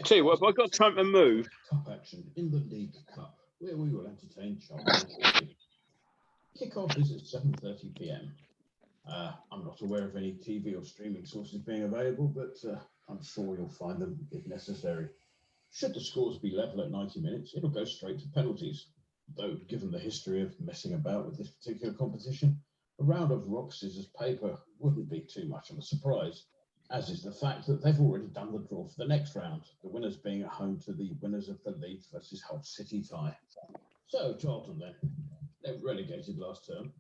tell you what, have I got time to move? Cup action in the League Cup, where we will entertain Charlton Athletic. Kick-off is at 7:30 p.m. I'm not aware of any TV or streaming sources being available, but I'm sure you'll find them if necessary. Should the scores be level at 90 minutes, it'll go straight to penalties. Though, given the history of messing about with this particular competition, a round of rock, scissors, paper wouldn't be too much of a surprise, as is the fact that they've already done the draw for the next round, the winners being at home to the winners of the Leeds versus Hull City tie. So, Charlton then, they were relegated last term.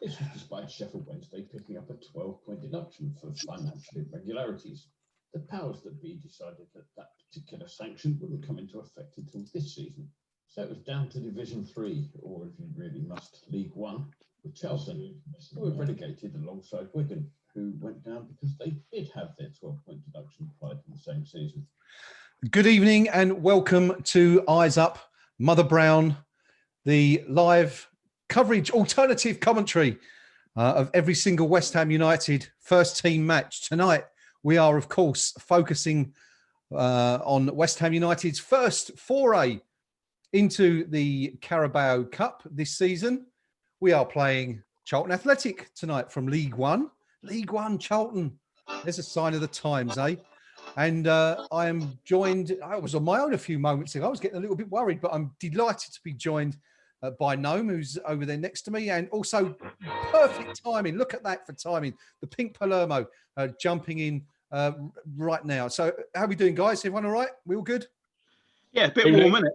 This was despite Sheffield Wednesday picking up a 12-point deduction for financial irregularities. The powers that be decided that that particular sanction wouldn't come into effect until this season. So it was down to Division 3, or if you really must, League 1, with Charlton, who were relegated alongside Wigan, who went down because they did have their 12-point deduction applied in the same season. Good evening and welcome to Eyes Up, Mother Brown, the live coverage, alternative commentary of every single West Ham United first team match. Tonight, we are, of course, focusing on West Ham United's first foray into the Carabao Cup this season. We are playing Charlton Athletic tonight from League One. League One, Charlton. There's a sign of the times, eh? And I am joined, I was on my own a few moments ago. I was getting a little bit worried, but I'm delighted to be joined by Gnome, who's over there next to me, and also perfect timing. Look at that for timing. The pink Palermo jumping in right now. So how are we doing, guys? Everyone all right? We all good? Yeah, a bit warm, isn't it?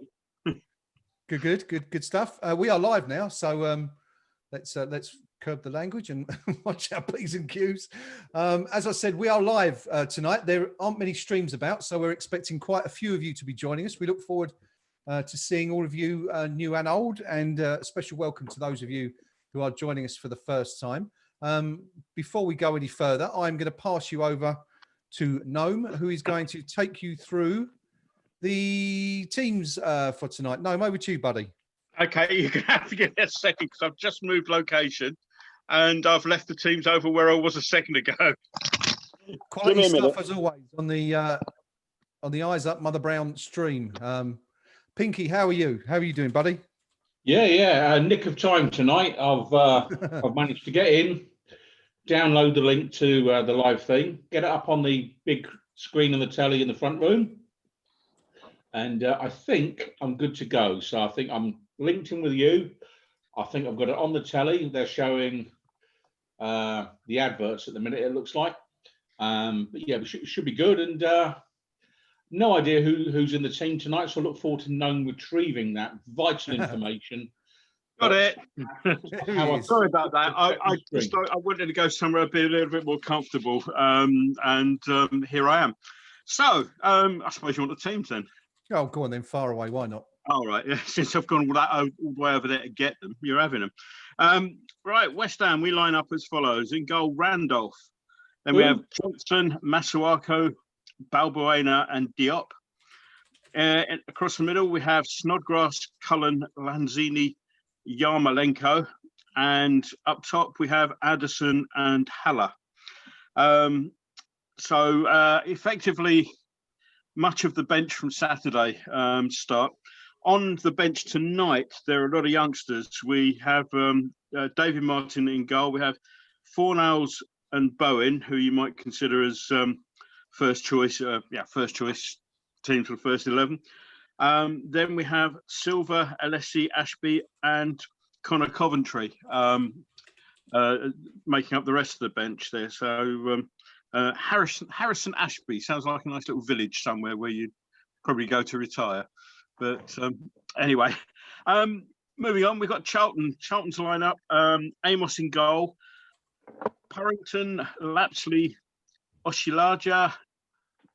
Good stuff. We are live now, so let's curb the language and watch our P's and Q's. As I said, we are live tonight. There aren't many streams about, so we're expecting quite a few of you to be joining us. We look forward to seeing all of you, new and old, and a special welcome to those of you who are joining us for the first time. Before we go any further, I'm going to pass you over to Gnome, who is going to take you through the teams for tonight. Gnome, over to you, buddy. Okay, you're going to have to give me a second because I've just moved location and I've left the teams over where I was a second ago. Quality stuff as always on the Eyes Up Mother Brown stream. Pinky, how are you? How are you doing, buddy? Yeah. Nick of time tonight. I've managed to get in, download the link to the live thing, get it up on the big screen on the telly in the front room, and I think I'm good to go. So I think I'm linked in with you. I think I've got it on the telly. They're showing the adverts at the minute, it looks like. But yeah, we should be good. And no idea who's in the team tonight, so I look forward to Gnome retrieving that vital information. Got it. Sorry about that. I wanted to go somewhere a little bit more comfortable, and here I am. So I suppose you want the teams then? Oh, go on then. Far away. Why not? All right. Yeah. Since I've gone all the way over there to get them, you're having them. Right. West Ham. We line up as follows: in goal, Randolph. Then we have Johnson, Masuako, Balbuena, and Diop. Across the middle, we have Snodgrass, Cullen, Lanzini, Yarmolenko, and up top we have Addison and Haller. So effectively, much of the bench from Saturday start. On the bench tonight, there are a lot of youngsters. We have David Martin in goal. We have Fornals and Bowen, who you might consider as first choice teams for the first 11. Then we have Silva, Alessi, Ashby, and Connor Coventry making up the rest of the bench there. So Harrison Ashby sounds like a nice little village somewhere where you'd probably go to retire. But anyway, moving on, we've got Charlton's lineup. Amos in goal, Purrington, Lapsley, Oshilaja,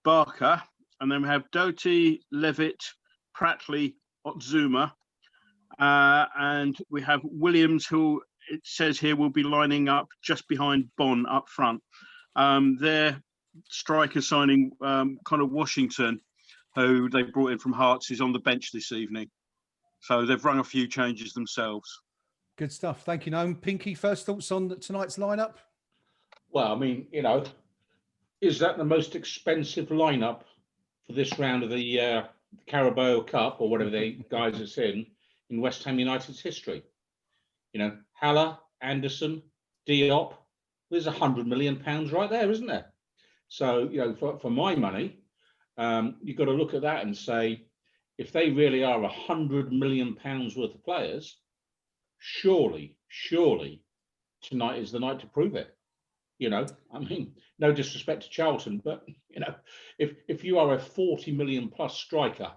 Barker, and then we have Doty, Levitt, Pratley, Otzuma, and we have Williams, who it says here will be lining up just behind Bonn up front. Their striker signing, Connor Washington, who they brought in from Hearts, is on the bench this evening. So they've rung a few changes themselves. Good stuff. Thank you, Noam. Pinky, first thoughts on tonight's lineup? Well, I mean, is that the most expensive lineup for this round of the Carabao Cup, or whatever the guys it's in West Ham United's history. You know, Haller, Anderson, Diop, there's £100 million right there, isn't there? So, you know, for my money, you've got to look at that and say, if they really are £100 million worth of players, surely tonight is the night to prove it. You know, I mean, no disrespect to Charlton, but, you know, if you are a 40 million plus striker,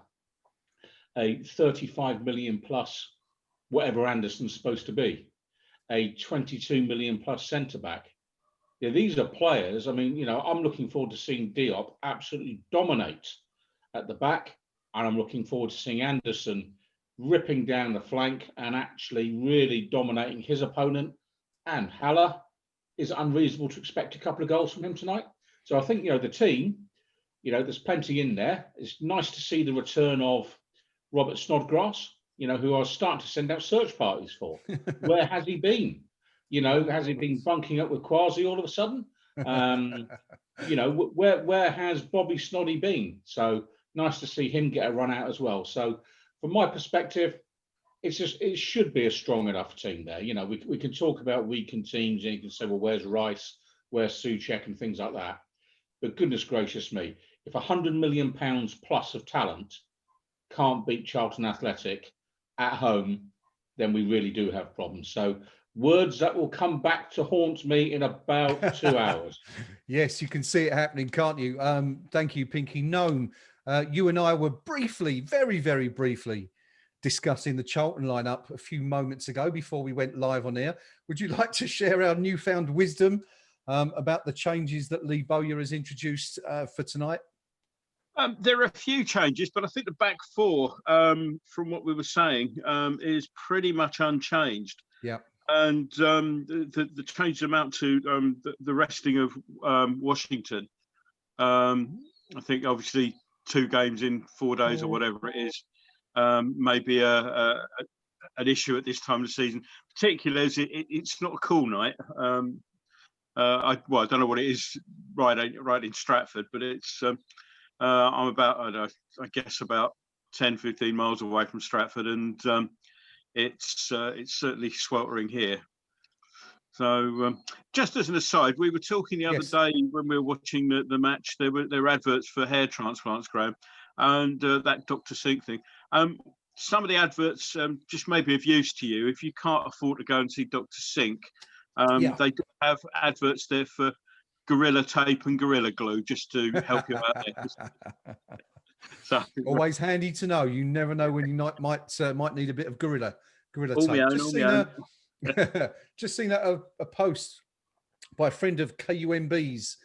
a 35 million plus whatever Anderson's supposed to be, a 22 million plus centre back, yeah, these are players. I mean, you know, I'm looking forward to seeing Diop absolutely dominate at the back, and I'm looking forward to seeing Anderson ripping down the flank and actually really dominating his opponent. And Haller, is it unreasonable to expect a couple of goals from him tonight? So I think, you know, the team, you know, there's plenty in there. It's nice to see the return of Robert Snodgrass, you know, who I was starting to send out search parties for. Where has he been? You know, has he been bunking up with Quasi all of a sudden? You know, where has Bobby Snoddy been? So nice to see him get a run out as well. So from my perspective, it should be a strong enough team there. You know, we can talk about weakened teams, and you can say, well, where's Rice, where's Souček, and things like that. But goodness gracious me, if £100 million plus of talent can't beat Charlton Athletic at home, then we really do have problems. So words that will come back to haunt me in about 2 hours. Yes, you can see it happening, can't you? Thank you, Pinky Gnome. You and I were briefly, very, very briefly, discussing the Charlton lineup a few moments ago before we went live on air. Would you like to share our newfound wisdom about the changes that Lee Bowyer has introduced for tonight? There are a few changes, but I think the back four, from what we were saying, is pretty much unchanged. Yeah. And the changes amount to the resting of Washington. I think obviously 2 games in 4 days or whatever it is, may be an issue at this time of the season, particularly as it's not a cool night. I don't know what it is right in Stratford, but it's I'm about, I guess, about 10, 15 miles away from Stratford, and it's certainly sweltering here. So just as an aside, we were talking the other day when we were watching the match, there were adverts for hair transplants, Graham, and that Dr. Sink thing. Some of the adverts just may be of use to you. If you can't afford to go and see Dr. Sink, they do have adverts there for Gorilla Tape and Gorilla Glue, just to help you out there. So, always handy to know. You never know when you might need a bit of Gorilla Tape. Just seen a post by a friend of KUMB's,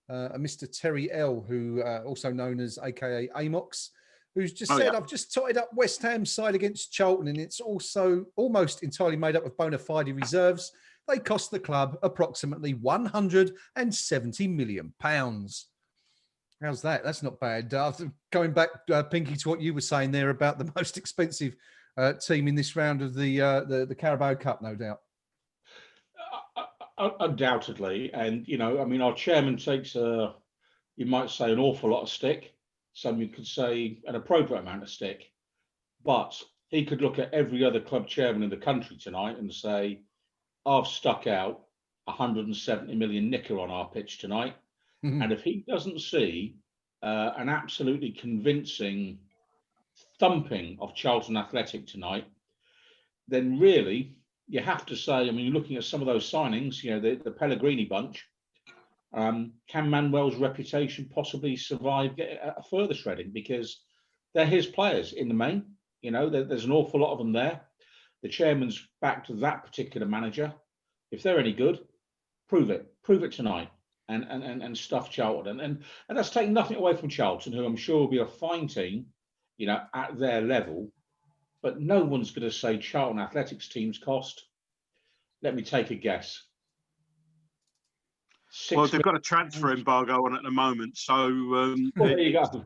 a Mr. Terry L, who also known as AKA Amox, who's just said, I've just tied up West Ham's side against Charlton, and it's also almost entirely made up of bona fide reserves. They cost the club approximately £170 million. How's that? That's not bad. Going back, Pinky, to what you were saying there about the most expensive team in this round of the Carabao Cup, no doubt. Undoubtedly. And, you know, I mean, our chairman takes, you might say, an awful lot of stick. Some you could say an appropriate amount of stick. But he could look at every other club chairman in the country tonight and say, I've stuck out 170 million knicker on our pitch tonight. Mm-hmm. And if he doesn't see an absolutely convincing thumping of Charlton Athletic tonight, then really you have to say, I mean, looking at some of those signings, you know, the Pellegrini bunch, can Manuel's reputation possibly survive a further shredding? Because they're his players in the main. You know, there's an awful lot of them there. The chairman's backed that particular manager. If they're any good, prove it tonight, and stuff Charlton. And that's taking nothing away from Charlton, who I'm sure will be a fine team, you know, at their level. But no one's going to say Charlton Athletics teams cost. Let me take a guess. Well, they've got a transfer embargo on at the moment, so there you go.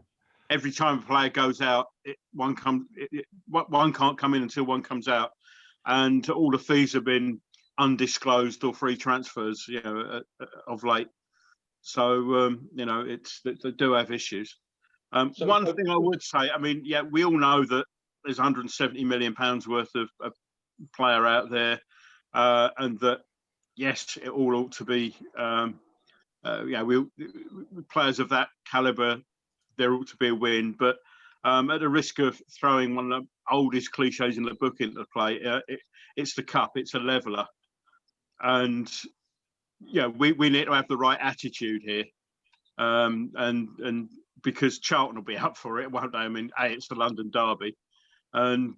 Every time a player goes out, one can't come in until one comes out, and all the fees have been undisclosed or free transfers, you know, of late. So you know, they do have issues. One thing I would say, I mean, yeah, we all know that there's 170 million pounds worth of player out there, and that yes, it all ought to be. Players of that caliber, there ought to be a win, but at the risk of throwing one of the oldest cliches in the book into play, it's the cup, it's a leveler, and we need to have the right attitude here, and because Charlton will be up for it, won't they? I mean, A, it's the London derby, and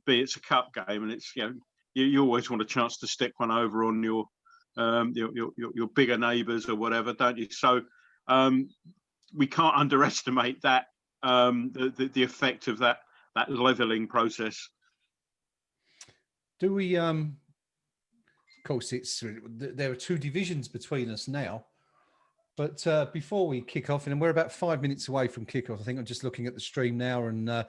B, it's a cup game, and it's you always want a chance to stick one over on your bigger neighbours or whatever, don't you? So we can't underestimate that the effect of that levelling process. Do we? Of course, there are two divisions between us now. But before we kick off, and we're about 5 minutes away from kickoff, I think I'm just looking at the stream now, and we're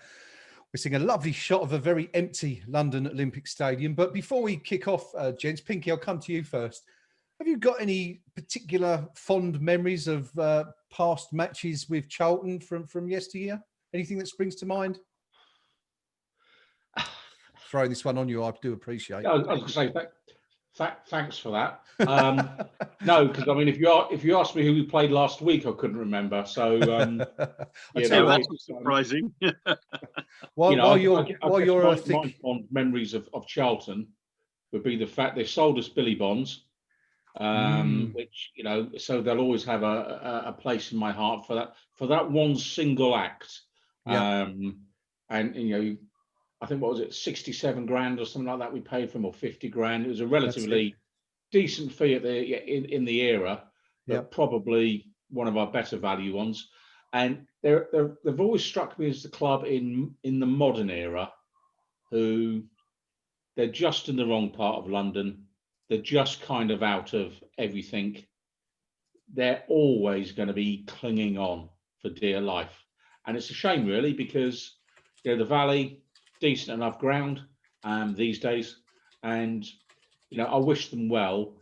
seeing a lovely shot of a very empty London Olympic Stadium. But before we kick off, gents, Pinky, I'll come to you first. Have you got any particular fond memories of past matches with Charlton from yesteryear? Anything that springs to mind? Throwing this one on you, I do appreciate. I was going to say thanks for that. No, because I mean, if you asked me who we played last week, I couldn't remember. So that's surprising. While you're my fond memories of Charlton would be the fact they sold us Billy Bonds, which so they'll always have a place in my heart for that one single act. Yeah. And I think, what was it, 67 grand or something like that we paid for him, or 50 grand. It was a relatively decent fee in the era, but probably one of our better value ones. And they've always struck me as the club in the modern era who they're just in the wrong part of London. They're just kind of out of everything. They're always going to be clinging on for dear life. And it's a shame, really, because the Valley, decent enough ground these days, and I wish them well,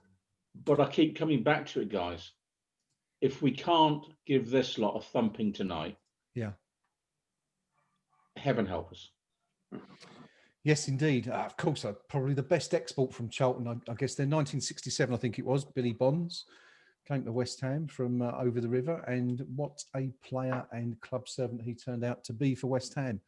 but I keep coming back to it, guys. If we can't give this lot a thumping tonight, heaven help us. Yes, indeed. Of course, probably the best export from Charlton, I guess they're 1967, I think it was, Billy Bonds came to West Ham from over the river, and what a player and club servant he turned out to be for West Ham.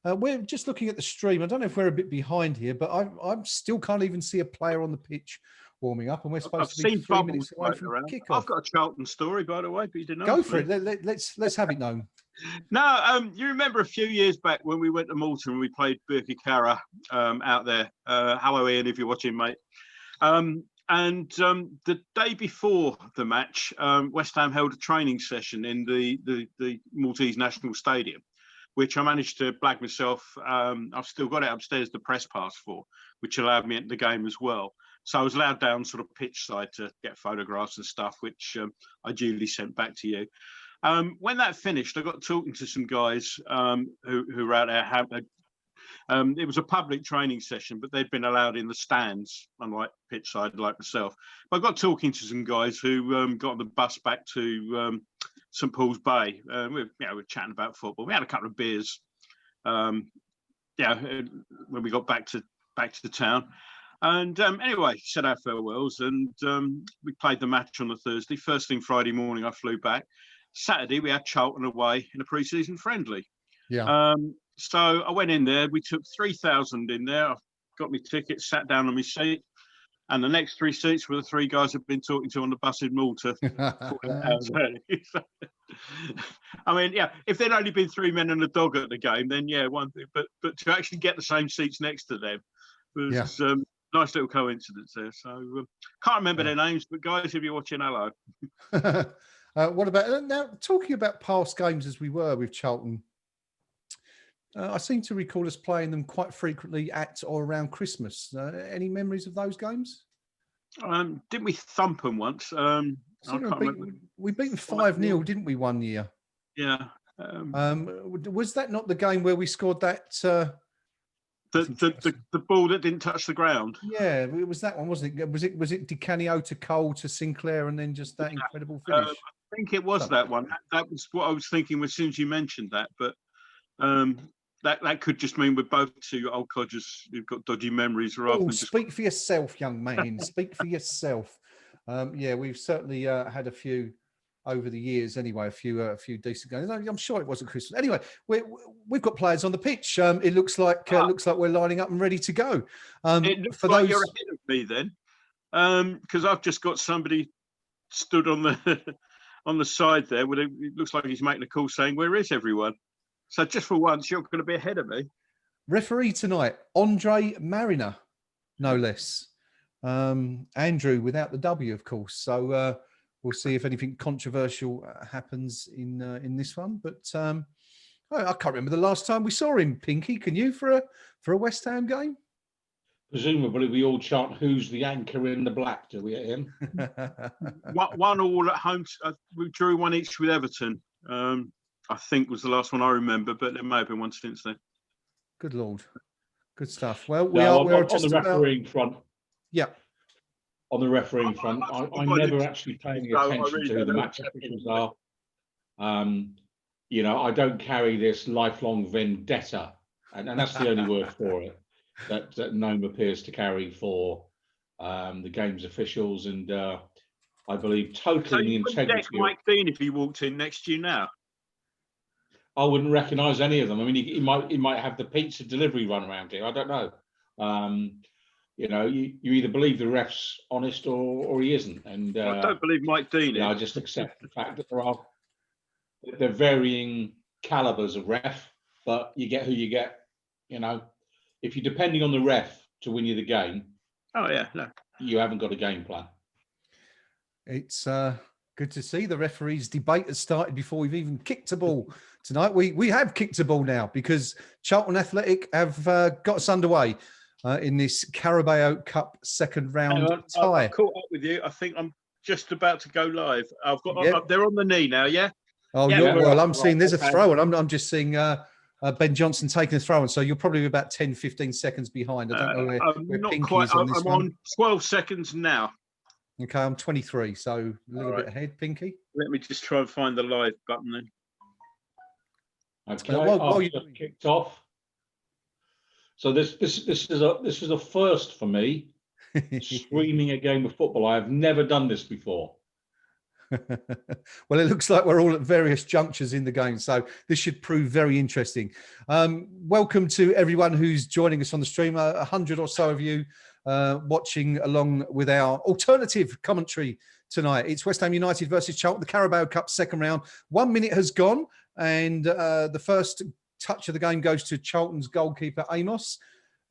We're just looking at the stream. I don't know if we're a bit behind here, but I still can't even see a player on the pitch warming up, and we're supposed to be 3 minutes away from kickoff. I've got a Charlton story, by the way, but you didn't go for it. Let's have it known. No, you remember a few years back when we went to Malta and we played Birkie Cara out there. Hello, Ian, if you're watching, mate. And the day before the match, West Ham held a training session in the Maltese National Stadium, which I managed to blag myself. I've still got it upstairs, the press pass for, which allowed me into the game as well. So I was allowed down sort of pitch side to get photographs and stuff, which I duly sent back to you. When that finished, I got talking to some guys who were out there. It was a public training session, but they'd been allowed in the stands, unlike pitch side like myself. But I got talking to some guys who got on the bus back to St Paul's Bay. We were chatting about football. We had a couple of beers. When we got back to the town, and anyway, said our farewells, and we played the match on the Thursday. First thing Friday morning, I flew back. Saturday, we had Charlton away in a pre-season friendly. Yeah. So I went in there. We took 3,000 in there. I got my ticket, sat down on my seat, and the next 3 seats were the 3 guys I've been talking to on the bus in Malta. I mean, if there'd only been 3 men and a dog at the game, then one thing. But to actually get the same seats next to them was nice little coincidence there. So can't remember their names, but guys, if you're watching, hello. What about now? Talking about past games as we were with Charlton. I seem to recall us playing them quite frequently at or around Christmas. Any memories of those games? Didn't we thump them once? We beat them 5-0, didn't we, one year? Yeah. Was that not the game where we scored that? The ball that didn't touch the ground. Yeah, it was that one, wasn't it? Was it Di Canio to Cole to Sinclair, and then just that incredible finish? think it was that one. That was what I was thinking as soon as you mentioned that. But that could just mean we're both two old codgers who've got dodgy memories. Rather than speak for yourself, young man. Speak for yourself. Yeah, we've certainly had a few over the years. Anyway, a few decent games. I'm sure it wasn't Christmas. Anyway, we've got players on the pitch. It looks like we're lining up and ready to go. It looks for like those... you're ahead of me then, because I've just got somebody stood on the on the side there. It looks like he's making a call saying, "Where is everyone?" So just for once, you're going to be ahead of me. Referee tonight, Andre Mariner, no less. Andrew without the W, of course. So we'll see if anything controversial happens in this one. But I can't remember the last time we saw him. Pinky, can you for a West Ham game? Presumably, we all chant, "Who's the anchor in the black?" Do we at him? 1-1 at home. We drew one each with Everton. I think was the last one I remember, but there may have been one since then. Good Lord. Good stuff. Well, we are just on the refereeing front. Yeah. On the refereeing front, I'm never actually paying attention to who the match officials are. I don't carry this lifelong vendetta, and that's the only word for it that Nome appears to carry for the game's officials, and I believe totally in the integrity. Mike Dean, if he walked in next to you now, I wouldn't recognise any of them. I mean, he might have the pizza delivery run around here. I don't know. You either believe the ref's honest or he isn't. And I don't believe Mike Dean. I just accept the fact that there are varying calibers of ref, but you get who you get. If you're depending on the ref to win you the game, you haven't got a game plan. It's good to see the referees' debate has started before we've even kicked a ball tonight. We have kicked a ball now because Charlton Athletic have got us underway in this Carabao Cup second round tie. I've caught up with you. I think I'm just about to go live. I've got they're on the knee now, yeah? Oh, yeah, well, I'm seeing there's a throw, and I'm just seeing Ben Johnson taking a throw, and so you're probably about 10, 15 seconds behind. I don't know where not Pinky quite. is on this I'm one. on 12 seconds now. Okay, I'm 23, so a little bit ahead, Pinky. Let me just try and find the live button then. Okay, while you kicked off. So this is a first for me. Streaming a game of football. I have never done this before. Well, it looks like we're all at various junctures in the game, so this should prove very interesting. Welcome to everyone who's joining us on the stream. 100 or so of you watching along with our alternative commentary tonight. It's West Ham United versus Charlton, the Carabao Cup second round. 1 minute has gone, and the first touch of the game goes to Charlton's goalkeeper, Amos.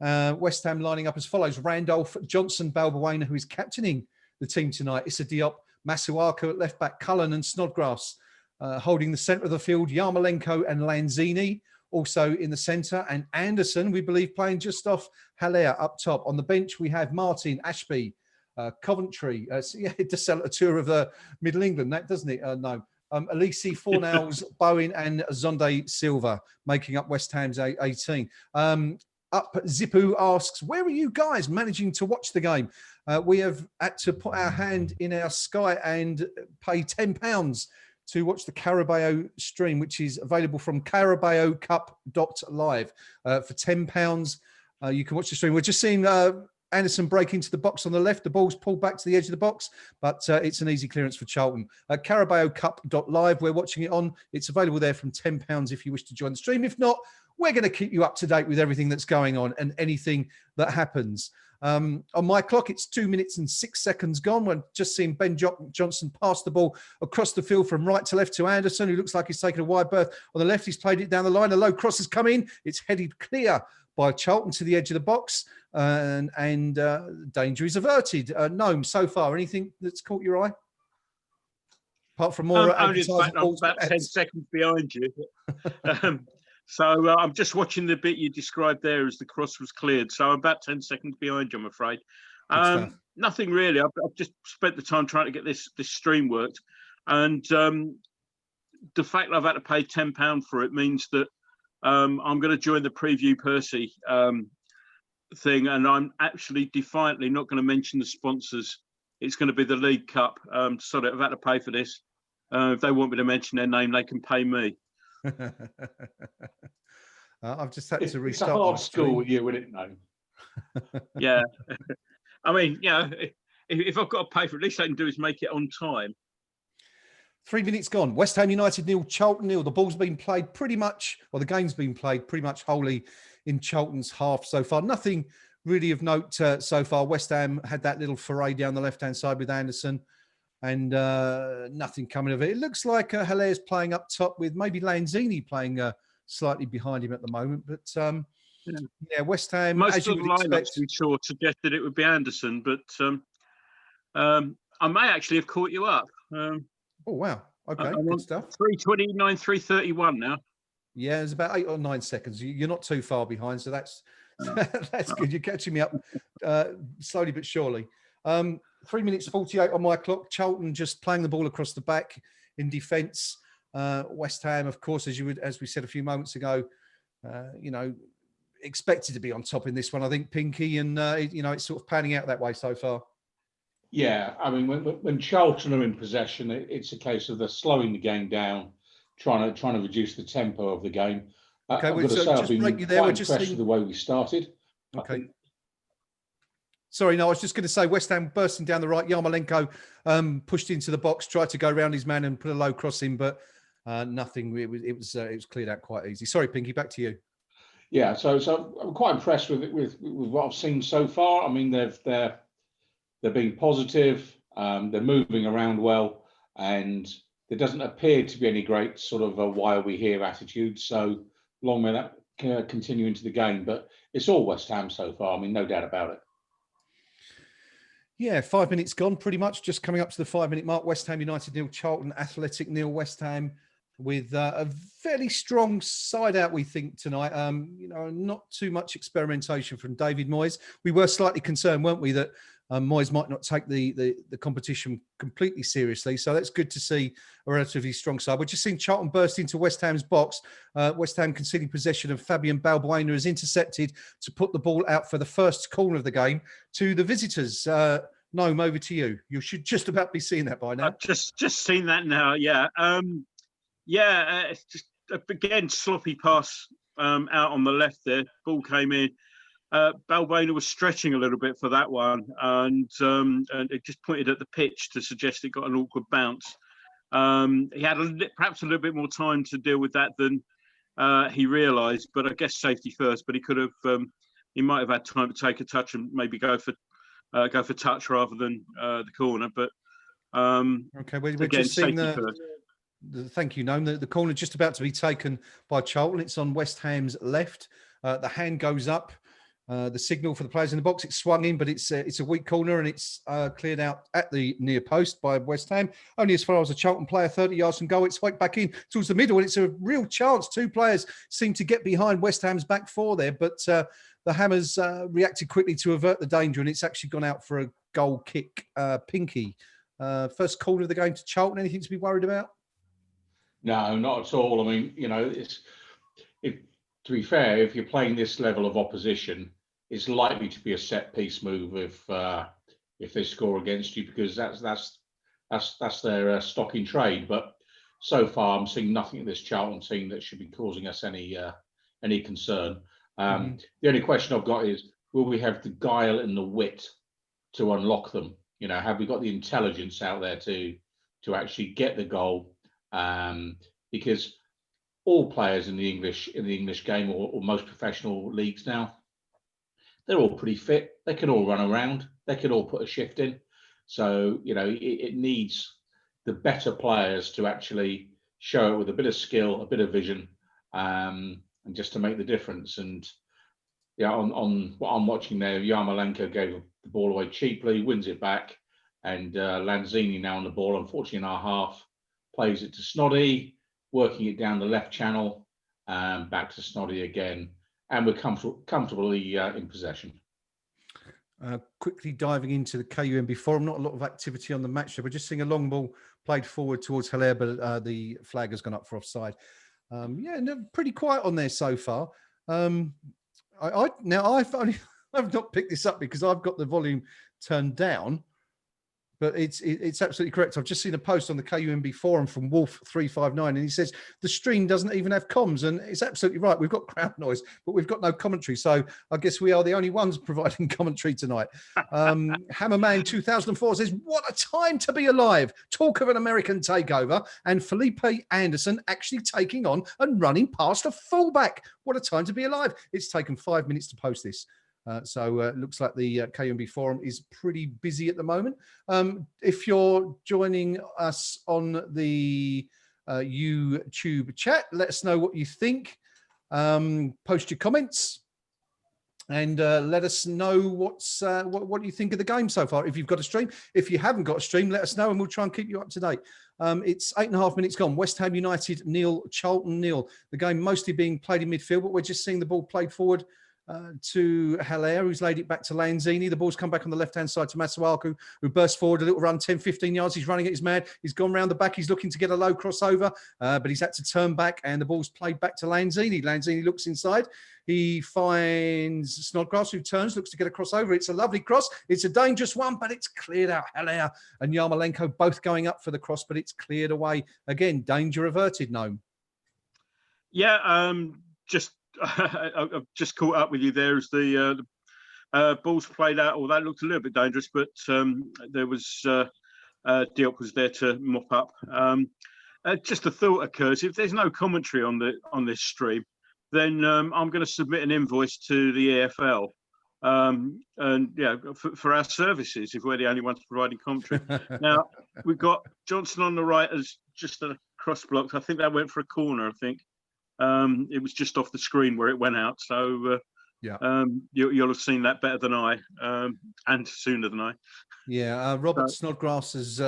West Ham lining up as follows: Randolph, Johnson, Balbuena, who is captaining the team tonight, Issa Diop, Masuaku at left back, Cullen and Snodgrass holding the centre of the field, Yarmolenko and Lanzini also in the centre, and Anderson, we believe, playing just off Haller up top. On the bench, we have Martin, Ashby, Coventry. It does sell a tour of Middle England, that doesn't it? No. Alisi, Fornals, Bowen and Zonde Silva making up West Ham's 18. Up Zipu asks, where are you guys managing to watch the game? We have had to put our hand in our Sky and pay £10 to watch the Carabao stream, which is available from carabaocup.live. For £10, you can watch the stream. We're just seeing Anderson break into the box on the left. The ball's pulled back to the edge of the box, but it's an easy clearance for Charlton. Carabaocup.live, we're watching it on. It's available there from £10 if you wish to join the stream. If not, we're going to keep you up to date with everything that's going on and anything that happens. On my clock, it's 2 minutes and 6 seconds gone. We're just seeing Ben Johnson pass the ball across the field from right to left to Anderson, who looks like he's taken a wide berth. On the left, he's played it down the line. A low cross has come in. It's headed clear by Charlton to the edge of the box, and danger is averted. Nome, so far, anything that's caught your eye? Apart from more advertising balls, about 10 seconds behind you. So I'm just watching the bit you described there as the cross was cleared. So I'm about 10 seconds behind you, I'm afraid. Nothing really. I've just spent the time trying to get this stream worked. And the fact that I've had to pay £10 for it means that I'm going to join the Preview Percy thing. And I'm actually defiantly not going to mention the sponsors. It's going to be the League Cup. So that I've had to pay for this. If they want me to mention their name, they can pay me. I've just had to It's a restart. hard my school stream. with you, wouldn't it? No. Yeah. I mean, if I've got to pay for it, at least they can do is make it on time. 3 minutes gone. West Ham United 0, Charlton 0. The ball's been played pretty much, or the game's been played pretty much wholly in Charlton's half so far. Nothing really of note so far. West Ham had that little foray down the left-hand side with Anderson, and nothing coming of it. It looks like Hilaire's playing up top with maybe Lanzini playing slightly behind him at the moment. But yeah, West Ham, Most as of you the would lineups expect. we saw suggested it would be Anderson, but I may actually have caught you up. Oh, wow. Okay, I'm good on stuff. 3:29, 3:31 now. Yeah, there's about 8 or 9 seconds. You're not too far behind, so that's good. You're catching me up slowly but surely. 3 minutes 48 on my clock. Charlton just playing the ball across the back in defence. West Ham, of course, as we said a few moments ago, expected to be on top in this one. I think Pinky, and it's sort of panning out that way so far. Yeah, I mean, when Charlton are in possession, it's a case of they're slowing the game down, trying to reduce the tempo of the game. Okay, I've got to say, I've been break you there. quite impressed with the way we started. Okay. Sorry, no, I was just going to say West Ham bursting down the right. Yarmolenko pushed into the box, tried to go around his man and put a low cross in, but nothing. It was cleared out quite easy. Sorry, Pinky, back to you. Yeah, so I'm quite impressed with what I've seen so far. I mean, they're being positive, they're moving around well, and there doesn't appear to be any great sort of a why are we here attitude. So long may that continue into the game. But it's all West Ham so far. I mean, no doubt about it. Yeah, 5 minutes gone, pretty much. Just coming up to the 5 minute mark. West Ham United 0, Charlton Athletic 0. West Ham with a fairly strong side out, we think, tonight. Not too much experimentation from David Moyes. We were slightly concerned, weren't we, that Moyes might not take the competition completely seriously. So that's good to see a relatively strong side. We're just seeing Charlton burst into West Ham's box. West Ham conceding possession, of Fabian Balbuena has intercepted to put the ball out for the first corner of the game to the visitors. Noam, over to you. You should just about be seeing that by now. I've just seen that now. Yeah. It's just again sloppy pass out on the left there. Ball came in. Balbuena was stretching a little bit for that one, and it just pointed at the pitch to suggest it got an awkward bounce. He had perhaps a little bit more time to deal with that than he realised, but I guess safety first. But he could have, he might have had time to take a touch and maybe go for touch rather than the corner. But okay, we're again, just seeing safety first. Thank you, Noam. The corner just about to be taken by Charlton. It's on West Ham's left. The hand goes up. The signal for the players in the box. It's swung in, but it's a weak corner, and it's cleared out at the near post by West Ham. Only as far as a Charlton player, 30 yards from goal. It's swiped back in towards the middle, and it's a real chance. Two players seem to get behind West Ham's back four there, but the Hammers reacted quickly to avert the danger, and it's actually gone out for a goal kick. Pinky, first corner of the game to Charlton. Anything to be worried about? No, not at all. I mean, to be fair, if you're playing this level of opposition, it's likely to be a set piece move if they score against you, because that's their stock in trade. But so far, I'm seeing nothing in this Charlton team that should be causing us any concern. The only question I've got is, will we have the guile and the wit to unlock them? Have we got the intelligence out there to actually get the goal? Because all players in the English game, or most professional leagues now, they're all pretty fit. They can all run around. They can all put a shift in. So it needs the better players to actually show it with a bit of skill, a bit of vision, and just to make the difference. And on what I'm watching there, Yarmolenko gave the ball away cheaply, wins it back, and Lanzini now on the ball, unfortunately in our half, plays it to Snoddy, working it down the left channel, back to Snoddy again, and we're comfortably in possession. Quickly diving into the KUMB Forum, not a lot of activity on the match there. We're just seeing a long ball played forward towards Hilaire, but the flag has gone up for offside. Pretty quiet on there so far. I've not picked this up because I've got the volume turned down. but it's absolutely correct. I've just seen a post on the KUMB Forum from Wolf359, and he says the stream doesn't even have comms, and it's absolutely right. We've got crowd noise, but we've got no commentary. So I guess we are the only ones providing commentary tonight. Hammerman 2004 says, what a time to be alive. Talk of an American takeover, and Felipe Anderson actually taking on and running past a fullback. What a time to be alive. It's taken 5 minutes to post this. So it looks like the KUMB Forum is pretty busy at the moment. If you're joining us on the YouTube chat, let us know what you think. Post your comments and let us know what you think of the game so far. If you've got a stream, if you haven't got a stream, let us know and we'll try and keep you up to date. It's 8.5 minutes gone. West Ham United 0, Charlton 0. The game mostly being played in midfield, but we're just seeing the ball played forward to Haller, who's laid it back to Lanzini. The ball's come back on the left-hand side to Masuaku, who bursts forward a little run, 10, 15 yards. He's running at his man. He's gone round the back. He's looking to get a low crossover, but he's had to turn back, and the ball's played back to Lanzini. Lanzini looks inside. He finds Snodgrass, who turns, looks to get a crossover. It's a lovely cross. It's a dangerous one, but it's cleared out. Haller and Yarmolenko both going up for the cross, but it's cleared away. Again, danger averted, Noam. Yeah, I've just caught up with you there as the balls played out. Well, that looked a little bit dangerous, but there was Diop was there to mop up. Just a thought occurs: if there's no commentary on this stream, then I'm going to submit an invoice to the EFL, and yeah, for our services if we're the only ones providing commentary. Now we've got Johnson on the right as just a cross block. I think that went for a corner. I think. It was just off the screen where it went out. So yeah, you'll have seen that better than I, and sooner than I. Yeah, Robert Snodgrass is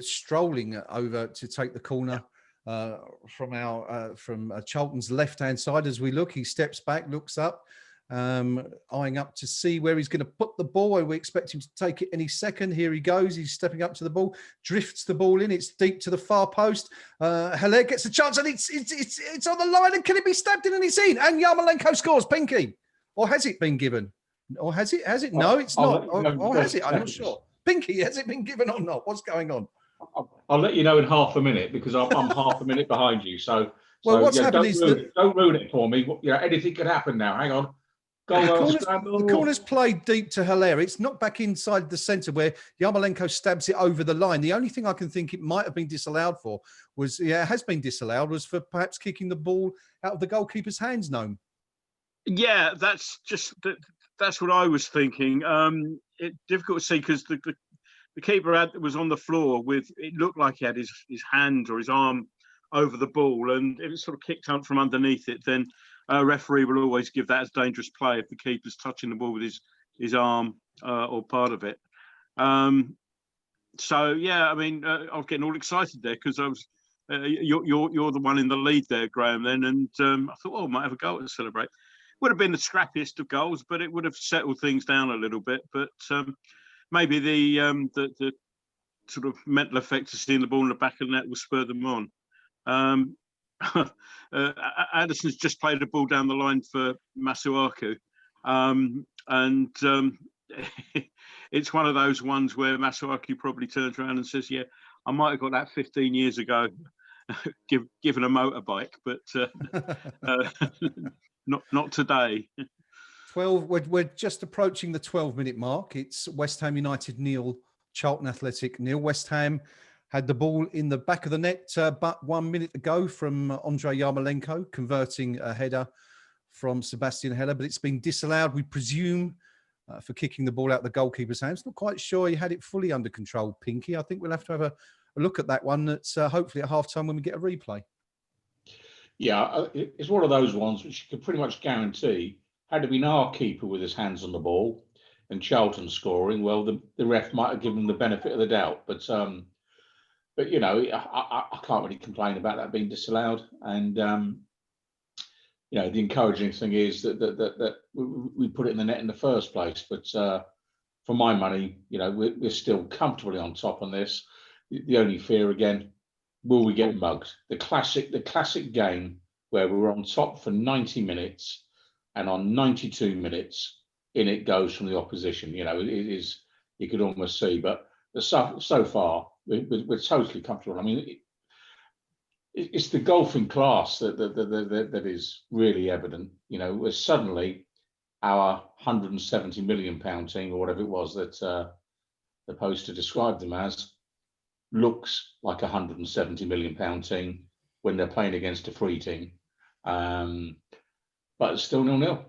strolling over to take the corner from Charlton's left-hand side. As we look, he steps back, looks up, eyeing up to see where he's going to put the ball. We expect him to take it any second. Here he goes. He's stepping up to the ball, drifts the ball in. It's deep to the far post. Haller gets a chance, and it's on the line. And can it be stabbed in? And it's in. And Yarmolenko scores. Pinky, or has it been given? Or has it? Has it? No, it's not. Or has it? I'm not sure. Pinky, has it been given or not? What's going on? I'll let you know in half a minute because I'm half a minute behind you. So, well, what's happened don't ruin it for me. You know, anything could happen now. Hang on. The corner's played deep to Haller. It's not back inside the centre where Yarmolenko stabs it over the line. The only thing I can think it might have been disallowed for was, it has been disallowed, was for perhaps kicking the ball out of the goalkeeper's hands, Noam. Yeah, that's what I was thinking. It's difficult to see because the keeper was on the floor with, it looked like he had his hand or his arm over the ball, and if it sort of kicked out from underneath it, then a referee will always give that as dangerous play if the keeper's touching the ball with his arm or part of it. So yeah, I mean, I was getting all excited there because I was you're the one in the lead there, Graham. Then, and I thought, oh, I might have a goal to celebrate. Would have been the scrappiest of goals, but it would have settled things down a little bit. But maybe the sort of mental effect of seeing the ball in the back of the net will spur them on. Addison's just played a ball down the line for Masuaku, and it's one of those ones where Masuaku probably turns around and says, yeah, I might have got that 15 years ago given a motorbike, but not today. 12. We're just approaching the 12-minute mark. It's West Ham United 0, Charlton Athletic 0. West Ham had the ball in the back of the net but 1 minute ago from Andrei Yarmolenko, converting a header from Sebastian Haller, but it's been disallowed, we presume, for kicking the ball out the goalkeeper's hands. Not quite sure he had it fully under control, Pinky. I think we'll have to have a look at that one. That's hopefully at half-time when we get a replay. Yeah, it's one of those ones which you could pretty much guarantee, had it been our keeper with his hands on the ball and Charlton scoring, well, the ref might have given him the benefit of the doubt. But you know, I can't really complain about that being disallowed. And you know, the encouraging thing is that we put it in the net in the first place. But for my money, you know, we're still comfortably on top on this. The only fear again, will we get mugged? The classic game where we're on top for 90 minutes, and on 92 minutes in it goes from the opposition. You know, it is, you could almost see, but so far, we're totally comfortable. I mean, it's the golfing class that is really evident. You know, where suddenly our £170 million team, or whatever it was that the poster described them as, looks like a £170 million team when they're playing against a free team. But it's still 0-0.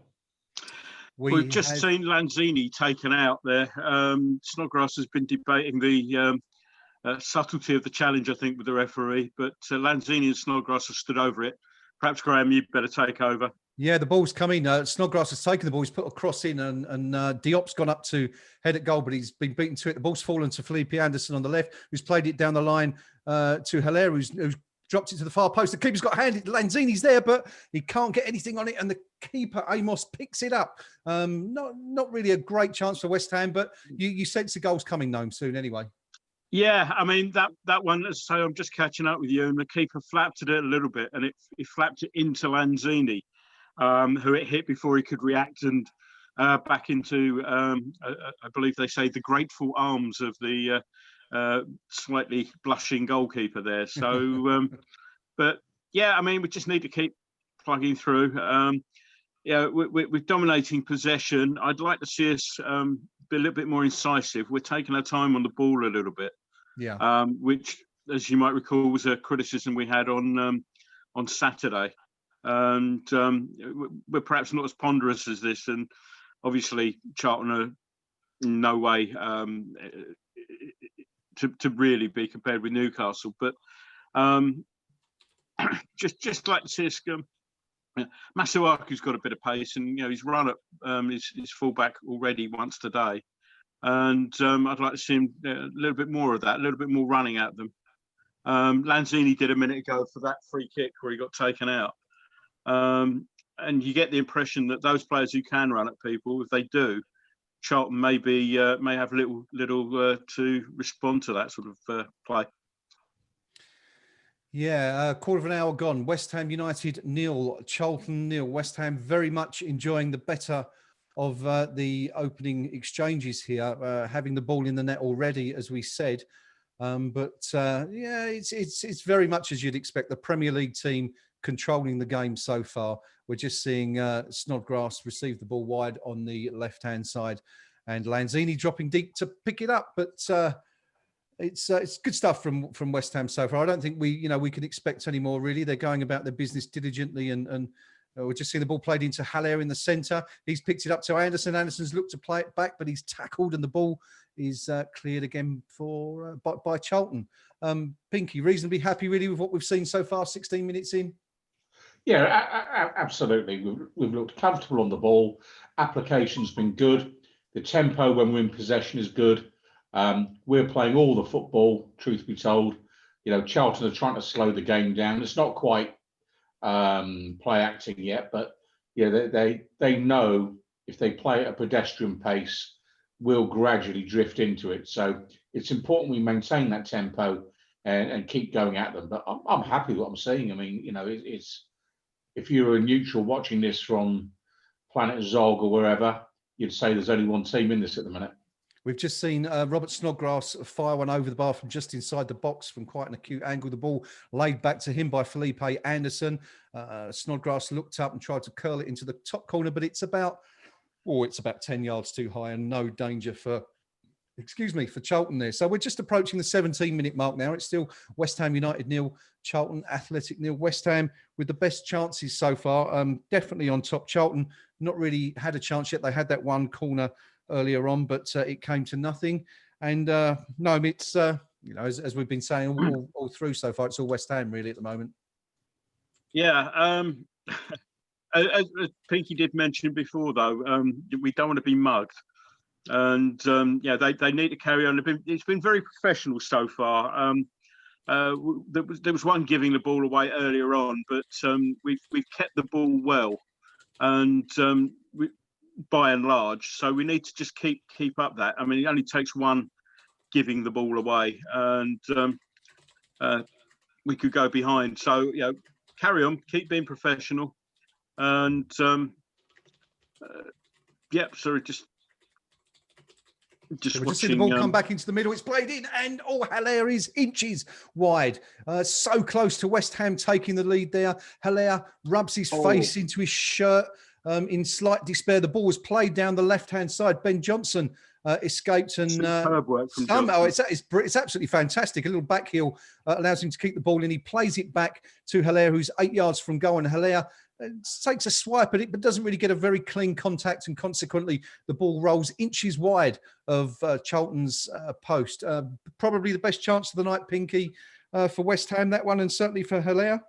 We've just seen Lanzini taken out there. Snodgrass has been debating the subtlety of the challenge, I think, with the referee, but Lanzini and Snodgrass have stood over it. Perhaps, Graham, you'd better take over. Yeah, the ball's coming. Snodgrass has taken the ball. He's put a cross in, and Diop's gone up to head at goal, but he's been beaten to it. The ball's fallen to Felipe Anderson on the left, who's played it down the line to Hilaire, who's dropped it to the far post. The keeper's got handed. Lanzini's there, but he can't get anything on it, and the keeper, Amos, picks it up. Not really a great chance for West Ham, but you sense the goal's coming home soon anyway. Yeah, I mean, that one, as I say, I'm just catching up with you, and the keeper flapped it a little bit, and it flapped it into Lanzini, who it hit before he could react, and back into, I believe they say, the grateful arms of the slightly blushing goalkeeper there. So, but yeah, I mean, we just need to keep plugging through. Yeah, we're dominating possession. I'd like to see us be a little bit more incisive. We're taking our time on the ball a little bit. Yeah. Which, as you might recall, was a criticism we had on Saturday. And we're perhaps not as ponderous as this. And obviously, Charlton are in no way to really be compared with Newcastle. But just like to see us. Masuaku's got a bit of pace, and he's run up his fullback already once today. And I'd like to see him a little bit more of that, a little bit more running at them. Lanzini did a minute ago for that free kick where he got taken out. And you get the impression that those players who can run at people, if they do, Charlton may have little to respond to that sort of play. Yeah, quarter of an hour gone. West Ham United 0, Charlton 0. West Ham very much enjoying the better of the opening exchanges here, having the ball in the net already, as we said. But yeah, it's very much as you'd expect. The Premier League team controlling the game so far. We're just seeing Snodgrass receive the ball wide on the left-hand side, and Lanzini dropping deep to pick it up. But it's good stuff from West Ham so far. I don't think we can expect any more, really. They're going about their business diligently, and we're just seeing the ball played into Haller in the centre. He's picked it up to Anderson. Anderson's looked to play it back, but he's tackled, and the ball is cleared again by Charlton. Pinky, reasonably happy, really, with what we've seen so far, 16 minutes in? Yeah, absolutely. We've looked comfortable on the ball. Application's been good. The tempo when we're in possession is good. We're playing all the football, truth be told. Charlton are trying to slow the game down. It's not quite play acting yet, but they know if they play at a pedestrian pace, we'll gradually drift into it. So it's important we maintain that tempo and keep going at them. But I'm happy with what I'm seeing. I mean, it's if you were a neutral watching this from Planet Zog or wherever, you'd say there's only one team in this at the minute. We've just seen Robert Snodgrass fire one over the bar from just inside the box from quite an acute angle. The ball laid back to him by Felipe Anderson. Snodgrass looked up and tried to curl it into the top corner, but it's about 10 yards too high and no danger for Charlton there. So we're just approaching the 17-minute mark now. It's still West Ham United 0, Charlton Athletic 0. West Ham with the best chances so far. Definitely on top. Charlton not really had a chance yet. They had that one corner earlier on, but it came to nothing. And no, it's as we've been saying all through so far, it's all West Ham really at the moment. Yeah, as Pinky did mention before, though, we don't want to be mugged, and they need to carry on. It's been very professional so far. There was one giving the ball away earlier on, but we've kept the ball well, and by and large, so we need to just keep up that. I mean, it only takes one giving the ball away, and we could go behind. So carry on, keep being professional, and sorry, just Just So we just see watching. the ball come back into the middle. It's played in, and Haller is inches wide. So close to West Ham taking the lead there. Haller rubs his face into his shirt in slight despair. The ball was played down the left-hand side. Ben Johnson escaped, and superb work from somehow Johnson. it's absolutely fantastic. A little back heel allows him to keep the ball in. He plays it back to Haller, who's 8 yards from goal, and Haller takes a swipe at it, but doesn't really get a very clean contact, and consequently the ball rolls inches wide of Charlton's post. Probably the best chance of the night, Pinky, for West Ham, that one, and certainly for Haller.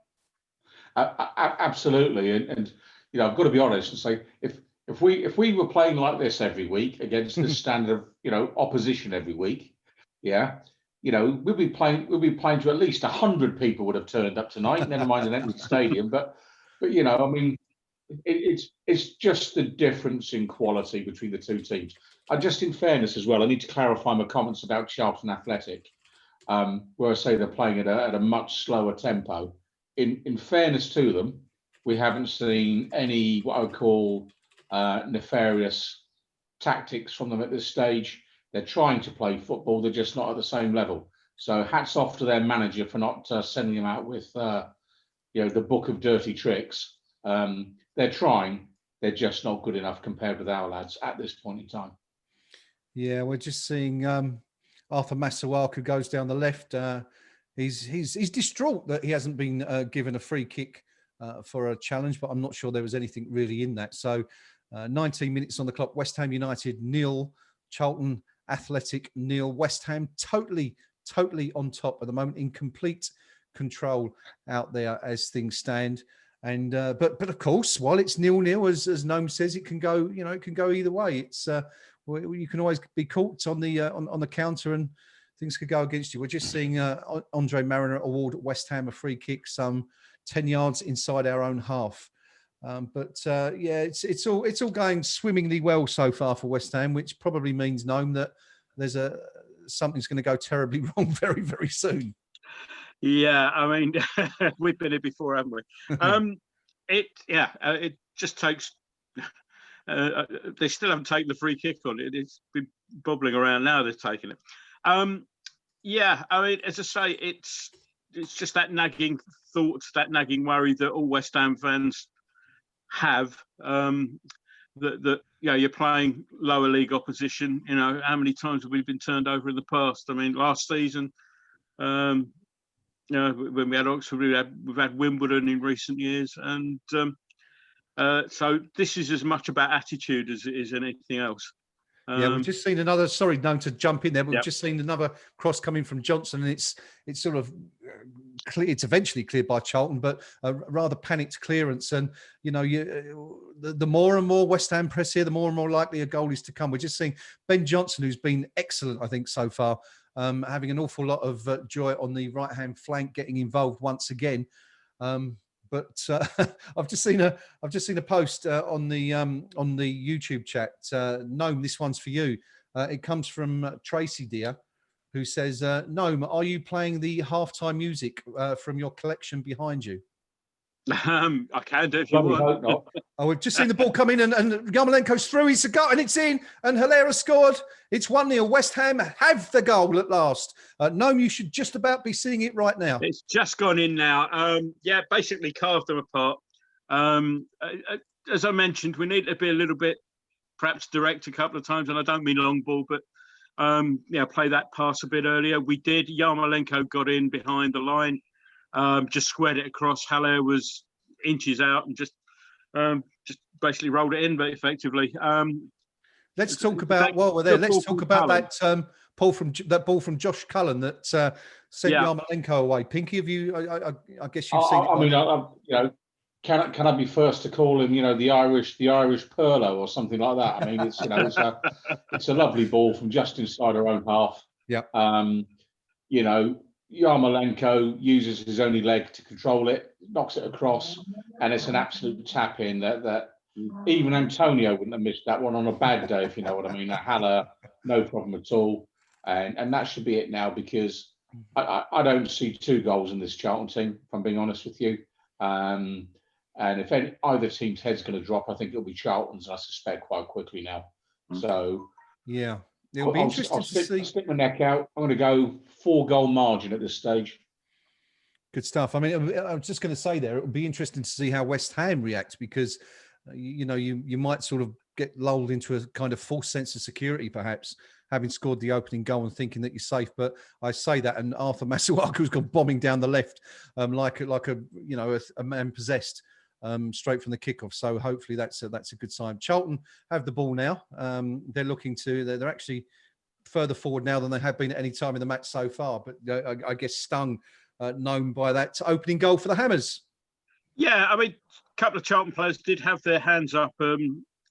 Absolutely, and I've got to be honest and say, if we were playing like this every week against the standard of opposition every week, we'd be playing to at least 100 people would have turned up tonight, never mind an empty stadium, but I mean, it's just the difference in quality between the two teams. Just in fairness as well, I need to clarify my comments about Charlton Athletic, where I say they're playing at a much slower tempo. In fairness to them, we haven't seen any what I would call nefarious tactics from them at this stage. They're trying to play football, they're just not at the same level. So hats off to their manager for not sending them out with the book of dirty tricks. They're trying, they're just not good enough compared with our lads at this point in time. Yeah, we're just seeing Arthur Masuaku goes down the left. He's distraught that he hasn't been given a free kick for a challenge, but I'm not sure there was anything really in that. So 19 minutes on the clock. West Ham United 0, Charlton Athletic 0. West Ham totally on top at the moment, in complete control out there as things stand. And but of course, while it's 0-0, as Noam says, it can go it can go either way. It's you can always be caught on the counter, and things could go against you. We're just seeing Andre Mariner award West Ham a free kick some 10 yards inside our own half. It's all going swimmingly well so far for West Ham, which probably means, Noam, that there's something's going to go terribly wrong very, very soon. Yeah, I mean, we've been here before, haven't we? It just takes. They still haven't taken the free kick on it. It's been bobbling around now. They've taken it. I mean, as I say, it's just that nagging thought, that nagging worry that all West Ham fans have. That you're playing lower league opposition. How many times have we been turned over in the past? I mean, last season. When we had Oxford, we've had Wimbledon in recent years, and so this is as much about attitude as it is anything else. We've just seen another. Sorry, no, to jump in there, but we've just seen another cross coming from Johnson, and it's sort of clear. It's eventually cleared by Charlton, but a rather panicked clearance. And the more and more West Ham press here, the more and more likely a goal is to come. We're just seeing Ben Johnson, who's been excellent, I think, so far. Having an awful lot of joy on the right-hand flank, getting involved once again. But I've just seen a post on the YouTube chat. Noam, this one's for you. It comes from Tracy dear, who says, Noam, are you playing the halftime music from your collection behind you? I can do if you want. Not. Oh, we've just seen the ball come in, and Yarmolenko's through. He's a goal, and it's in. And Haller scored. It's 1-0. West Ham have the goal at last. Noam, you should just about be seeing it right now. It's just gone in now. Basically carved them apart. As I mentioned, we need to be a little bit, perhaps direct a couple of times, and I don't mean long ball, but play that pass a bit earlier. We did. Yarmolenko got in behind the line. Just squared it across. Haller was inches out and just basically rolled it in, but effectively. Let's talk about while we're there. Let's talk about that ball from Josh Cullen that sent Yarmolenko away. Pinky, have you? I guess you've seen it. Can I be first to call him? The Irish Perlo or something like that. I mean, it's a lovely ball from just inside our own half. Yeah. Yarmolenko uses his only leg to control it, knocks it across, and it's an absolute tap in that even Antonio wouldn't have missed that one on a bad day, if you know what I mean. Haller, no problem at all. And that should be it now, because I don't see two goals in this Charlton team, if I'm being honest with you. And if either team's head's going to drop, I think it'll be Charlton's, and I suspect quite quickly now. So, yeah. It'll be interesting I'll to see. stick my neck out. I'm going to go 4-goal margin at this stage. Good stuff. I mean, I was just going to say there, it would be interesting to see how West Ham reacts because, you might sort of get lulled into a kind of false sense of security, perhaps, having scored the opening goal and thinking that you're safe. But I say that, and Arthur Masuaku's gone bombing down the left like a man possessed straight from the kickoff. So hopefully that's a good sign. Charlton have the ball now. They're looking to. They're actually further forward now than they have been at any time in the match so far. But I guess stung. Known by that opening goal for the Hammers. Yeah, I mean, a couple of Charlton players did have their hands up,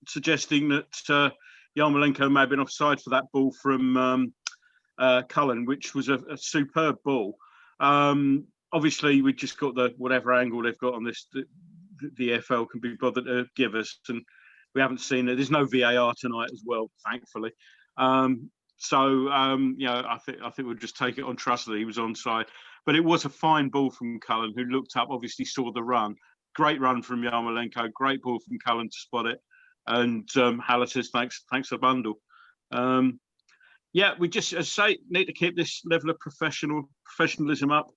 suggesting that Yarmolenko may have been offside for that ball from Cullen, which was a superb ball. Obviously, we just got the whatever angle they've got on this, the EFL can be bothered to give us, and we haven't seen it. There's no VAR tonight as well, thankfully. I think we'll just take it on trust that he was onside. But it was a fine ball from Cullen, who looked up, obviously saw the run. Great run from Yarmolenko, great ball from Cullen to spot it. And Haller says, thanks for the bundle. We just, as I say, need to keep this level of professionalism up.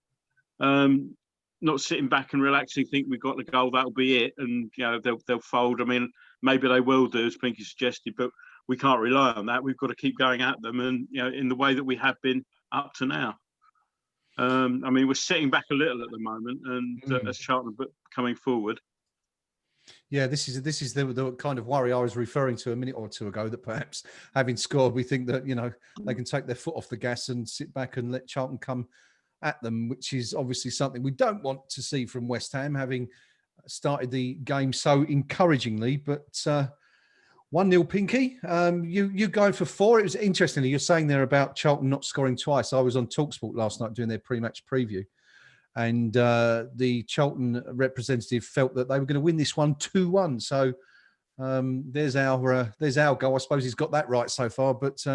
Not sitting back and relaxing, think we've got the goal, that'll be it. And, they'll fold. I mean, maybe they will do, as Pinky suggested, but we can't rely on that. We've got to keep going at them and, in the way that we have been up to now. We're sitting back a little at the moment, and as Charlton coming forward. Yeah, this is the kind of worry I was referring to a minute or two ago. That perhaps having scored, we think that they can take their foot off the gas and sit back and let Charlton come at them, which is obviously something we don't want to see from West Ham, having started the game so encouragingly. But 1-0 Pinky. You going for 4. It was interesting. You're saying there about Charlton not scoring twice. I was on TalkSport last night doing their pre-match preview, and the Charlton representative felt that they were going to win this one 2-1. So there's our goal. I suppose he's got that right so far, but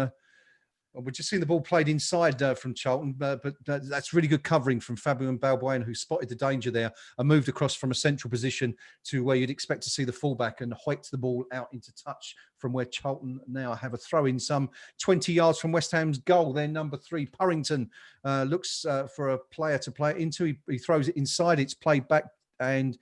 we're just seeing the ball played inside from Charlton, but that's really good covering from Fabian Balbuena, who spotted the danger there and moved across from a central position to where you'd expect to see the fullback and hoiked the ball out into touch from where Charlton now have a throw in some 20 yards from West Ham's goal. Their number 3, Purrington, looks for a player to play it into. He throws it inside. It's played back, and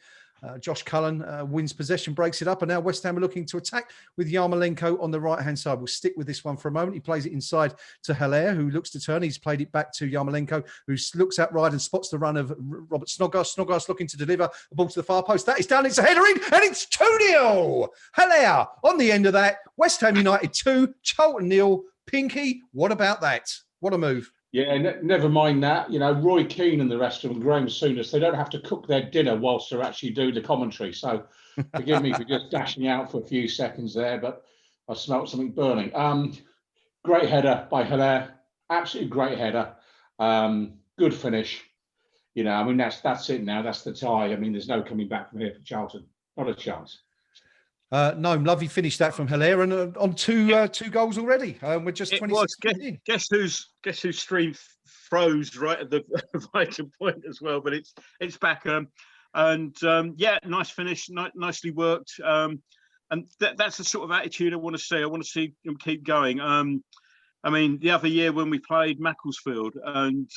Josh Cullen wins possession, breaks it up, and now West Ham are looking to attack with Yarmolenko on the right-hand side. We'll stick with this one for a moment. He plays it inside to Haller, who looks to turn. He's played it back to Yarmolenko, who looks out wide and spots the run of Robert Snodgrass. Snodgrass looking to deliver a ball to the far post. That is down. It's a header in, and it's 2-0. Haller on the end of that. West Ham United 2, Charlton 0. Pinky, what about that? What a move. Yeah, never mind that. Roy Keane and the rest of them, Graham Souness, they don't have to cook their dinner whilst they're actually doing the commentary. So forgive me for just dashing out for a few seconds there, but I smelt something burning. Great header by Haller. Absolutely great header. Good finish. That's it now. That's the tie. There's no coming back from here for Charlton. Not a chance. No, lovely finish that from Haller, and on two goals already. We're just 26 minutes in. Guess whose stream froze right at the vital point as well, but it's back. Nice finish, nicely worked. And that's the sort of attitude I want to see. I want to see them keep going. The other year when we played Macclesfield, and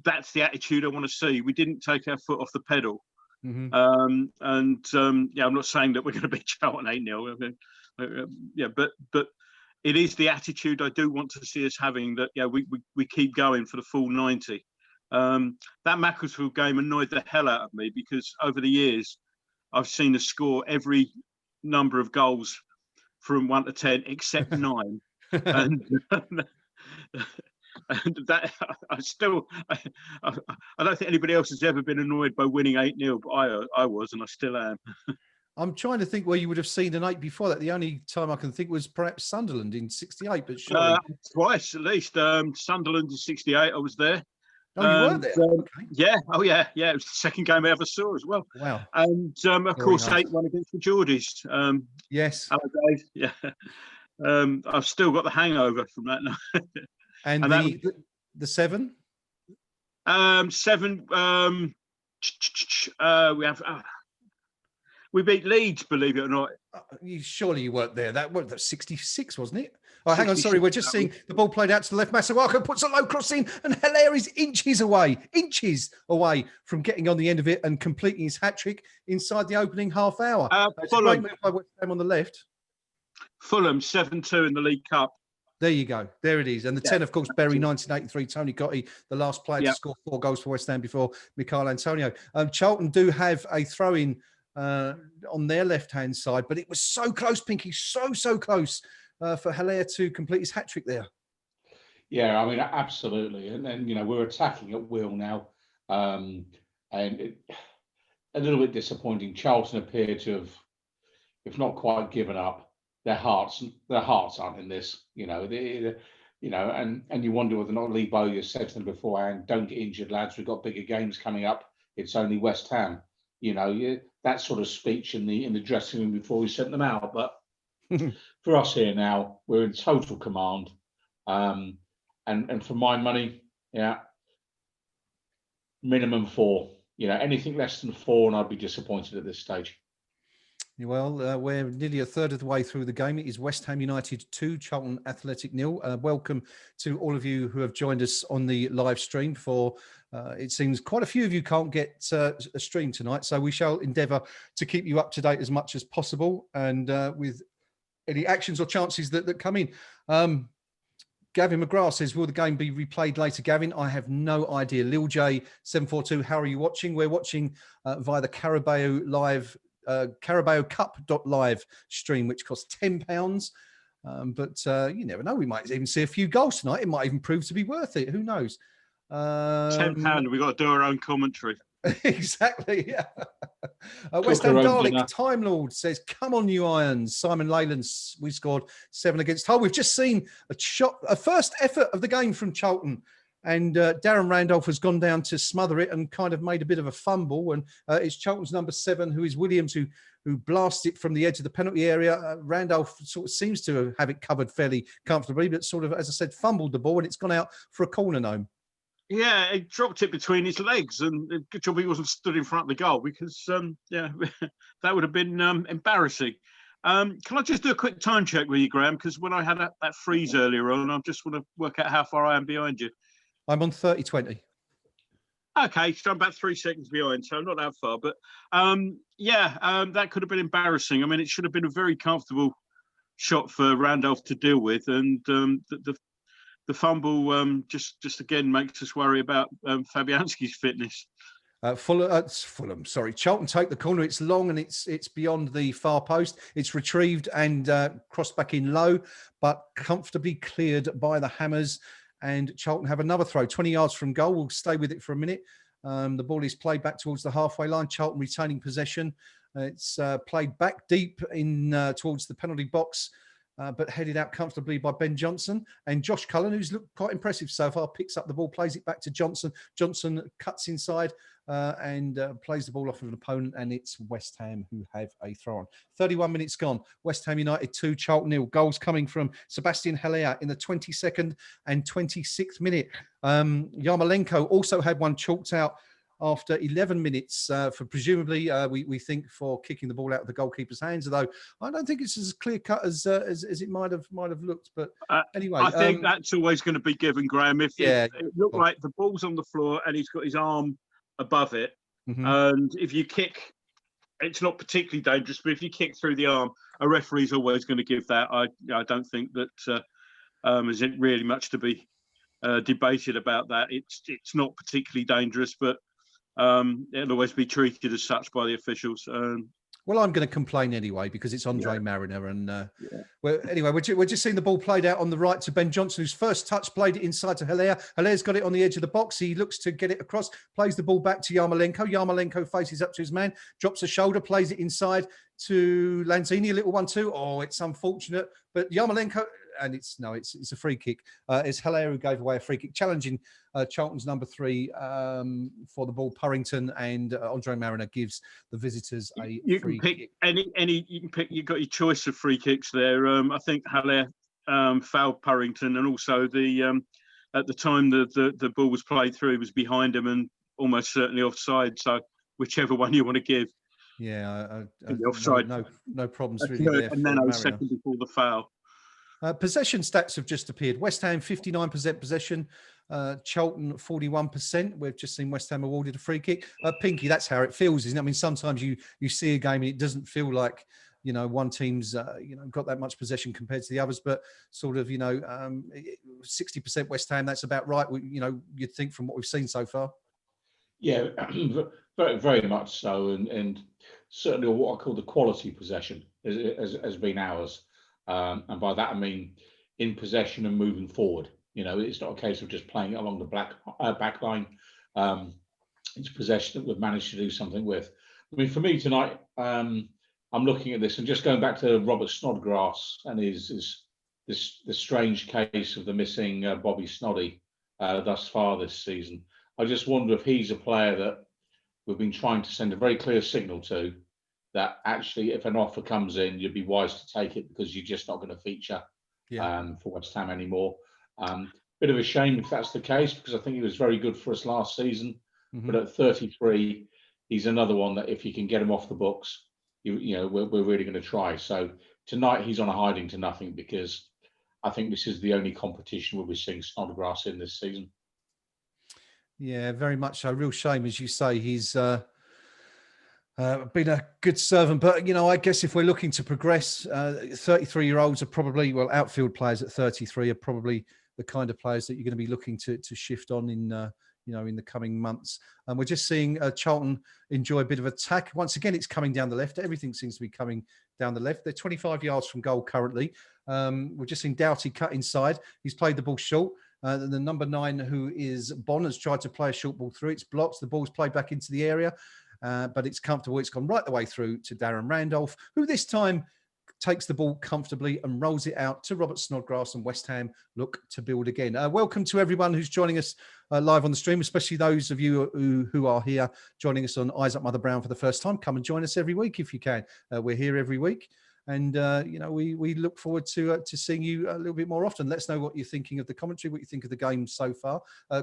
that's the attitude I want to see. We didn't take our foot off the pedal. Mm-hmm. I'm not saying that we're going to beat Charlton 8-0. But it is the attitude I do want to see us having, that we keep going for the full 90. That Macclesfield game annoyed the hell out of me, because over the years I've seen us score every number of goals from 1 to 10 except 9, and that I don't think anybody else has ever been annoyed by winning 8-0, but I was, and I still am. I'm trying to think where you would have seen an 8 before that. The only time I can think was perhaps Sunderland in '68, but surely twice at least. Sunderland in '68, I was there. Oh, you were there? Okay. Yeah. Oh, yeah. Yeah. It was the second game I ever saw as well. Wow. And of course, 8-1 against the Geordies. Yes. Yeah. I've still got the hangover from that night. And the 7? 7. We beat Leeds, believe it or not. Surely you weren't there. That was 66, wasn't it? Oh, hang on, 66, sorry. We're just seeing the ball played out to the left. Masuaku puts a low cross in, and Hilaire is inches away from getting on the end of it and completing his hat-trick inside the opening half hour. It's a great move by West Ham on the left. Fulham 7-2 in the League Cup. There you go. There it is. And the 10, of course, Berry, 1983, Tony Gotti, the last player to score 4 goals for West Ham before Michail Antonio. Charlton do have a throw-in on their left-hand side, but it was so close, Pinky, so close for Hilaire to complete his hat-trick there. Yeah, I mean, absolutely. And then, we're attacking at will now. A little bit disappointing. Charlton appear to have, if not quite given up, their hearts aren't in this, and you wonder whether or not Lee Bowyer said to them beforehand, don't get injured, lads, we've got bigger games coming up. It's only West Ham. That sort of speech in the dressing room before we sent them out. But for us here now, we're in total command. And for my money, minimum 4. Anything less than 4, and I'd be disappointed at this stage. Well, we're nearly a third of the way through the game. It is West Ham United 2, Charlton Athletic 0. Welcome to all of you who have joined us on the live stream. For it seems quite a few of you can't get a stream tonight, so we shall endeavour to keep you up to date as much as possible, and with any actions or chances that come in. Gavin McGrath says, will the game be replayed later, Gavin? I have no idea. Lil J 742, how are you watching? We're watching via the Carabao Live CarabaoCup.live stream, which costs £10. But you never know. We might even see a few goals tonight. It might even prove to be worth it. Who knows? £10. We've got to do our own commentary. Exactly. Yeah. West Ham Dalek Time Lord says, come on, you Irons. Simon Leyland, we scored 7 against Hull. We've just seen a first effort of the game from Charlton. And Darren Randolph has gone down to smother it and kind of made a bit of a fumble. And it's Charlton's number 7, who is Williams, who blasts it from the edge of the penalty area. Randolph sort of seems to have it covered fairly comfortably, but sort of, as I said, fumbled the ball, and it's gone out for a corner, Noam. Yeah, he dropped it between his legs, and good job he wasn't stood in front of the goal, because, that would have been embarrassing. Can I just do a quick time check with you, Graham? Because when I had that freeze earlier on, I just want to work out how far I am behind you. I'm on 30-20. Okay, so I'm about 3 seconds behind, so I'm not that far. But that could have been embarrassing. I mean, it should have been a very comfortable shot for Randolph to deal with, and the fumble just again makes us worry about Fabianski's fitness. Fulham, sorry. Charlton take the corner. It's long and it's beyond the far post. It's retrieved and crossed back in low, but comfortably cleared by the Hammers. And Charlton have another throw, 20 yards from goal. We'll stay with it for a minute. The ball is played back towards the halfway line. Charlton retaining possession. It's played back deep in towards the penalty box, but headed out comfortably by Ben Johnson. And Josh Cullen, who's looked quite impressive so far, picks up the ball, plays it back to Johnson. Johnson cuts inside and plays the ball off of an opponent, and it's West Ham who have a throw on. 31 minutes gone. West Ham United 2, Charlton 0. Goals coming from Sebastian Hilaire in the 22nd and 26th minute. Yarmolenko also had one chalked out after 11 minutes for presumably, we think, for kicking the ball out of the goalkeeper's hands, although I don't think it's as clear cut as it might have looked. But anyway, I think that's always going to be given, Graham. If it looked like the ball's on the floor and he's got his arm above it, and if you kick, it's not particularly dangerous, but if you kick through the arm, a referee's always going to give that. I don't think that there's really much to be debated about that. It's not particularly dangerous, but it'll always be treated as such by the officials. Well, I'm going to complain anyway because it's Andre Mariner. And well, anyway, we're just seeing the ball played out on the right to Ben Johnson, whose first touch played it inside to Hilaire. Hilaire's got it on the edge of the box. He looks to get it across, plays the ball back to Yarmolenko. Yarmolenko faces up to his man, drops a shoulder, plays it inside to Lanzini, a little 1-2. Oh, it's unfortunate. But Yarmolenko, and it's a free kick. It's Hilaire who gave away a free kick, challenging Charlton's number 3 for the ball. Purrington, and Andre Mariner gives the visitors a free kick. You've got your choice of free kicks there. I think Hilaire fouled Purrington, and also at the time the ball was played through, he was behind him and almost certainly offside. So whichever one you want to give. Yeah, The offside. no problems really there. And then a second before the foul. Possession stats have just appeared. West Ham 59% possession, Charlton 41%. We've just seen West Ham awarded a free kick. Pinky, that's how it feels, isn't it? I mean, sometimes you see a game and it doesn't feel like, you know, one team's got that much possession compared to the others, but sort of 60% West Ham. That's about right. You'd think from what we've seen so far. Yeah, very, very much so, and certainly what I call the quality possession has been ours. And by that I mean in possession and moving forward. You know, it's not a case of just playing it along the back line. It's possession that we've managed to do something with. I mean, for me tonight, I'm looking at this and just going back to Robert Snodgrass and this strange case of the missing Bobby Snoddy thus far this season. I just wonder if he's a player that we've been trying to send a very clear signal to, that actually if an offer comes in, you'd be wise to take it because you're just not going to feature for West Ham anymore. Bit of a shame if that's the case, because I think he was very good for us last season. Mm-hmm. But at 33, he's another one that if you can get him off the books, we're really going to try. So tonight he's on a hiding to nothing, because I think this is the only competition where we're seeing Snodgrass in this season. Yeah, very much so. Real shame, as you say. He's been a good servant, but I guess if we're looking to progress, 33-year-olds are probably, outfield players at 33 are probably the kind of players that you're going to be looking to shift on in the coming months. And we're just seeing Charlton enjoy a bit of attack. Once again, it's coming down the left. Everything seems to be coming down the left. They're 25 yards from goal currently. We're just seeing Doughty cut inside. He's played the ball short. The number 9, who is Bon, has tried to play a short ball through. It's blocked. The ball's played back into the area, but it's comfortable. It's gone right the way through to Darren Randolph, who this time takes the ball comfortably and rolls it out to Robert Snodgrass, and West Ham look to build again. Welcome to everyone who's joining us live on the stream, especially those of you who are here joining us on Eyes Up Mother Brown for the first time. Come and join us every week if you can. We're here every week. And, we look forward to seeing you a little bit more often. Let us know what you're thinking of the commentary, what you think of the game so far.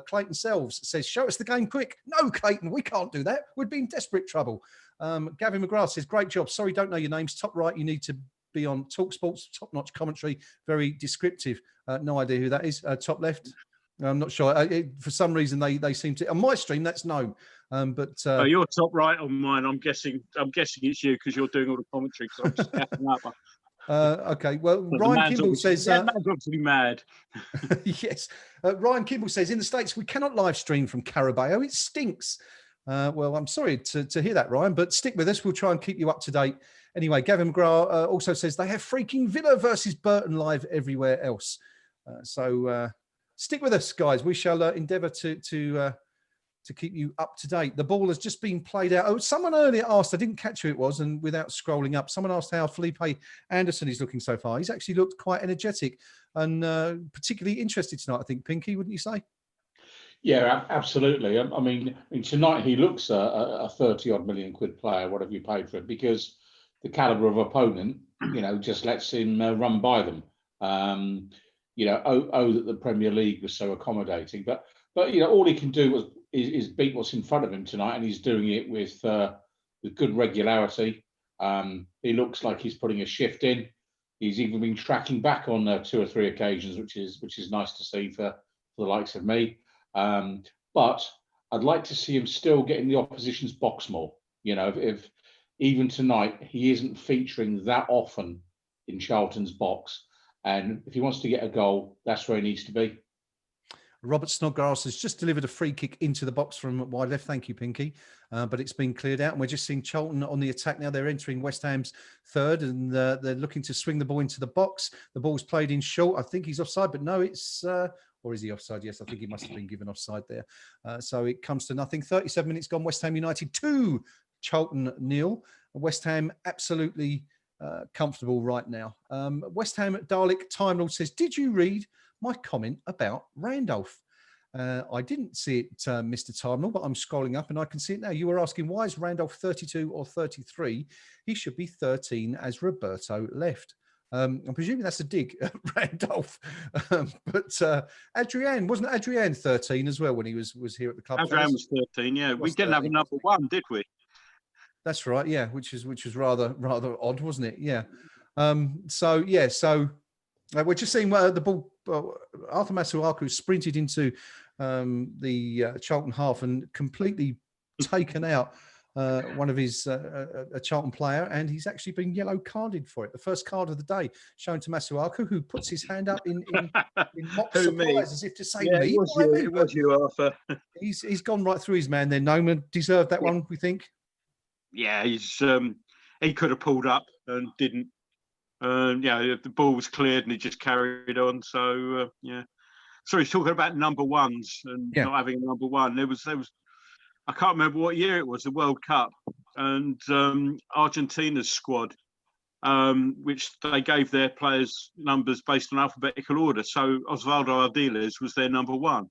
Clayton Selves says, show us the game quick. No, Clayton, we can't do that. We'd be in desperate trouble. Gavin McGrath says, great job. Sorry, don't know your names. Top right, you need to be on Talk Sports. Top-notch commentary. Very descriptive. No idea who that is. Top left. I'm not sure. For some reason, they seem to. On my stream, that's known. You're top right on mine. I'm guessing it's you because you're doing all the commentary. Because I'm just gapping up. Okay. Well, Ryan Kimball says. Man's obviously mad. Yes. Ryan Kimball says, in the States, we cannot live stream from Carabao. It stinks. Well, I'm sorry to hear that, Ryan, but stick with us. We'll try and keep you up to date. Anyway, Gavin McGrath also says they have freaking Villa versus Burton live everywhere else. So stick with us, guys. We shall endeavour to keep you up to date. The ball has just been played out. Oh, someone earlier asked, I didn't catch who it was, and without scrolling up, someone asked how Felipe Anderson is looking so far. He's actually looked quite energetic and particularly interested tonight, I think. Pinky, wouldn't you say? Yeah, absolutely. I mean, tonight he looks a 30-odd million quid player, whatever you paid for him, because the calibre of opponent, just lets him run by them. That the Premier League was so accommodating. But all he can do is beat what's in front of him tonight, and he's doing it with good regularity. He looks like he's putting a shift in. He's even been tracking back on 2 or 3 occasions, which is nice to see for the likes of me. But I'd like to see him still get in the opposition's box more. If even tonight he isn't featuring that often in Charlton's box, and if he wants to get a goal, that's where he needs to be. Robert Snodgrass has just delivered a free kick into the box from wide left. Thank you, Pinky. But it's been cleared out, and we're just seeing Charlton on the attack now. They're entering West Ham's third, and they're looking to swing the ball into the box. The ball's played in short. I think he's offside, but no, it's... or is he offside? Yes, I think he must have been given offside there. So it comes to nothing. 37 minutes gone. West Ham United 2, Charlton 0. West Ham absolutely comfortable right now. West Ham Dalek Time Lord says, did you read my comment about Randolph? I didn't see it, Mr. Time Lord, but I'm scrolling up and I can see it now. You were asking, why is Randolph 32 or 33? He should be 13 as Roberto left. I'm presuming that's a dig at Randolph. But Adrian, wasn't Adrian 13 as well when he was here at the club? Adrian was 13, yeah. We didn't have a number 1, did we? That's right. Yeah, which was rather odd, wasn't it? Yeah. So we're just seeing the ball. Arthur Masuaku sprinted into the Charlton half and completely taken out one of his a Charlton player, and he's actually been yellow carded for it. The first card of the day shown to Masuaku, who puts his hand up in mock Who, me? surprise, as if to say, Yeah, "Me, it was why you. me?" It was you, Arthur. He's gone right through his man there. Noman deserved that one, we think. Yeah, he could have pulled up and didn't. Yeah, the ball was cleared and he just carried on. So yeah. So he's talking about number ones and not having a number one. There was. I can't remember what year it was, the World Cup, and Argentina's squad, which they gave their players numbers based on alphabetical order. So Osvaldo Ardiles was their number one.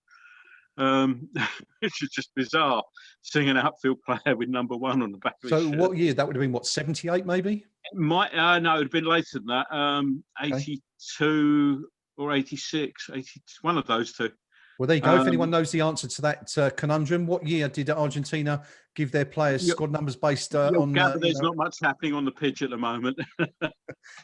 Which is just bizarre, seeing an outfield player with number one on the back of his shirt. So what year? That would have been, what, 78 maybe? No, it would have been later than that. 82 or 86, 80, one of those two. Well, there you go. If anyone knows the answer to that conundrum, what year did Argentina give their players squad numbers based on? There's not much happening on the pitch at the moment.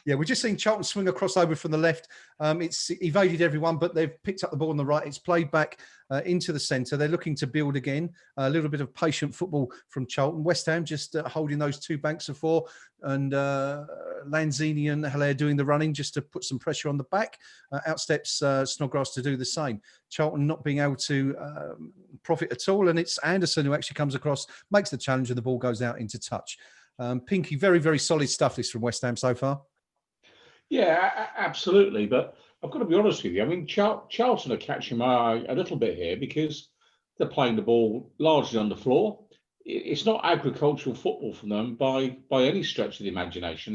Yeah, we're just seeing Charlton swing across over from the left. It's evaded everyone, but they've picked up the ball on the right. It's played back into the centre. They're looking to build again. A little bit of patient football from Charlton. West Ham just holding those two banks of four, and Lanzini and Haller doing the running just to put some pressure on the back. Out steps Snodgrass to do the same. Charlton not being able to profit at all, and it's Anderson who actually comes across, makes the challenge, and the ball goes out into touch. Pinky, very, very solid stuff this from West Ham so far. Yeah, absolutely. But I've got to be honest with you. I mean, Charlton are catching my eye a little bit here because they're playing the ball largely on the floor. It's not agricultural football from them by any stretch of the imagination.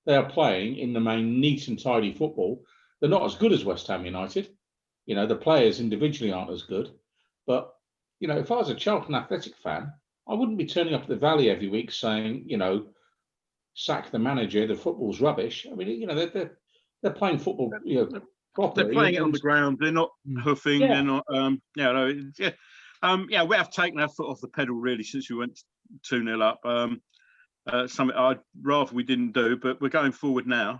They are playing in the main neat and tidy football. They're not as good as West Ham United. You know, the players individually aren't as good. But, you know, if I was a Charlton Athletic fan, I wouldn't be turning up at the Valley every week saying, you know, sack the manager, the football's rubbish. I mean, you know, they're playing football, you know, properly. They're playing it on the ground. They're not hoofing. Yeah. They're not. We have taken our foot off the pedal really since we went 2-0 up. Something I'd rather we didn't do, but we're going forward now.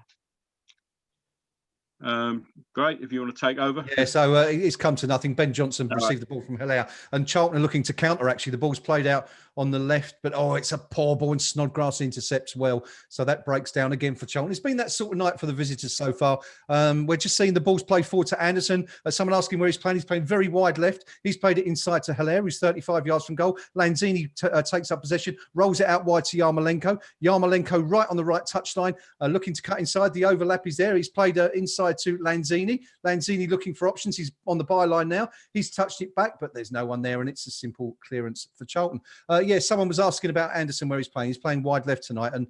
Great, if you want to take over. Yeah, so it's come to nothing. Ben Johnson received the ball from Haller, and Charlton are looking to counter. Actually, the ball's played out on the left, but it's a poor ball, and Snodgrass intercepts well, so that breaks down again for Charlton. It's been that sort of night for the visitors so far. We're just seeing the ball's played forward to Anderson. Someone asking where he's playing. He's playing very wide left. He's played it inside to Haller, who's 35 yards from goal. Lanzini takes up possession, rolls it out wide to Yarmolenko. Yarmolenko right on the right touchline, looking to cut inside. The overlap is there. He's played inside to Lanzini. Lanzini looking for options. He's on the byline now. He's touched it back, but there's no one there, and it's a simple clearance for Charlton. Someone was asking about Anderson, where he's playing. He's playing wide left tonight, and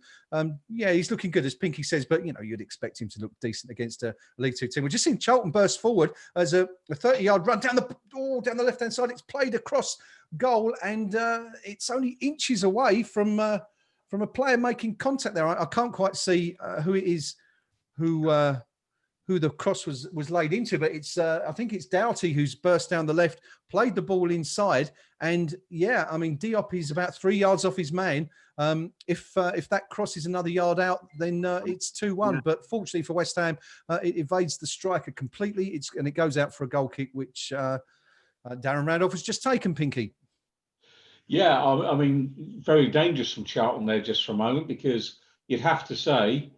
he's looking good, as Pinky says, but, you know, you'd expect him to look decent against a League Two team. We're just seeing Charlton burst forward as a 30-yard run down the left-hand side. It's played across goal, and it's only inches away from a player making contact there. I can't quite see who it is who the cross was laid into, but it's I think it's Doughty who's burst down the left, played the ball inside, and Diop is about 3 yards off his man. If that cross is another yard out, then it's 2-1. Yeah. But fortunately for West Ham, it evades the striker completely. And it goes out for a goal kick, which Darren Randolph has just taken. Pinky. Yeah, I mean, very dangerous from Charlton there just for a moment, because you'd have to say,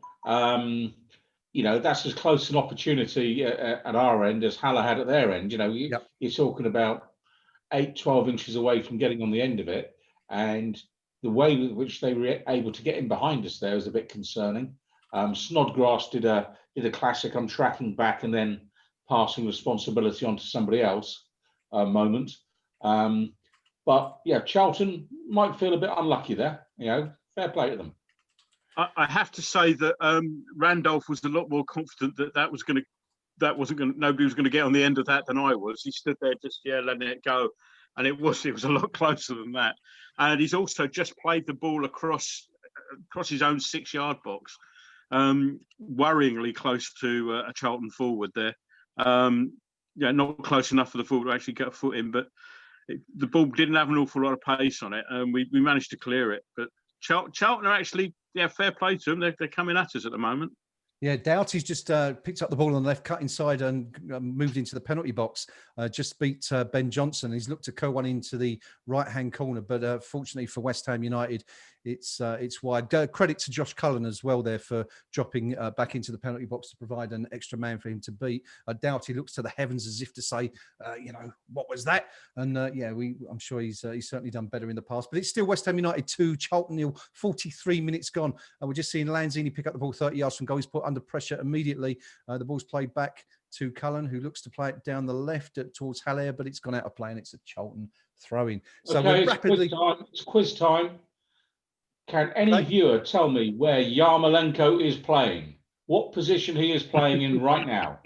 you know, that's as close an opportunity at our end as Haller had at their end. You know, you're talking about 8-12 inches away from getting on the end of it. And the way with which they were able to get in behind us there was a bit concerning. Snodgrass did a classic, I'm tracking back and then passing responsibility onto somebody else moment. But yeah, Charlton might feel a bit unlucky there. You know, fair play to them. I have to say that Randolph was a lot more confident that nobody was going to get on the end of that than I was. He stood there just letting it go, and it was a lot closer than that. And he's also just played the ball across his own 6-yard box, worryingly close to a Charlton forward there. Not close enough for the forward to actually get a foot in, but the ball didn't have an awful lot of pace on it, and we managed to clear it. But Charlton are actually, yeah, fair play to them. They're coming at us at the moment. Yeah, Doughty's just picked up the ball on the left, cut inside and moved into the penalty box. Just beat Ben Johnson. He's looked to curl one into the right-hand corner, but fortunately for West Ham United, it's wide. Credit to Josh Cullen as well there for dropping back into the penalty box to provide an extra man for him to beat. Doughty looks to the heavens as if to say, what was that? And I'm sure he's certainly done better in the past. But it's still West Ham United 2, Charlton 0, 43 minutes gone. We're just seeing Lanzini pick up the ball 30 yards from goal. He's put under pressure immediately. The ball's played back to Cullen, who looks to play it down the left towards Haller, but it's gone out of play and it's a Charlton throw-in. So okay, we're rapidly... it's quiz time. Can any viewer tell me where Yarmolenko is playing? What position he is playing in right now?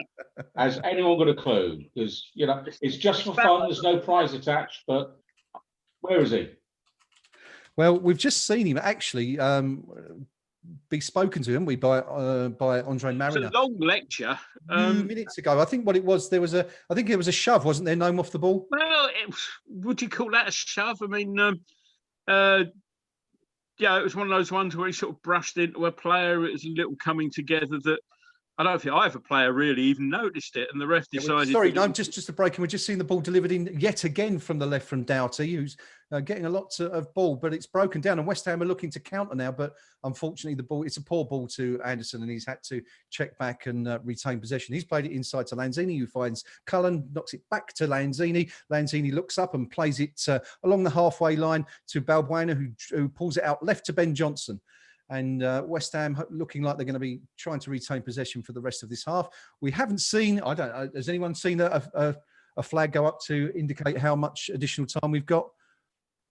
Has anyone got a clue? Because, it's just for fun. There's no prize attached, but where is he? Well, we've just seen him actually be spoken to, haven't we, by Andre Mariner? It's a long lecture. 2 minutes ago. I think what it was, I think it was a shove, wasn't there? Name off the ball. Well, would you call that a shove? I mean, it was one of those ones where he sort of brushed into a player. It was a little coming together that I don't think either player really even noticed it, and the ref decided. Sorry, no, just a break. And we're just seeing the ball delivered in yet again from the left from Doughty, who's getting a lot of ball, but it's broken down. And West Ham are looking to counter now, but unfortunately, it's a poor ball to Anderson, and he's had to check back and retain possession. He's played it inside to Lanzini, who finds Cullen, knocks it back to Lanzini. Lanzini looks up and plays it along the halfway line to Balbuena, who pulls it out left to Ben Johnson. And West Ham looking like they're going to be trying to retain possession for the rest of this half. We haven't seen, has anyone seen a flag go up to indicate how much additional time we've got?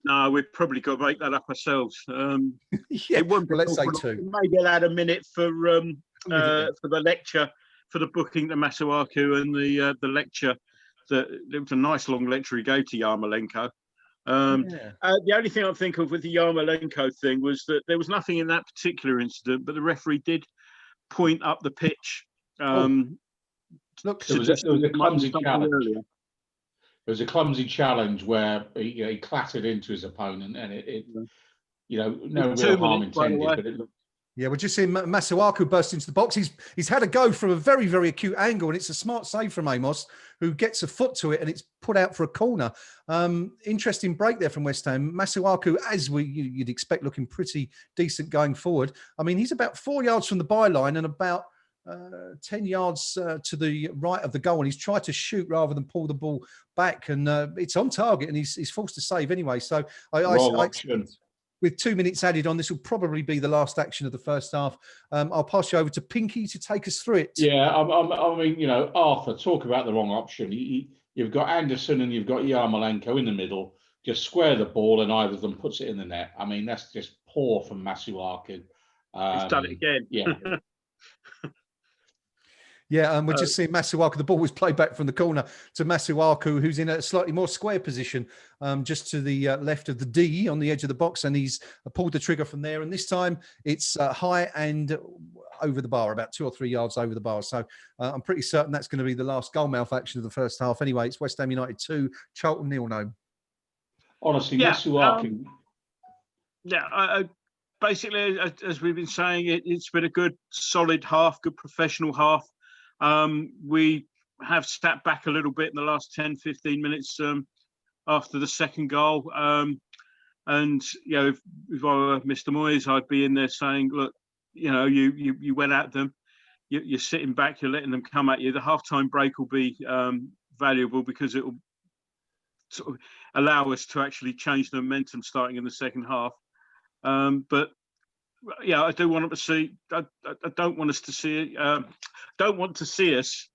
No, we've probably got to make that up ourselves. Yeah, well, let's say 2. Maybe I'll add a minute for the lecture, for the booking to Masuaku and the lecture. It was a nice long lecture he gave to Yarmolenko. The only thing I think of with the Yarmolenko thing was that there was nothing in that particular incident, but the referee did point up the pitch. Look, there was a clumsy challenge. There was a clumsy challenge where he clattered into his opponent, and no real harm intended, but it looked. Yeah, we're just seeing Masuaku burst into the box. He's had a go from a very, very acute angle, and it's a smart save from Amos, who gets a foot to it, and it's put out for a corner. Interesting break there from West Ham. Masuaku, as you'd expect, looking pretty decent going forward. I mean, he's about 4 yards from the byline and about 10 yards to the right of the goal, and he's tried to shoot rather than pull the ball back, and it's on target, and he's forced to save anyway. So I expect, with 2 minutes added on, this will probably be the last action of the first half. I'll pass you over to Pinky to take us through it. Yeah, I mean, Arthur, talk about the wrong option. You've got Anderson and you've got Yarmolenko in the middle. Just square the ball and either of them puts it in the net. I mean, that's just poor from Masuaku. He's done it again. Yeah. Yeah, and we're just seeing Masuaku. The ball was played back from the corner to Masuaku, who's in a slightly more square position, just to the left of the D on the edge of the box, and he's pulled the trigger from there. And this time it's high and over the bar, about 2 or 3 yards over the bar. So I'm pretty certain that's going to be the last goalmouth action of the first half. Anyway, it's West Ham United 2, Charlton 0. No. Honestly, Masuaku. Basically, as we've been saying, it's been a good, solid half, good professional half. We have stepped back a little bit in the last 10, 15 minutes after the second goal. And, if I were Mr. Moyes, I'd be in there saying, look, you went at them. You're sitting back, you're letting them come at you. The halftime break will be valuable because it will sort of allow us to actually change the momentum starting in the second half. But yeah, I do want them to see. I don't want us to see. Don't want to see us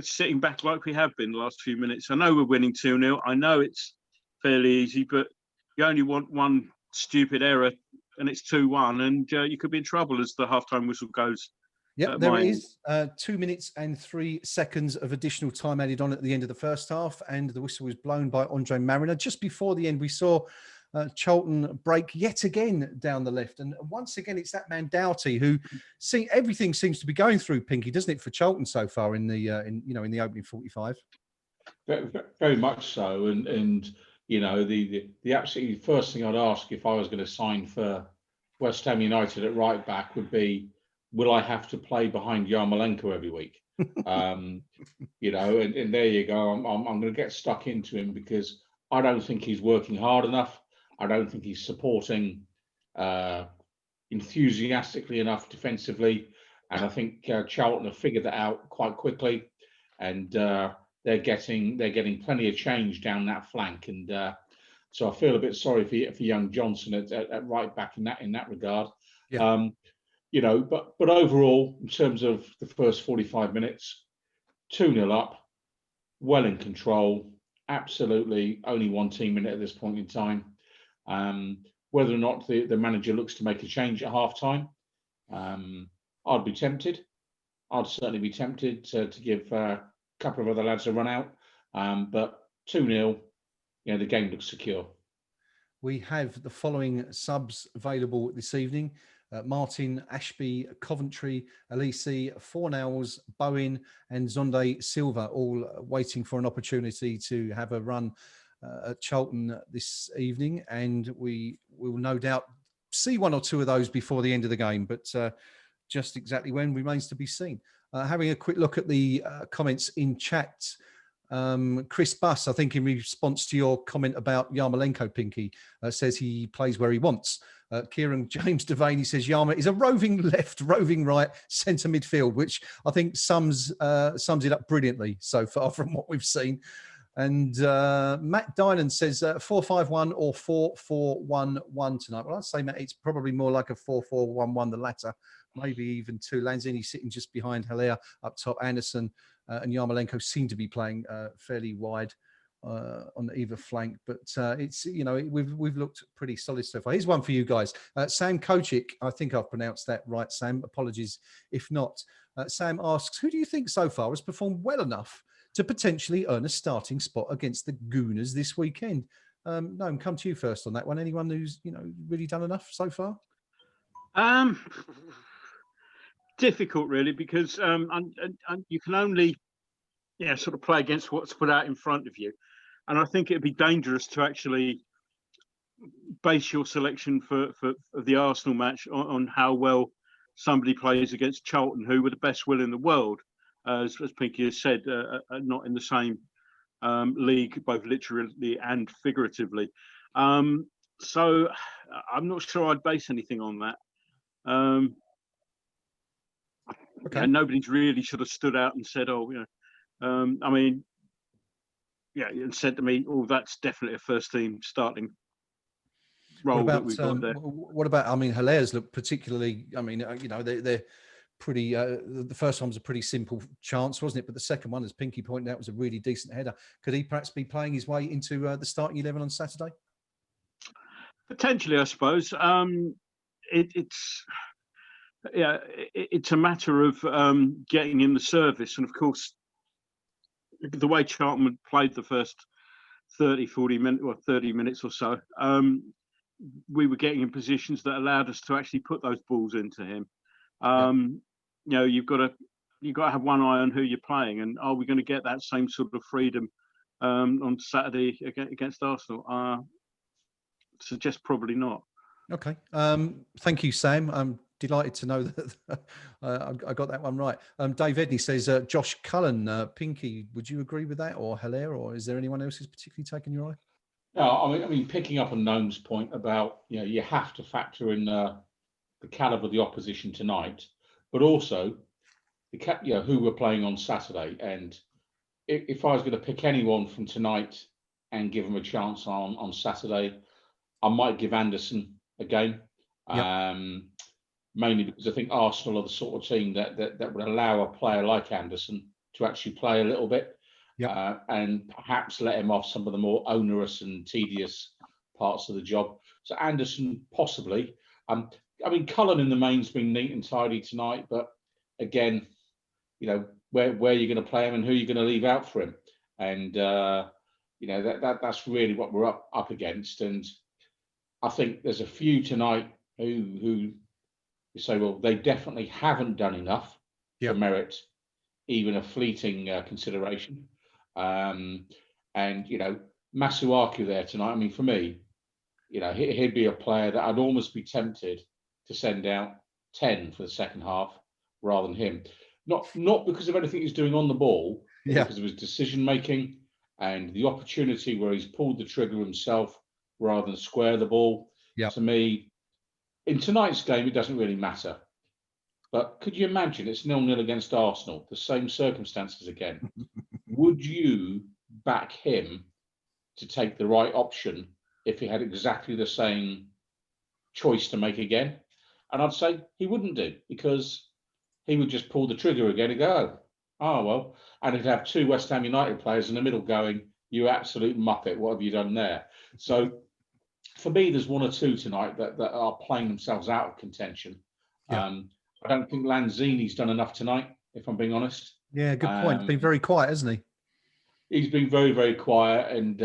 sitting back like we have been the last few minutes. I know we're winning 2-0. I know it's fairly easy, but you only want one stupid error, and it's 2-1, and you could be in trouble as the halftime whistle goes. Yep, there it is. 2 minutes and 3 seconds of additional time added on at the end of the first half, and the whistle was blown by Andre Mariner. Just before the end, we saw Charlton break yet again down the left, and once again it's that man Doughty who everything seems to be going through, Pinky, doesn't it, for Charlton so far in the in the opening 45? Very, very much so, and You know, the absolutely first thing I'd ask if I was going to sign for West Ham United at right back would be, will I have to play behind Yarmolenko every week? You know, and there you go. I'm going to get stuck into him because I don't think he's working hard enough. I don't think he's supporting enthusiastically enough defensively, and I think Charlton have figured that out quite quickly, and they're getting plenty of change down that flank, and so I feel a bit sorry for young Johnson at right back in that regard. Yeah. You know, but overall, in terms of the first 45 minutes, 2-0 up, well in control, absolutely only one team in it at this point in time. Whether or not the manager looks to make a change at half time, I'd be tempted. I'd certainly be tempted to give a couple of other lads a run out. But 2-0, you know, the game looks secure. We have the following subs available this evening. Martin, Ashby, Coventry, Elise, Fornells, Bowen and Zonde Silva, all waiting for an opportunity to have a run at Charlton this evening. And we will no doubt see one or two of those before the end of the game, but just exactly when remains to be seen. Having a quick look at the comments in chat. Chris Buss, I think in response to your comment about Yarmolenko, Pinky, says he plays where he wants. Kieran James Devaney says Yarmo is a roving left, roving right centre midfield, which I think sums it up brilliantly so far from what we've seen. And Matt Dynan says 4-5-1 or 4-4-1-1 tonight. Well, I'd say, Matt, it's probably more like a 4-4-1-1, the latter. Maybe even two. Lanzini sitting just behind Haller up top. Anderson and Yarmolenko seem to be playing fairly wide on either flank, but it's, you know, we've looked pretty solid so far. Here's one for you guys. Sam Kochik, I think I've pronounced that right, Sam. Apologies if not. Sam asks, who do you think so far has performed well enough to potentially earn a starting spot against the Gooners this weekend? Noam, come to you first on that one. Anyone who's, you know, really done enough so far? Difficult, really, because you can only sort of play against what's put out in front of you. And I think it'd be dangerous to actually base your selection for the Arsenal match on how well somebody plays against Charlton, who, with the best will in the world, as Pinky has said, are not in the same league, both literally and figuratively. So I'm not sure I'd base anything on that. Okay. And nobody's really sort of stood out and said, oh, I mean, and said to me, oh, that's definitely a first team starting role that we've got there. What about, I mean, Haller's look particularly, I mean, you know, they're pretty, the first one was a pretty simple chance, wasn't it? But the second one, as Pinky pointed out, was a really decent header. Could he perhaps be playing his way into the starting 11 on Saturday? Potentially, I suppose. It's a matter of getting in the service. And of course, the way Charlton played the first 30 minutes or so, we were getting in positions that allowed us to actually put those balls into him. You know, you've got to have one eye on who you're playing, and are we going to get that same sort of freedom on Saturday against Arsenal? Suggest probably not. Okay. Thank you, Sam. I'm delighted to know that I got that one right. Dave Edney says Josh Cullen. Pinky, would you agree with that, or Haller, or is there anyone else who's particularly taken your eye? No, I mean, picking up on Noam's point about, you know, you have to factor in the calibre of the opposition tonight, but also who we're playing on Saturday. And if I was going to pick anyone from tonight and give them a chance on Saturday, I might give Anderson a game. Yep. Mainly because I think Arsenal are the sort of team that would allow a player like Anderson to actually play a little bit. Yep. And perhaps let him off some of the more onerous and tedious parts of the job. So Anderson, possibly. I mean, Cullen in the main's been neat and tidy tonight, but again, you know, where are you going to play him and who are you going to leave out for him? And you know, that's really what we're up against. And I think there's a few tonight who you say, well, they definitely haven't done enough to merit even a fleeting consideration. And, you know, Masuaku there tonight, I mean, for me, you know, he'd be a player that I'd almost be tempted to send out 10 for the second half rather than him. Not because of anything he's doing on the ball, but because of his decision making and the opportunity where he's pulled the trigger himself rather than square the ball. To me, in tonight's game, it doesn't really matter. But could you imagine it's 0-0 against Arsenal, the same circumstances again? Would you back him to take the right option if he had exactly the same choice to make again? And I'd say he wouldn't do, because he would just pull the trigger again and go, oh, well, and he'd have 2 West Ham United players in the middle going, you absolute muppet, what have you done there? So for me, there's 1 or 2 tonight that are playing themselves out of contention. I don't think Lanzini's done enough tonight, if I'm being honest. Yeah, good point. He's been very quiet, hasn't he? He's been very, very quiet, and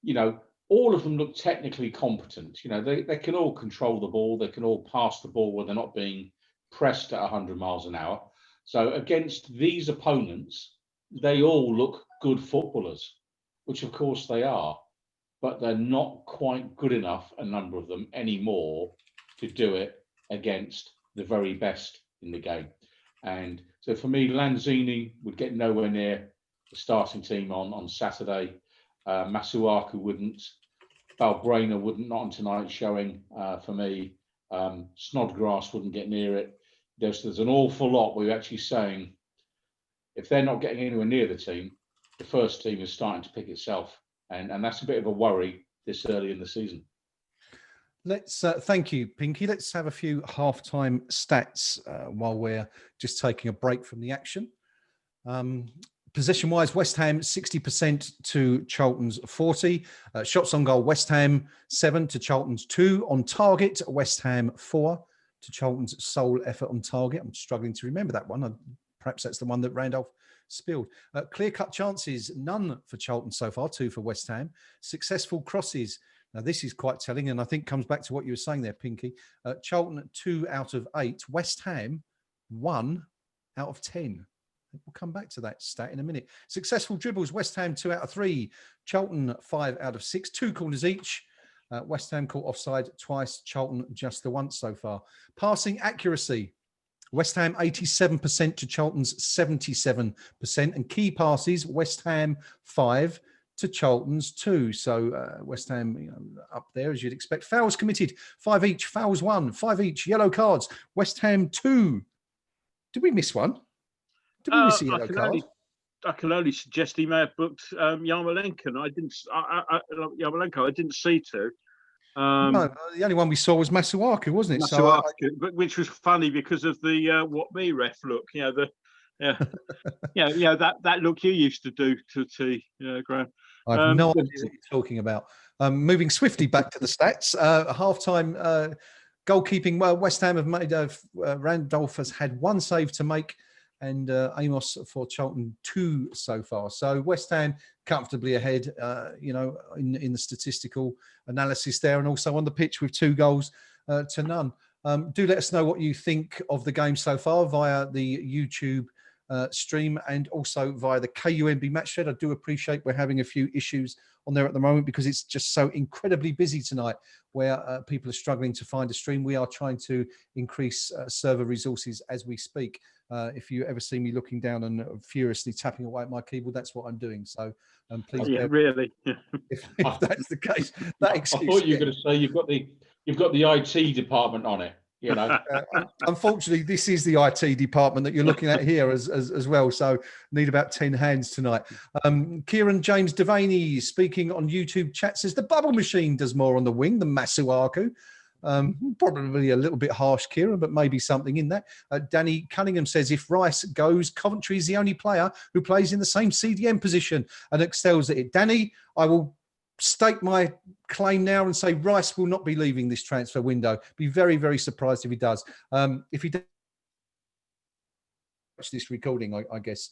you know, all of them look technically competent. You know, they can all control the ball, they can all pass the ball where they're not being pressed at 100 miles an hour. So against these opponents, they all look good footballers, which of course they are, but they're not quite good enough, a number of them anymore, to do it against the very best in the game. And so for me, Lanzini would get nowhere near the starting team on Saturday. Masuaku wouldn't. Balbrainer wouldn't, not on tonight's showing for me. Snodgrass wouldn't get near it. There's an awful lot where you're actually saying, if they're not getting anywhere near the team, the first team is starting to pick itself. And that's a bit of a worry this early in the season. Let's thank you, Pinky. Let's have a few halftime stats while we're just taking a break from the action. Possession-wise, West Ham 60% to Charlton's 40. Shots on goal, West Ham 7 to Charlton's 2. On target, West Ham 4 to Charlton's sole effort on target. I'm struggling to remember that one. Perhaps that's the one that Randolph spilled. Clear-cut chances, none for Charlton so far, 2 for West Ham. Successful crosses. Now, this is quite telling, and I think comes back to what you were saying there, Pinky. Charlton 2 out of 8. West Ham 1 out of 10. We'll come back to that stat in a minute. Successful dribbles, West Ham 2 out of 3. Charlton 5 out of 6. 2 corners each. West Ham caught offside twice. Charlton just the once so far. Passing accuracy, West Ham 87% to Charlton's 77%. And key passes, West Ham 5 to Charlton's 2. So West Ham up there as you'd expect. Fouls committed, 5 each. Fouls 1, 5 each. Yellow cards, West Ham 2. Did we miss one? Did we miss a yellow card? I can only suggest he may have booked Yarmolenko. I didn't see 2. No, the only one we saw was Masuaku, wasn't it? Masuaku, but which was funny because of the what me ref look. That look you used to do to T, Graham. I have no idea what you're talking about. Moving swiftly back to the stats, half-time goalkeeping. Well, West Ham have made. Randolph has had 1 save to make, and Amos for Charlton 2 so far. So West Ham comfortably ahead, in the statistical analysis there, and also on the pitch with 2 goals to none. Do let us know what you think of the game so far via the YouTube stream and also via the KUMB match thread. I do appreciate we're having a few issues on there at the moment because it's just so incredibly busy tonight where people are struggling to find a stream. We are trying to increase server resources as we speak. If you ever see me looking down and furiously tapping away at my keyboard, that's what I'm doing. So please. Yeah, really. If that's the case, that excuse. I thought you were going to say you've got the IT department on it. Unfortunately, this is the IT department that you're looking at here as well. So need about 10 hands tonight. Kieran James Devaney speaking on YouTube chat says the bubble machine does more on the wing than Masuaku. Probably a little bit harsh, Kieran, but maybe something in that. Danny Cunningham says if Rice goes, Coventry is the only player who plays in the same CDM position and excels at it. Danny, I will stake my claim now and say Rice will not be leaving this transfer window. Be very, very surprised if he does. If he does watch this recording, I guess.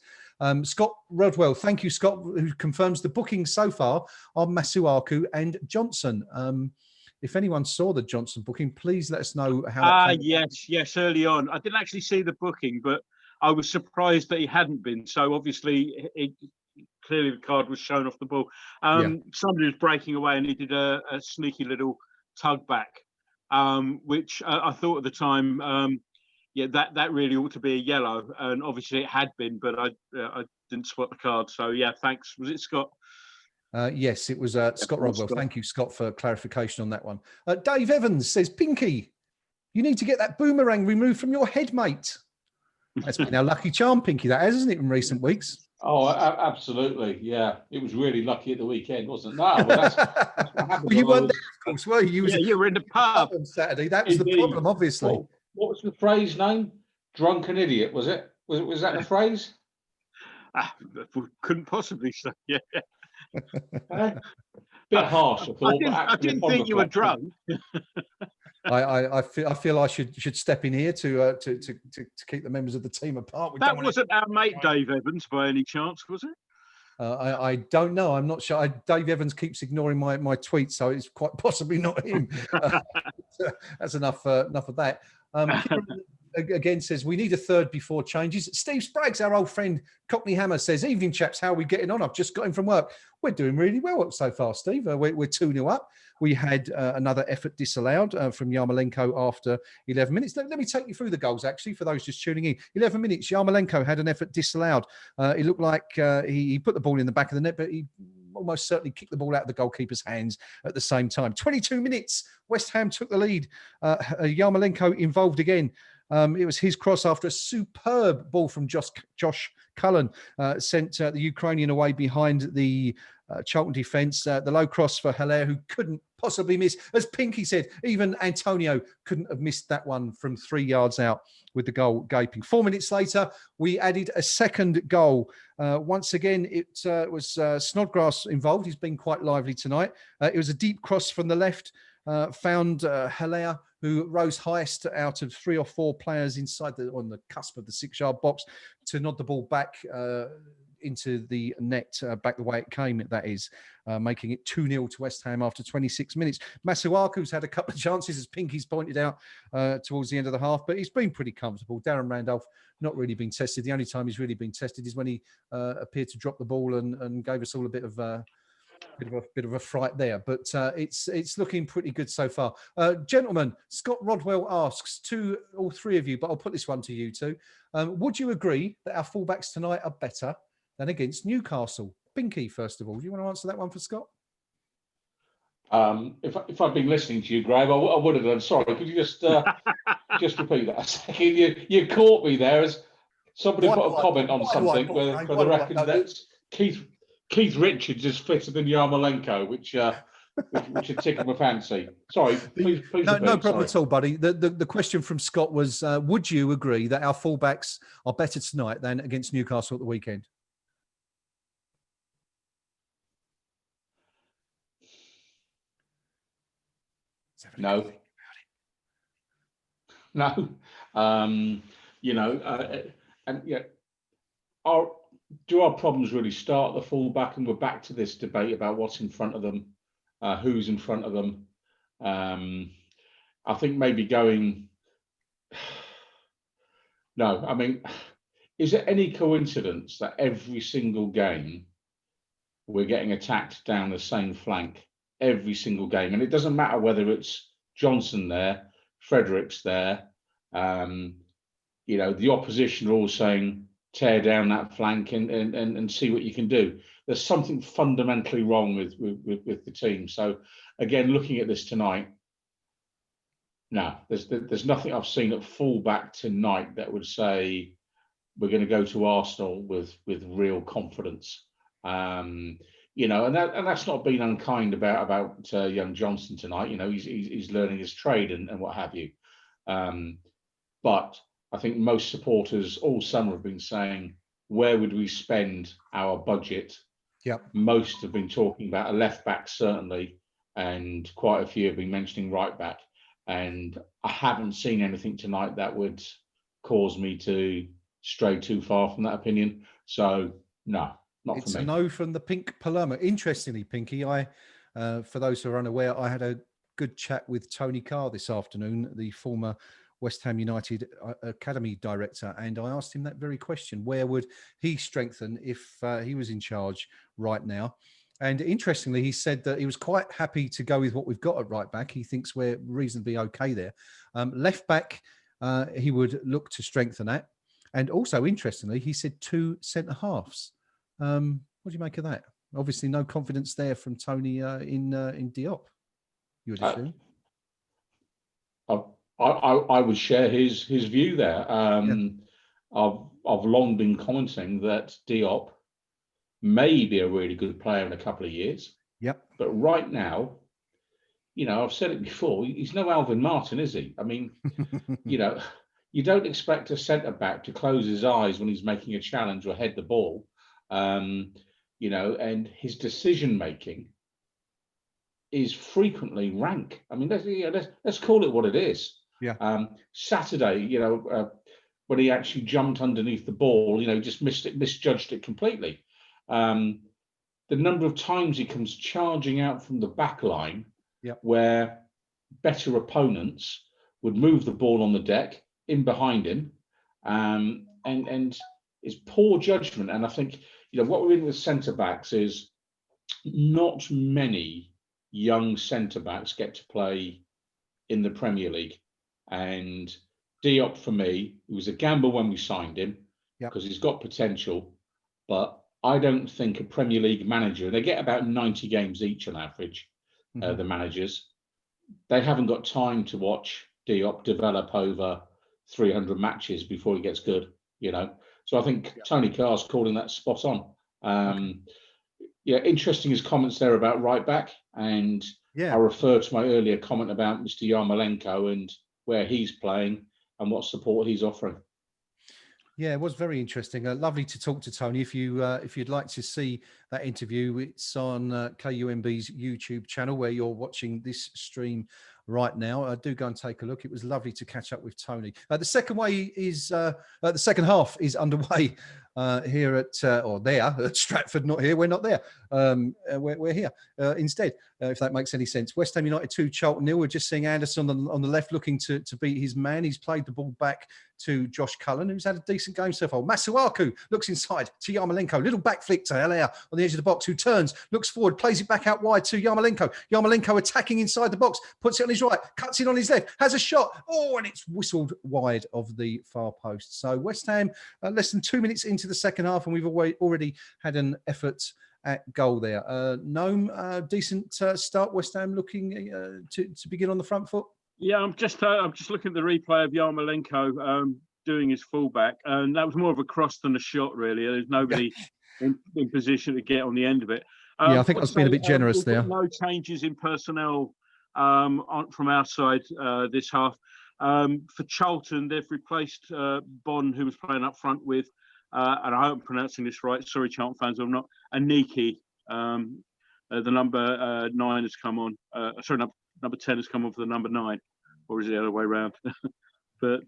Scott Rodwell, thank you, Scott, who confirms the bookings so far are Masuaku and Johnson. If anyone saw the Johnson booking, please let us know how. Yes, early on. I didn't actually see the booking, but I was surprised that he hadn't been. So obviously, clearly the card was shown off the ball. Somebody was breaking away and he did a sneaky little tug back, which I thought at the time, that really ought to be a yellow, and obviously it had been, but I didn't spot the card. So yeah, thanks. Was it Scott? Yes, it was Scott Rodwell. Scott. Thank you, Scott, for clarification on that one. Dave Evans says, Pinky, you need to get that boomerang removed from your head, mate. That's been our lucky charm, Pinky, that has, isn't it, in recent weeks? Oh, absolutely. Yeah. It was really lucky at the weekend, wasn't it? No, well, that's what happened. Well, you weren't there, of course, were you? You were in the pub on Saturday. That was the problem, obviously. What was the phrase name? Drunken idiot, was it? Was that the phrase? Couldn't possibly say, yeah. Bit harsh, I thought. I didn't think you were drunk. I feel I should step in here to keep the members of the team apart. That wasn't our mate Dave Evans by any chance, was it? I don't know. I'm not sure. Dave Evans keeps ignoring my tweets, so it's quite possibly not him. That's enough of that. Again says we need a third before changes. Steve Spraggs, our old friend Cockney Hammer, says, evening chaps, how are we getting on? I've just got in from work. We're doing really well so far, Steve. We're 2-0 up. We had another effort disallowed from Yarmolenko after 11 minutes. Let me take you through the goals, actually, for those just tuning in. 11 minutes, Yarmolenko had an effort disallowed. It looked like he put the ball in the back of the net, but he almost certainly kicked the ball out of the goalkeeper's hands at the same time. 22 minutes, West Ham took the lead. Yarmolenko involved again. It was his cross after a superb ball from Josh Cullen sent the Ukrainian away behind the Charlton defence. The low cross for Haller, who couldn't possibly miss. As Pinky said, even Antonio couldn't have missed that one from 3 yards out with the goal gaping. 4 minutes later, we added a second goal. Once again, it was Snodgrass involved. He's been quite lively tonight. It was a deep cross from the left, found Haller, who rose highest out of 3 or 4 players on the cusp of the 6-yard box to nod the ball back into the net, back the way it came, that is, making it 2-0 to West Ham after 26 minutes. Masuaku's had a couple of chances, as Pinky's pointed out, towards the end of the half, but he's been pretty comfortable. Darren Randolph not really been tested. The only time he's really been tested is when he appeared to drop the ball and gave us all a bit of a fright there, but it's looking pretty good so far. Gentlemen, Scott Rodwell asks to all three of you, but I'll put this one to you two. Would you agree that our fullbacks tonight are better than against Newcastle? Pinky, first of all, do you want to answer that one for Scott? If I'd been listening to you, Graham, I would have done. Sorry, could you just repeat that a second? You caught me there as somebody put a comment on something for the record that Keith Richards is fitter than Yarmolenko, which had tickled my fancy. Sorry, please. No problem at all, buddy. The question from Scott was, would you agree that our fullbacks are better tonight than against Newcastle at the weekend? No. And do our problems really start at the fullback? And we're back to this debate about what's in front of them, who's in front of them. I think maybe going. No, I mean, is it any coincidence that every single game we're getting attacked down the same flank? Every single game, and it doesn't matter whether it's Johnson there, Fredericks there. The opposition are all saying tear down that flank and see what you can do. There's something fundamentally wrong with the team. So again, looking at this tonight, no, there's nothing I've seen at fullback tonight that would say we're going to go to Arsenal with real confidence. And that's not being unkind about young Johnson tonight. He's learning his trade and what have you. But I think most supporters all summer have been saying, where would we spend our budget? Yep. Most have been talking about a left back, certainly, and quite a few have been mentioning right back. And I haven't seen anything tonight that would cause me to stray too far from that opinion. So, no. It's a no from the Pink Palermo. Interestingly, Pinky, for those who are unaware, I had a good chat with Tony Carr this afternoon, the former West Ham United Academy Director, and I asked him that very question. Where would he strengthen if he was in charge right now? And interestingly, he said that he was quite happy to go with what we've got at right back. He thinks we're reasonably okay there. Left back, he would look to strengthen that. And also, interestingly, he said 2 centre halves. What do you make of that? Obviously, no confidence there from Tony in Diop, you would assume. I would share his view there. I've long been commenting that Diop may be a really good player in a couple of years. Yep. But right now, I've said it before, he's no Alvin Martin, is he? I mean, you don't expect a centre-back to close his eyes when he's making a challenge or head the ball. And his decision-making is frequently rank. I mean, let's call it what it is. Yeah. Saturday, when he actually jumped underneath the ball, just misjudged it completely. The number of times he comes charging out from the back line, where better opponents would move the ball on the deck in behind him, and it's poor judgment. And I think what we're in with centre backs is not many young centre backs get to play in the Premier League, and Diop for me, it was a gamble when we signed him because he's got potential, but I don't think a Premier League manager, and they get about 90 games each on average, the managers, they haven't got time to watch Diop develop over 300 matches before he gets good, So I think Tony Carr's calling that spot on. Interesting his comments there about right back, and I refer to my earlier comment about Mr. Yarmolenko and where he's playing and what support he's offering. Yeah, it was very interesting. Lovely to talk to Tony. If you'd like to see that interview, it's on KUMB's YouTube channel where you're watching this stream right now. Do go and take a look. It was lovely to catch up with Tony. The second half is underway here at Stratford. Not here. We're not there. We're here instead. If that makes any sense. West Ham United 2, Charlton 0. We're just seeing Anderson on the left looking to beat his man. He's played the ball back to Josh Cullen, who's had a decent game so far. Masuaku looks inside to Yarmolenko. Little back flick to Haller on the edge of the box, who turns, looks forward, plays it back out wide to Yarmolenko. Yarmolenko attacking inside the box, puts it on his right, cuts it on his left, has a shot. Oh, and it's whistled wide of the far post. So West Ham, less than 2 minutes into the second half, and we've already had an effort at goal there. Noam, decent start. West Ham looking to begin on the front foot. Yeah, I'm just looking at the replay of Yarmolenko doing his fullback, and that was more of a cross than a shot, really. There's nobody in position to get on the end of it. I think I was being a bit generous there. No changes in personnel from our side this half. For Charlton, they've replaced Bond, who was playing up front with, and I hope I'm pronouncing this right. Sorry, Charlton fans, I'm not. Aniki, the number 9 has come on. Number 10 has come on for the number 9, or is it the other way around? But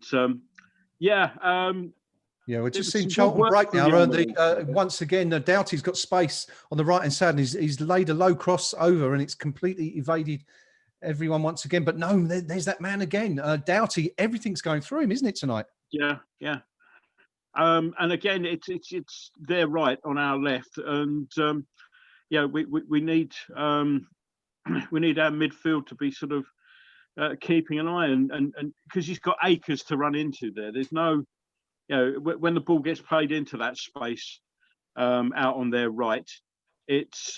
we're just seeing Charlton break now. Once again, Doughty's got space on the right hand side, and he's laid a low cross over, and it's completely evaded everyone once again. But no, there's that man again. Doughty, everything's going through him, isn't it, tonight? Yeah. And again, it's their right on our left, and we need we need our midfield to be sort of keeping an eye, and because he's got acres to run into there. There's no, when the ball gets played into that space out on their right, it's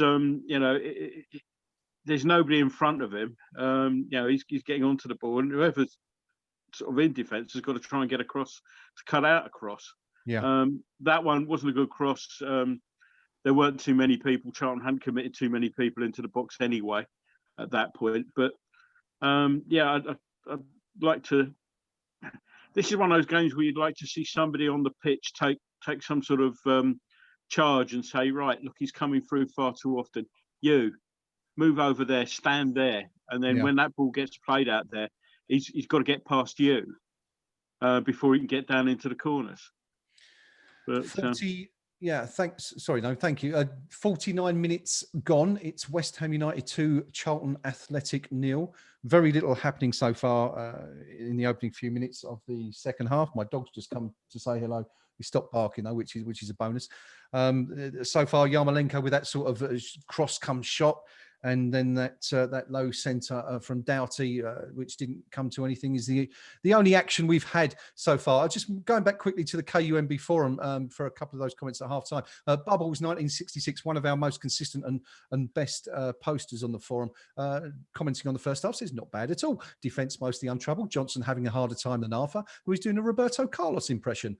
there's nobody in front of him. He's getting onto the ball, and whoever's sort of in defence has got to try and get across to cut out a cross. Yeah. That one wasn't a good cross. There weren't too many people. Charlton hadn't committed too many people into the box anyway at that point. But I'd like to. This is one of those games where you'd like to see somebody on the pitch take some sort of charge and say, right, look, he's coming through far too often. You move over there, stand there, and then when that ball gets played out there, he's got to get past you before he can get down into the corners. But 40 Yeah, thanks. Sorry, no, thank you. 49 minutes gone. It's West Ham United 2, Charlton Athletic 0. Very little happening so far in the opening few minutes of the second half. My dog's just come to say hello. He stopped barking though, which is a bonus. So far, Yarmolenko with that sort of cross-come shot. And then that low centre from Doughty, which didn't come to anything, is the only action we've had so far. Just going back quickly to the KUMB Forum for a couple of those comments at half time. Bubbles 1966, one of our most consistent and best posters on the forum, commenting on the first half, says not bad at all. Defence mostly untroubled. Johnson having a harder time than Arthur, who is doing a Roberto Carlos impression.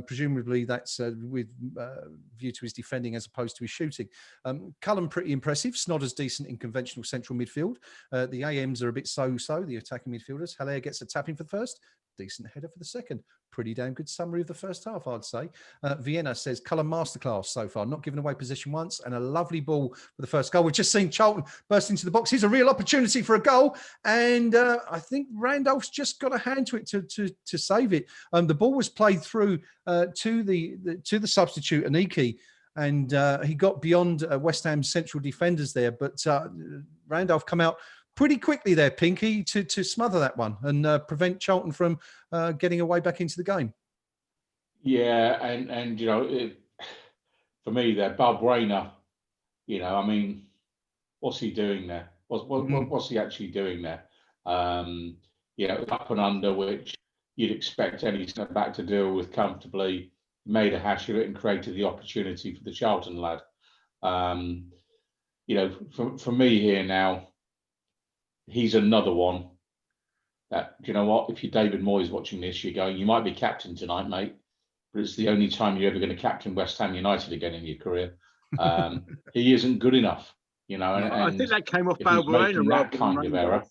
Presumably that's with view to his defending as opposed to his shooting. Cullen pretty impressive. Snodder's decent in conventional central midfield. The AMs are a bit so-so, the attacking midfielders. Haller gets a tapping for the first. Decent header for the second. Pretty damn good summary of the first half, I'd say. Vienna says, Cullen masterclass so far. Not giving away possession once and a lovely ball for the first goal. We've just seen Charlton burst into the box. Here's a real opportunity for a goal. And I think Randolph's just got a hand to it to save it. The ball was played through to the substitute, Aniki, and he got beyond West Ham's central defenders there. But Randolph come out pretty quickly there, Pinky, to smother that one and prevent Charlton from getting away back into the game. Yeah, and you know, for me, there, Balbuena, you know, I mean, what's he doing there? What's he actually doing there? You know, up and under, which you'd expect any step back to deal with comfortably. Made a hash of it and created the opportunity for the Charlton lad. You know, for me here now, he's another one that, do you know what, if you're David Moyes watching this, you're going, you might be captain tonight, mate, but it's the only time you're ever going to captain West Ham United again in your career. He isn't good enough, you know. And I think that came off Balbuena rather that kind of error.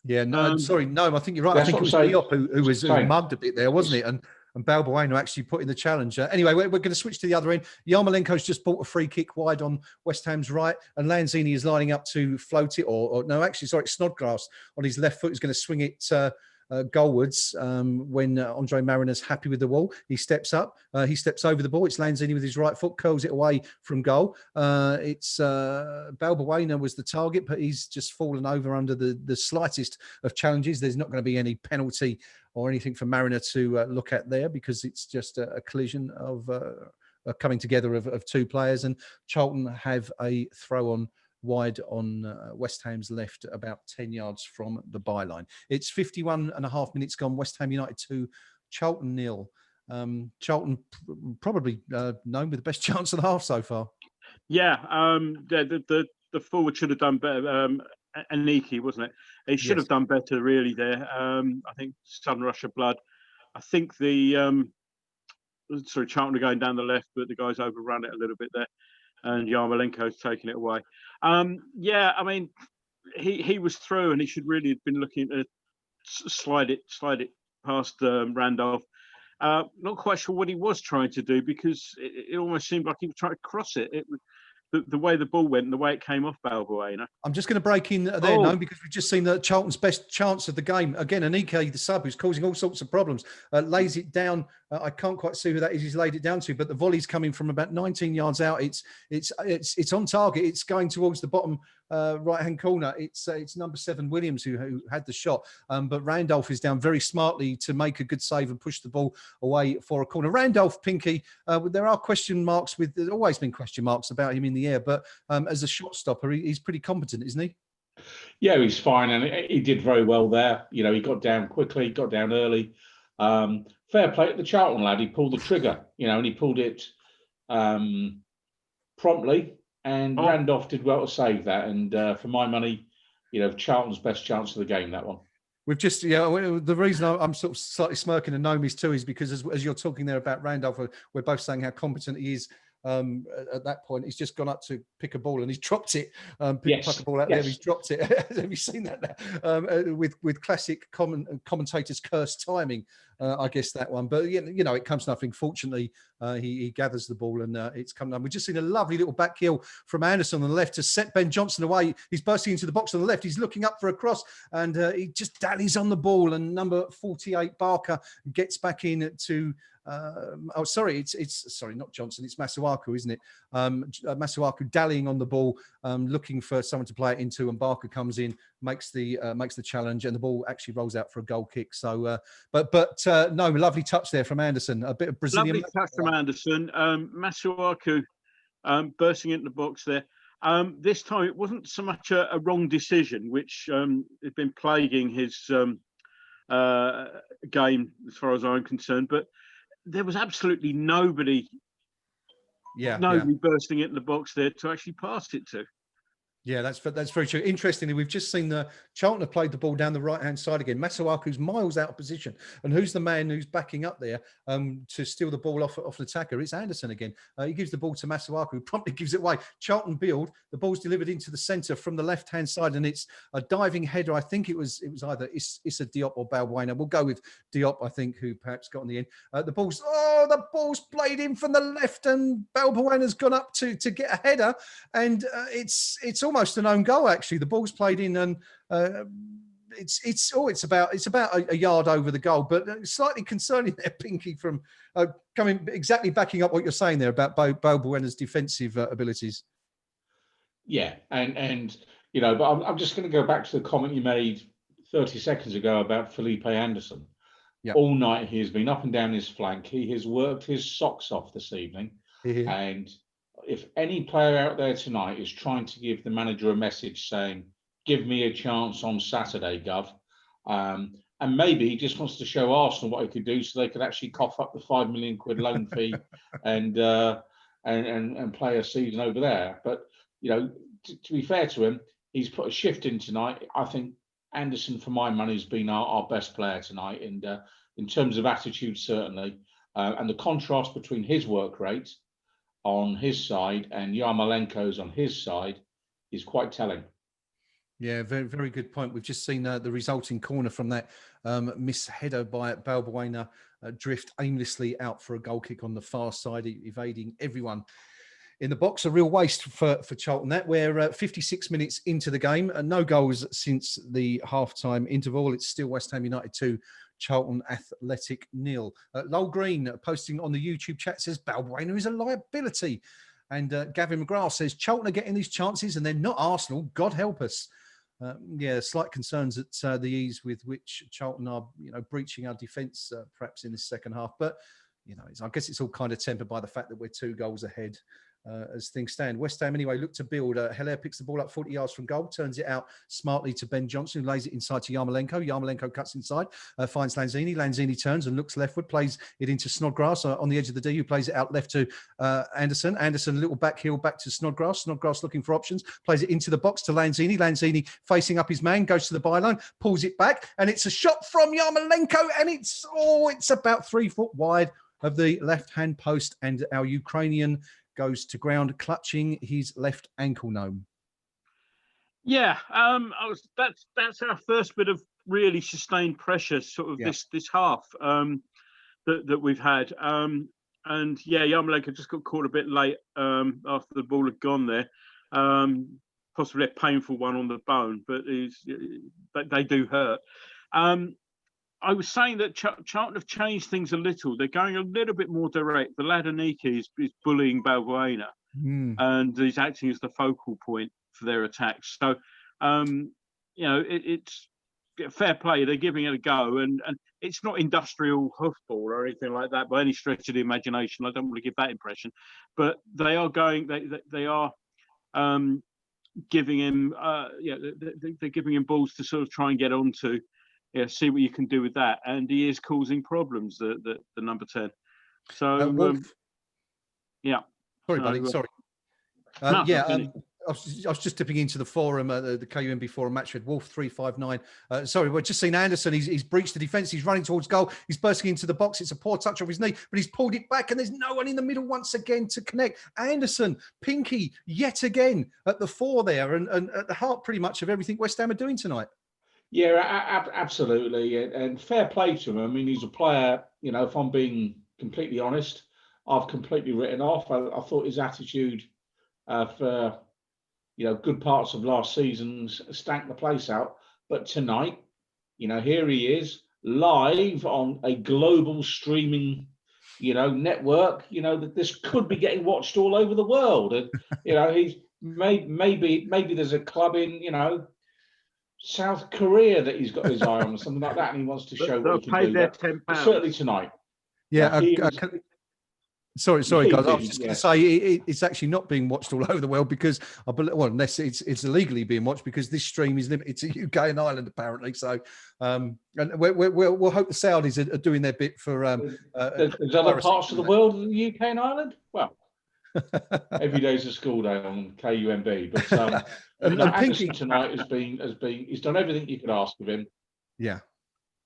Yeah, no, sorry, no, I think you're right. I think it was Diop who was mugged a bit there, wasn't it? And Balbuena actually put in the challenge. Anyway, we're going to switch to the other end. Yarmolenko's just bought a free kick wide on West Ham's right, and Lanzini is lining up to float it, or no, actually, sorry, Snodgrass on his left foot is going to swing it goalwards when Andre Mariner's happy with the ball. He steps up, he steps over the ball. It's Lanzini with his right foot, curls it away from goal. It's Balbuena was the target, but he's just fallen over under the slightest of challenges. There's not going to be any penalty or anything for Mariner to look at there because it's just a collision of coming together of two players. And Charlton have a throw on wide on West Ham's left, about 10 yards from the byline. It's 51 and a half minutes gone. West Ham United 2, Charlton 0. Charlton probably known with the best chance of the half so far. Yeah, the forward should have done better. Aniki, wasn't it? He should have done better, really, there. I think Southern Russia blood. I think Charlton are going down the left, but the guys overrun it a little bit there. And Yarmolenko's taking it away. Yeah, I mean, he was through, and he should really have been looking to slide it past Randolph. Not quite sure what he was trying to do because it almost seemed like he was trying to cross it. It was the way the ball went and the way it came off Balbuena. I'm just going to break in there now because we've just seen that Charlton's best chance of the game. Again, Anike, the sub, who's causing all sorts of problems, lays it down. I can't quite see who that is he's laid it down to, but the volley's coming from about 19 yards out. It's on target. It's going towards the bottom right-hand corner. It's number 7 Williams who had the shot, but Randolph is down very smartly to make a good save and push the ball away for a corner. Randolph, Pinky, there are question marks there's always been question marks about him in the air, but as a shot stopper, he's pretty competent, isn't he? Yeah, he's fine, and he did very well there. You know, he got down quickly, got down early. Fair play to the Charlton lad. He pulled the trigger, you know, and he pulled it promptly. And Randolph did well to save that. And for my money, you know, Charlton's best chance of the game, that one. We've just, the reason I'm sort of slightly smirking and Nomi's too is because as you're talking there about Randolph, we're both saying how competent he is. At that point, he's just gone up to pick a ball and he's dropped it. Pluck a ball out there, he's dropped it. Have you seen that now? With classic commentators' cursed timing, I guess that one. But you know, it comes to nothing. Fortunately, he gathers the ball and it's come down. We've just seen a lovely little back heel from Anderson on the left to set Ben Johnson away. He's bursting into the box on the left. He's looking up for a cross and he just dallies on the ball. And number 48 Barker gets back in to Sorry, not Johnson. It's Masuaku, isn't it? Masuaku dallying on the ball, looking for someone to play it into, and Barker comes in, makes the challenge, and the ball actually rolls out for a goal kick. So, no, lovely touch there from Anderson. A bit of Brazilian. Lovely touch from Anderson. Masuaku bursting into the box there. This time it wasn't so much a wrong decision, which has been plaguing his game as far as I'm concerned, but there was absolutely nobody bursting into the box there to actually pass it to. Yeah, that's very true. Interestingly, we've just seen Charlton have played the ball down the right-hand side again. Masuaku's miles out of position. And who's the man who's backing up there to steal the ball off the attacker? It's Anderson again. He gives the ball to Masuaku, who promptly gives it away. Charlton build. The ball's delivered into the centre from the left-hand side, and it's a diving header. I think it was either Issa Diop or Balbuena. We'll go with Diop, I think, who perhaps got on the end. The ball's played in from the left, and Balbuena's gone up to get a header, and it's almost an own goal. Actually, the ball's played in, and it's about a yard over the goal, but slightly concerning there, Pinky, from coming exactly backing up what you're saying there about Balbuena's defensive abilities. Yeah, and but I'm just going to go back to the comment you made 30 seconds ago about Felipe Anderson. Yep. All night he has been up and down his flank. He has worked his socks off this evening, and if any player out there tonight is trying to give the manager a message saying, give me a chance on Saturday, Gov, and maybe he just wants to show Arsenal what he could do so they could actually cough up the £5 million loan fee and play a season over there. But, to be fair to him, he's put a shift in tonight. I think Anderson, for my money, has been our best player tonight. And in terms of attitude, certainly. And the contrast between his work rate on his side and Yarmolenko's on his side is quite telling. Yeah, very, very good point. We've just seen the resulting corner from that miss header by Balbuena drift aimlessly out for a goal kick on the far side, evading everyone in the box. A real waste for Charlton. That we're 56 minutes into the game, and no goals since the half-time interval. It's still West Ham United 2, Charlton Athletic 0. Lowell Green posting on the YouTube chat says Balbuena is a liability. And Gavin McGrath says Charlton are getting these chances and they're not Arsenal. God help us. Slight concerns at the ease with which Charlton are, breaching our defence perhaps in the second half. But, I guess it's all kind of tempered by the fact that we're 2 goals ahead. As things stand. West Ham anyway look to build. Hilaire picks the ball up 40 yards from goal, turns it out smartly to Ben Johnson, who lays it inside to Yarmolenko. Yarmolenko cuts inside, finds Lanzini. Lanzini turns and looks leftward, plays it into Snodgrass on the edge of the D, who plays it out left to Anderson. Anderson, a little back heel back to Snodgrass. Snodgrass looking for options, plays it into the box to Lanzini. Lanzini facing up his man, goes to the byline, pulls it back, and it's a shot from Yarmolenko, and it's about 3 foot wide of the left-hand post, and our Ukrainian goes to ground clutching his left ankle, Gnome. Yeah, that's our first bit of really sustained pressure, sort of this half that we've had. And Yarmolenko just got caught a bit late after the ball had gone there. Possibly a painful one on the bone, but they do hurt. I was saying that Charlton have changed things a little. They're going a little bit more direct. The lad Aniki is bullying Balbuena, and he's acting as the focal point for their attacks. So, it's fair play. They're giving it a go, and it's not industrial hoofball or anything like that by any stretch of the imagination. I don't want to give that impression, but they are going. They are giving him. They're giving him balls to sort of try and get onto. Yeah, see what you can do with that, and he is causing problems. The number 10. So Sorry, buddy. Sorry. I was just dipping into the forum, the KUMB Forum match with Wolf 359. Sorry, we're just seeing Anderson. He's breached the defence. He's running towards goal. He's bursting into the box. It's a poor touch off his knee, but he's pulled it back, and there's no one in the middle once again to connect. Anderson, Pinky, yet again at the 4 there, and at the heart pretty much of everything West Ham are doing tonight. Yeah, absolutely. And fair play to him. I mean, he's a player, if I'm being completely honest, I've completely written off. I thought his attitude for, good parts of last season stank the place out. But tonight, here he is live on a global streaming network, that this could be getting watched all over the world. And, he's maybe there's a club in, South Korea that he's got his eye on or something like that, and he wants to show what he can do. Their £10. But certainly tonight. Yeah. Sorry, guys. I was just going to say it's actually not being watched all over the world because I believe, well, unless it's illegally being watched because this stream is limited to UK and Ireland apparently. So, and we'll hope the Saudis are doing their bit for. There's other parts of the world than the UK and Ireland. Well, every day's a school day on KUMB, but Anderson tonight has been he's done everything you could ask of him.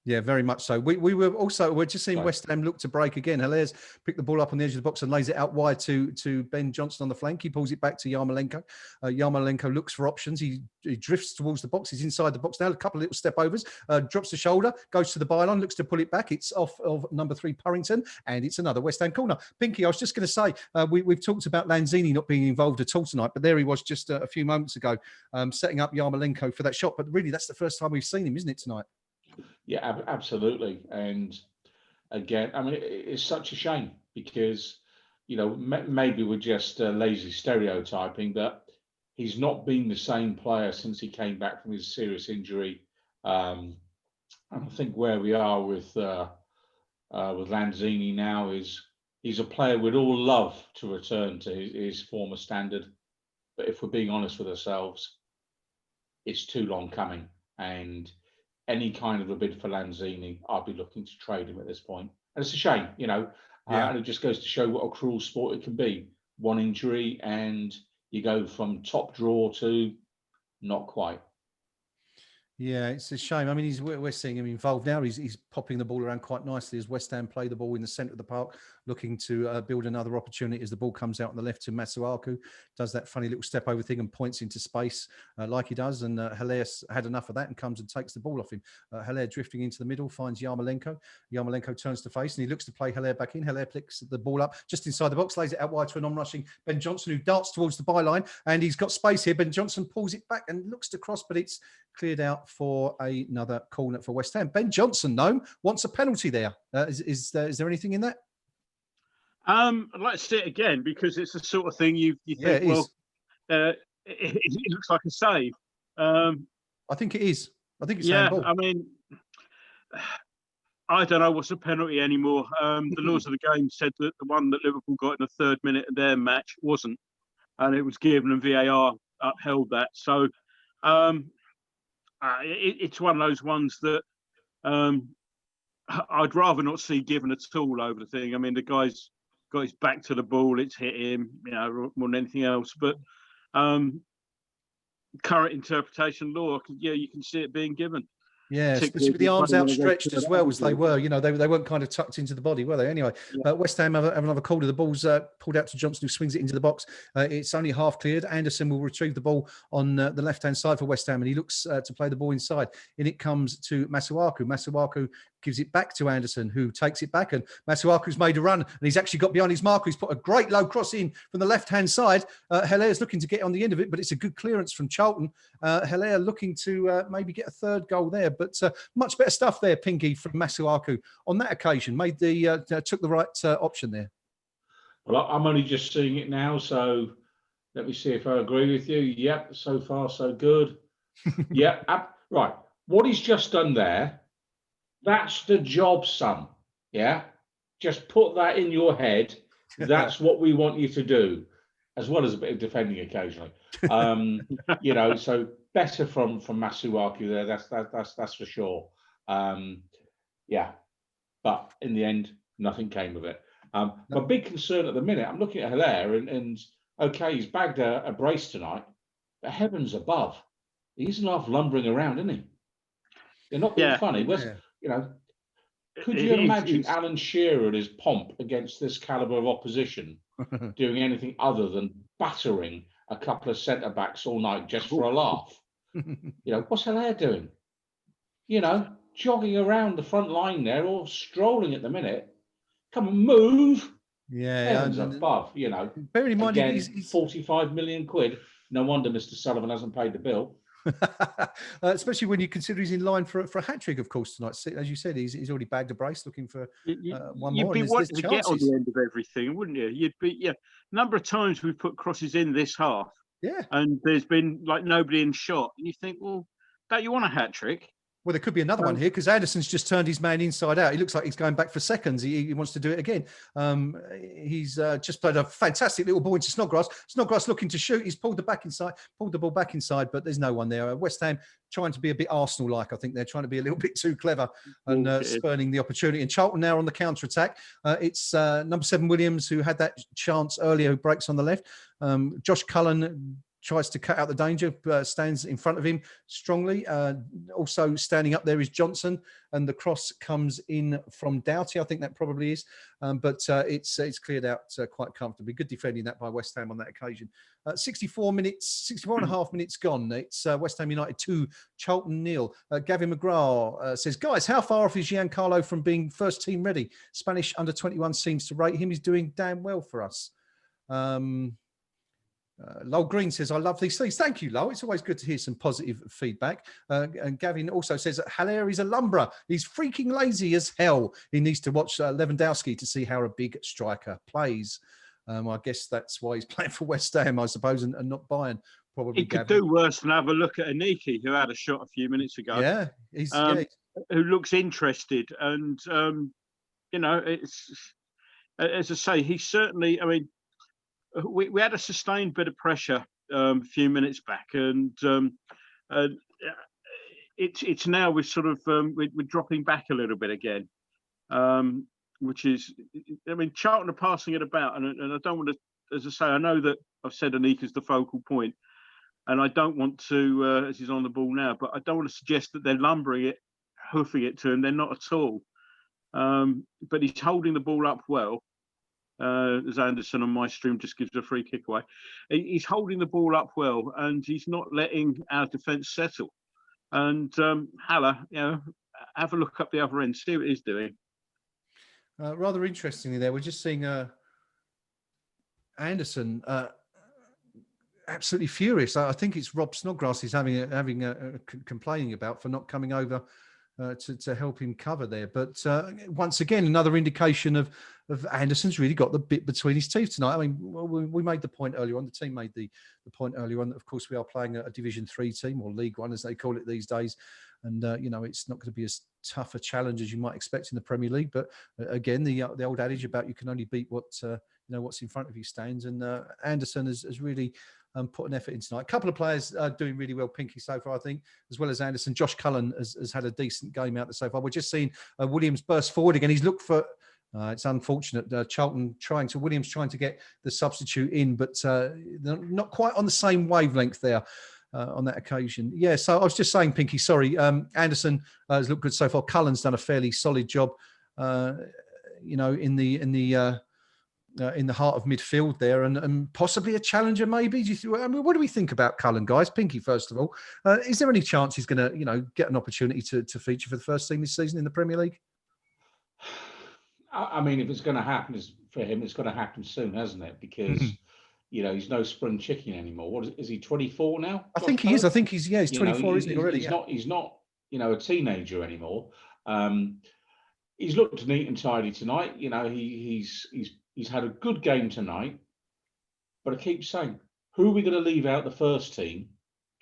Yeah, very much so. We're just seeing West Ham look to break again. Hilaire's picked the ball up on the edge of the box and lays it out wide to Ben Johnson on the flank. He pulls it back to Yarmolenko. Yarmolenko looks for options. He drifts towards the box. He's inside the box now. A couple of little step overs. Drops the shoulder. Goes to the byline. Looks to pull it back. It's off of number 3 Purrington, and it's another West Ham corner. Pinky, I was just going to say we've talked about Lanzini not being involved at all tonight, but there he was just a few moments ago, setting up Yarmolenko for that shot. But really, that's the first time we've seen him, isn't it, tonight? Yeah, absolutely. And again, I mean, it's such a shame because, maybe we're just lazy stereotyping, but he's not been the same player since he came back from his serious injury. And I think where we are with Lanzini now is he's a player we'd all love to return to his former standard. But if we're being honest with ourselves, it's too long coming. And any kind of a bid for Lanzini, I'd be looking to trade him at this point. And it's a shame, and it just goes to show what a cruel sport it can be. One injury and you go from top draw to not quite. Yeah, it's a shame. I mean, we're seeing him involved now. He's popping the ball around quite nicely as West Ham play the ball in the centre of the park, looking to build another opportunity as the ball comes out on the left to Masuaku. Does that funny little step over thing and points into space like he does. And Hilaire's had enough of that and comes and takes the ball off him. Hilaire drifting into the middle, finds Yarmolenko. Yarmolenko turns to face and he looks to play Hilaire back in. Hilaire picks the ball up just inside the box, lays it out wide to a non-rushing Ben Johnson who darts towards the byline. And he's got space here. Ben Johnson pulls it back and looks to cross, but it's cleared out for another corner for West Ham. Ben Johnson, though, wants a penalty there. Is there anything in that? I'd like to see it again because it's the sort of thing you think, it looks like a save. I think it is. I think it's handball. I mean, I don't know what's a penalty anymore. The laws of the game said that the one that Liverpool got in the 3rd minute of their match wasn't, and it was given and VAR upheld that. So it's one of those ones that I'd rather not see given at all over the thing. I mean, the guy's got his back to the ball, it's hit him, more than anything else. But current interpretation law, you can see it being given. Yeah, especially with the arms outstretched as well as they were. They weren't kind of tucked into the body, were they? Anyway, West Ham have another corner. The ball's pulled out to Johnson, who swings it into the box. It's only half cleared. Anderson will retrieve the ball on the left-hand side for West Ham, and he looks to play the ball inside. In it comes to Masuaku. Masuaku gives it back to Anderson, who takes it back, and Masuaku's made a run, and he's actually got behind his marker. He's put a great low cross in from the left-hand side. Hilaire's looking to get on the end of it, but it's a good clearance from Charlton. Hilaire looking to maybe get a 3rd goal there, but much better stuff there, Pinky, from Masuaku on that occasion. Took the right option there. Well, I'm only just seeing it now, so let me see if I agree with you. Yep, so far so good. Yep, right. What he's just done there, that's the job, son. Yeah, just put that in your head. That's what we want you to do, as well as a bit of defending occasionally. So better from Masuaku there. That's for sure. But in the end, nothing came of it. My big concern at the minute, I'm looking at Hilaire and okay, he's bagged a brace tonight, but heavens above, he isn't off lumbering around, isn't he? They're not being funny. Could you imagine Alan Shearer and his pomp against this calibre of opposition doing anything other than battering a couple of centre-backs all night just for a laugh? What's Hilaire doing? Jogging around the front line there or strolling at the minute. Come on, move. Yeah. Heavens above, Bearing in mind, again, he's 45 million quid. No wonder Mr. Sullivan hasn't paid the bill. Especially when you consider he's in line for a hat trick, of course, tonight. As you said, he's already bagged a brace, looking for one You'd more. be And wanting there's to get on chances. the end of everything, wouldn't you? You'd be, number of times we've put crosses in this half, and there's been like nobody in shot, and you think, well, don't you want a hat trick? Well, there could be another one here because Anderson's just turned his man inside out. He looks like he's going back for seconds. He wants to do it again. He's just played a fantastic little ball into Snodgrass. Snodgrass looking to shoot. He's pulled the ball back inside, but there's no one there. West Ham trying to be a bit Arsenal-like. I think they're trying to be a little bit too clever and spurning the opportunity. And Charlton now on the counter-attack. It's number 7 Williams who had that chance earlier, who breaks on the left. Josh Cullen tries to cut out the danger, stands in front of him strongly. Also standing up there is Johnson, and the cross comes in from Doughty. I think that probably is, but it's cleared out quite comfortably. Good defending that by West Ham on that occasion. 64 and a half minutes gone. It's West Ham United 2, Charlton 0. Gavin McGrath says, guys, how far off is Giancarlo from being first team ready? Spanish under 21 seems to rate him. He's doing damn well for us. Lowell Green says, I love these things. Thank you, Lowell. It's always good to hear some positive feedback. And Gavin also says that Haller is a lumberer. He's freaking lazy as hell. He needs to watch Lewandowski to see how a big striker plays. I guess that's why he's playing for West Ham, I suppose, and not Bayern. Probably he could do worse than have a look at Aniki, who had a shot a few minutes ago. Yeah, who looks interested. And, it's, as I say, he's certainly, I mean, we had a sustained bit of pressure a few minutes back, and it's now we're sort of we're dropping back a little bit again, which is, I mean, Charlton are passing it about, and I don't want to, as I say, I know that I've said Anika's the focal point, and I don't want to, as he's on the ball now, but I don't want to suggest that they're lumbering it, hoofing it to him. They're not at all. But he's holding the ball up well. As Anderson on my stream just gives a free kick away. He's holding the ball up well, and he's not letting our defence settle. And Haller, have a look up the other end, see what he's doing. Rather interestingly there, we're just seeing Anderson absolutely furious. I think it's Rob Snodgrass he's having complaining about for not coming over to help him cover there. But once again, another indication of Anderson's really got the bit between his teeth tonight. I mean, we made the point earlier on, the team made the point earlier on that, of course, we are playing a Division 3 team, or League One, as they call it these days. And, it's not going to be as tough a challenge as you might expect in the Premier League. But again, the old adage about you can only beat what's in front of you stands. And Anderson has really put an effort in tonight. A couple of players doing really well, Pinky, so far, I think, as well as Anderson. Josh Cullen has had a decent game out there so far. We're just seeing Williams burst forward again. He's looked for, it's unfortunate, Williams trying to get the substitute in, but they're not quite on the same wavelength there on that occasion. Yeah, so I was just saying, Pinky, sorry, Anderson has looked good so far. Cullen's done a fairly solid job, in the heart of midfield there, and possibly a challenger maybe. What do we think about Cullen, guys? Pinky, first of all, is there any chance he's going to get an opportunity to feature for the first team this season in the Premier League? I mean, if it's going to happen for him, it's going to happen soon, hasn't it? Because he's no spring chicken anymore. What is he? 24 now? I think he is. I think he's 24, isn't he already? He's not a teenager anymore. He's looked neat and tidy tonight. He's had a good game tonight, but I keep saying, who are we going to leave out the first team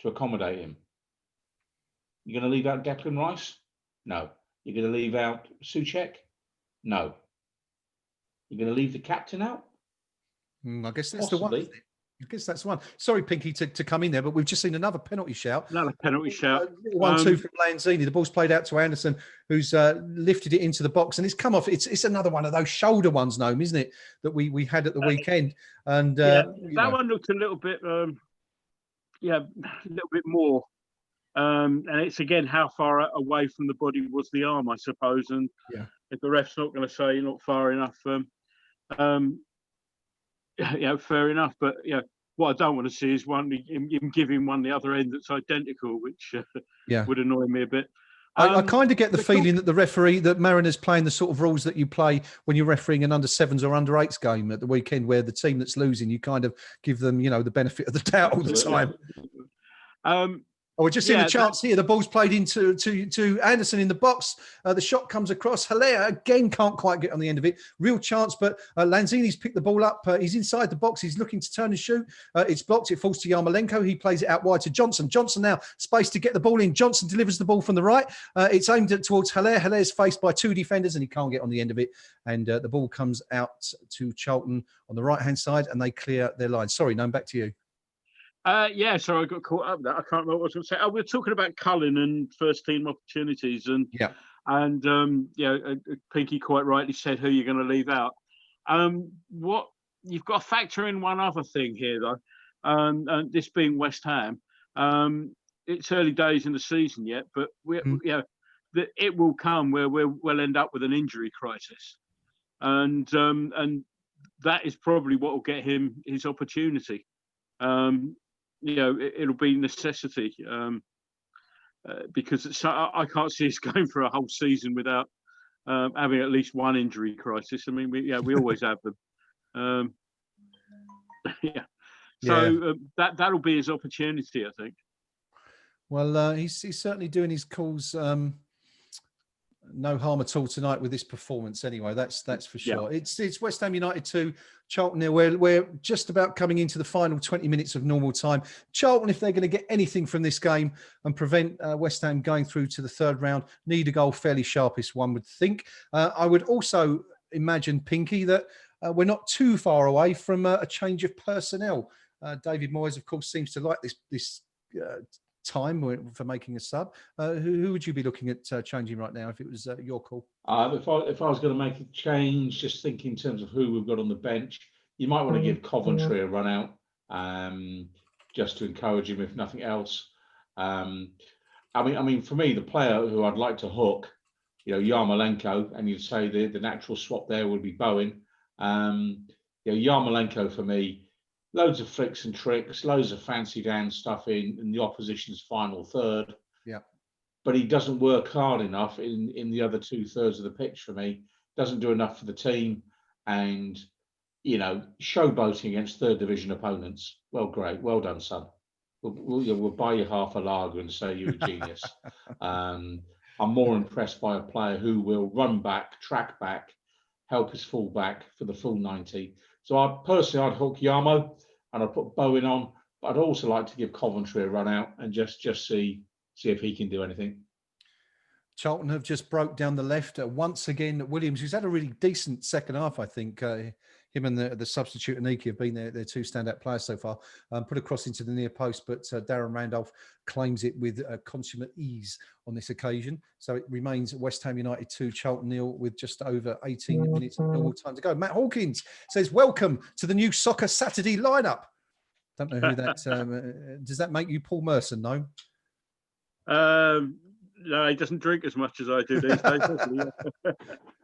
to accommodate him? You're going to leave out Declan Rice? No. You're going to leave out Souček? No. You're going to leave the captain out? I guess that's Possibly. the one. I guess that's one. Sorry, Pinky, to come in there, but we've just seen another penalty shout. Another penalty shout. 1-2 from Lanzini. The ball's played out to Anderson, who's lifted it into the box, and it's come off. It's another one of those shoulder ones, Noam, isn't it? That we had at the weekend. And that one looked a little bit, a little bit more. And it's again how far away from the body was the arm, I suppose. And if the ref's not going to say you're not far enough, fair enough. But what I don't want to see is him giving one the other end that's identical, which would annoy me a bit. I kind of get the feeling that the referee, that Mariner's playing the sort of rules that you play when you're refereeing an under-7s or under-8s game at the weekend, where the team that's losing, you kind of give them, the benefit of the doubt all the time. Oh, we're just seeing the chance here. The ball's played into to Anderson in the box. The shot comes across. Hilaire again can't quite get on the end of it. Real chance, but Lanzini's picked the ball up. He's inside the box. He's looking to turn and shoot. It's blocked. It falls to Yarmolenko. He plays it out wide to Johnson. Johnson now space to get the ball in. Johnson delivers the ball from the right. It's aimed towards Hilaire. Hilaire's faced by two defenders and he can't get on the end of it. And the ball comes out to Charlton on the right-hand side and they clear their line. Sorry, no, back to you. Yeah, so I got caught up with that. I can't remember what I was going to say. We were talking about Cullen and first team opportunities, and Pinky quite rightly said who you're going to leave out. What you've got to factor in one other thing here, though, and this being West Ham. It's early days in the season yet, but it will come where we'll end up with an injury crisis, and that is probably what will get him his opportunity. It'll be necessity because I can't see us going for a whole season without having at least one injury crisis. I mean, we always have them. That'll be his opportunity, I think. Well, he's certainly doing his calls. No harm at all tonight with this performance. Anyway, that's for sure. Yeah. It's West Ham United 2, Charlton nil. We're just about coming into the final 20 minutes of normal time. Charlton, if they're going to get anything from this game and prevent West Ham going through to the third round, need a goal fairly sharpish, one would think. I would also imagine, Pinky, that we're not too far away from a change of personnel. David Moyes, of course, seems to like this time for making a sub. Who would you be looking at changing right now if it was your call? If I was going to make a change, just think in terms of who we've got on the bench, you might want to give Coventry a run out, just to encourage him, if nothing else. I mean, for me, the player who I'd like to hook, Yarmolenko, and you'd say the natural swap there would be Bowen. Yarmolenko for me. Loads of flicks and tricks, loads of fancy down stuff in the opposition's final third. Yeah. But he doesn't work hard enough in the other 2/3 of the pitch for me. Doesn't do enough for the team. And, showboating against third division opponents. Well, great. Well done, son. We'll buy you half a lager and say you're a genius. I'm more impressed by a player who will run back, track back, help his full back for the full 90. So I'd hook Yarmo and I'd put Bowen on, but I'd also like to give Coventry a run out and just see if he can do anything. Charlton have just broke down the left once again. Williams, who's had a really decent second half, I think. Him and the substitute Aniki have been their two standout players so far. Put a cross into the near post, but Darren Randolph claims it with consummate ease on this occasion. So it remains West Ham United 2, Charlton 0 with just over 18 minutes of normal time to go. Matt Hawkins says, welcome to the new Soccer Saturday lineup. Don't know who that... does that make you Paul Merson, no? No, he doesn't drink as much as I do these days.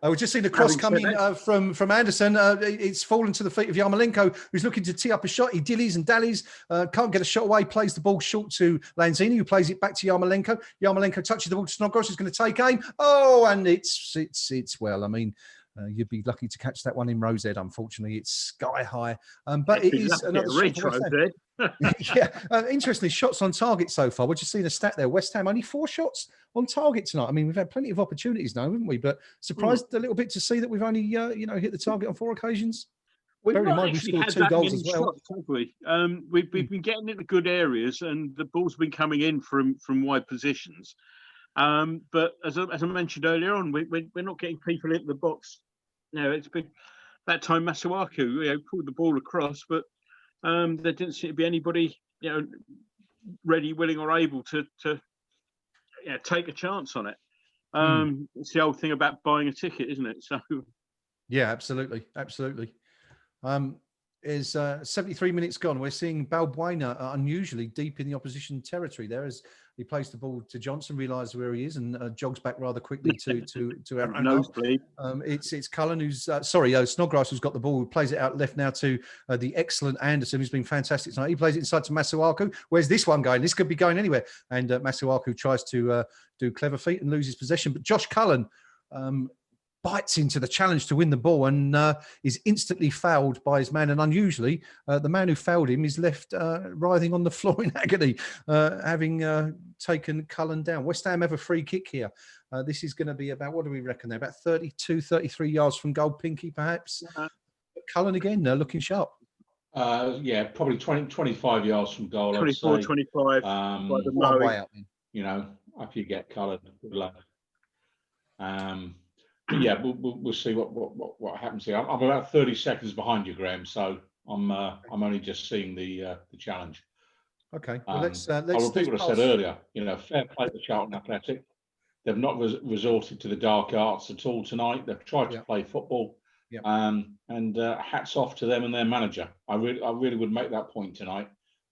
We've just seen a cross coming from Anderson. It's fallen to the feet of Yarmolenko, who's looking to tee up a shot. He dillies and dallies, can't get a shot away, plays the ball short to Lanzini, who plays it back to Yarmolenko. Yarmolenko touches the ball to Snodgrass, who's going to take aim. Oh, and it's well, I mean, you'd be lucky to catch that one in Rosehead. Unfortunately, it's sky high. But it is another shot. Interestingly, shots on target so far. We're just seeing a stat there. West Ham only 4 shots on target tonight. I mean, we've had plenty of opportunities now, haven't we? But surprised a little bit to see that we've only hit the target on 4 occasions. We've scored 2 goals as well. Shots, have we? We've been getting into good areas, and the ball's been coming in from wide positions. But as I mentioned earlier on, we're not getting people into the box. It's been that time Masuaku pulled the ball across, but there didn't seem to be anybody ready, willing, or able to take a chance on it. It's the old thing about buying a ticket, isn't it? So yeah, absolutely. Is 73 minutes gone. We're seeing Balbuena unusually deep in the opposition territory there as he plays the ball to Johnson, realises where he is, and jogs back rather quickly to our nosebleed. It's Cullen who's Snodgrass who's got the ball, who plays it out left now to the excellent Anderson, who's been fantastic tonight. He plays it inside to Masuaku. Where's this one going? This could be going anywhere. And Masuaku tries to do clever feet and loses possession. But Josh Cullen, bites into the challenge to win the ball and is instantly fouled by his man. And unusually, the man who fouled him is left writhing on the floor in agony, having taken Cullen down. West Ham have a free kick here. This is going to be about, what do we reckon? They're about 32, 33 yards from goal, Pinky, perhaps. Cullen again, looking sharp. Yeah, probably 20-25 yards from goal. 24, 25. Way out, you know, after you get Cullen, good luck. But yeah, we'll see what happens here. I'm about 30 seconds behind you, Graham. So I'm only just seeing the challenge. Okay. Well, let's I'll repeat what I said earlier. You know, fair play to Charlton Athletic. They've not resorted to the dark arts at all tonight. They've tried to play football. Yep. And hats off to them and their manager. I really would make that point tonight,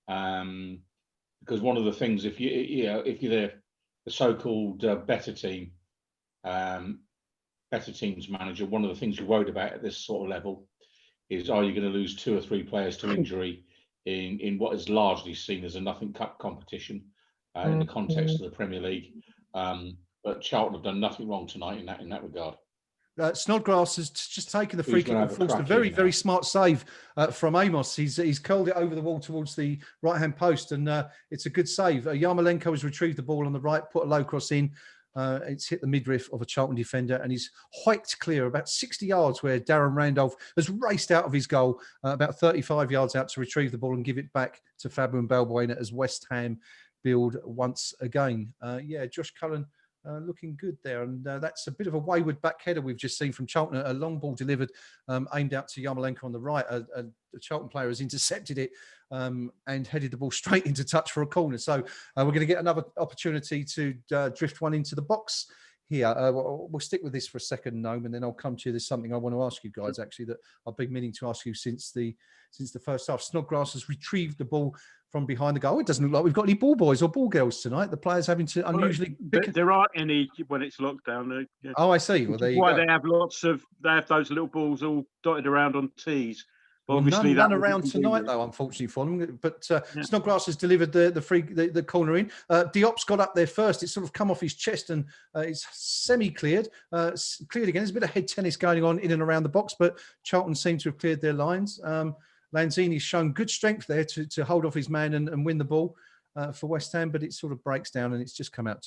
because one of the things, if you're the so-called better teams manager, one of the things you're worried about at this sort of level is, are you going to lose 2 or 3 players to injury in what is largely seen as a nothing cup competition in the context of the Premier League? But Charlton have done nothing wrong tonight in that regard. Snodgrass has just taken the free kick and forced a very, very smart save from Amos. He's curled it over the wall towards the right-hand post, and it's a good save. Yarmolenko has retrieved the ball on the right, put a low cross in. It's hit the midriff of a Charlton defender, and he's hiked clear about 60 yards where Darren Randolph has raced out of his goal, about 35 yards out to retrieve the ball and give it back to Fabian Balbuena as West Ham build once again. Josh Cullen looking good there, and that's a bit of a wayward back header we've just seen from Charlton. A long ball delivered, aimed out to Yarmolenko on the right. The Charlton player has intercepted it and headed the ball straight into touch for a corner. So we're going to get another opportunity to drift one into the box here. We'll stick with this for a second, Noam, and then I'll come to you. There's something I want to ask you guys, actually, that I've been meaning to ask you since the first half. Snodgrass has retrieved the ball from behind the goal. It doesn't look like we've got any ball boys or ball girls tonight. The players having to unusually... There aren't any when it's lockdown. Oh, I see. Well, there you go. They have they have those little balls all dotted around on tees. Well, obviously, none around tonight, though, unfortunately for them. But Snodgrass has delivered the corner in. Diop's got up there first. It's sort of come off his chest and it's semi-cleared. Cleared again. There's a bit of head tennis going on in and around the box, but Charlton seem to have cleared their lines. Lanzini's shown good strength there to hold off his man and win the ball for West Ham, but it sort of breaks down and it's just come out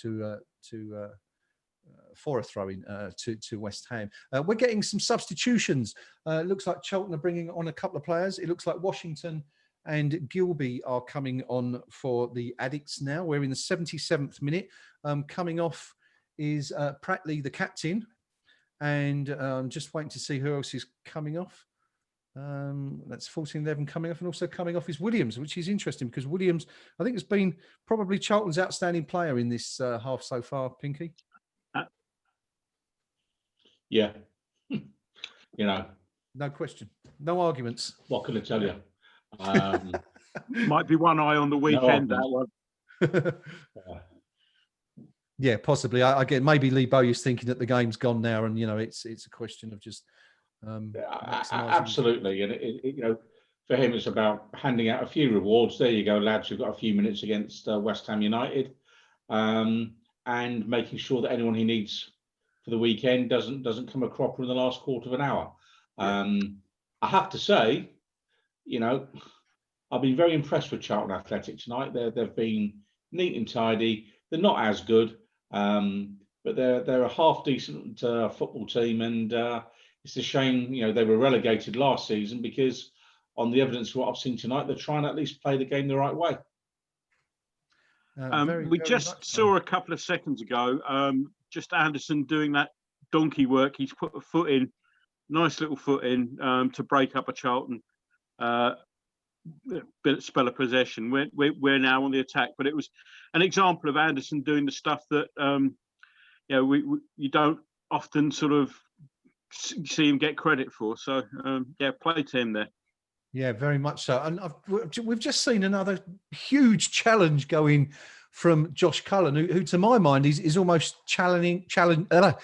for a throw-in to West Ham. We're getting some substitutions. It looks like Charlton are bringing on a couple of players. It looks like Washington and Gilby are coming on for the Addicts now. We're in the 77th minute. Coming off is Pratley, the captain, and I'm just waiting to see who else is coming off. That's 14-11 coming off, and also coming off is Williams, which is interesting because Williams, I think, has been probably Charlton's outstanding player in this half so far, Pinky. Yeah. No question. No arguments. What can I tell you? Might be one eye on the weekend, that one. Yeah, possibly. I get maybe Lee Bowyer's thinking that the game's gone now, and it's a question of just absolutely. And for him, it's about handing out a few rewards. There you go, lads. You've got a few minutes against West Ham United, and making sure that anyone he needs for the weekend doesn't come a cropper in the last quarter of an hour. I have to say, I've been very impressed with Charlton Athletic tonight. They've been neat and tidy. They're not as good, but they're a half decent football team, and it's a shame they were relegated last season, because on the evidence of what I've seen tonight, they're trying to at least play the game the right way. We just saw a couple of seconds ago, just Anderson doing that donkey work. He's put a foot in, nice little foot in, to break up a Charlton spell of possession. We're now on the attack, but it was an example of Anderson doing the stuff that you don't often sort of see him get credit for. So play to him there. Yeah, very much so. And we've just seen another huge challenge going from Josh Cullen, who to my mind is almost channeling a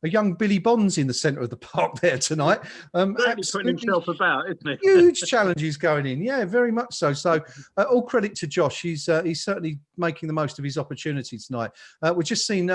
young Billy Bonds in the centre of the park there tonight. Really putting himself about, isn't he? Huge challenges going in. Yeah, very much so. So all credit to Josh. He's certainly making the most of his opportunity tonight. We've just seen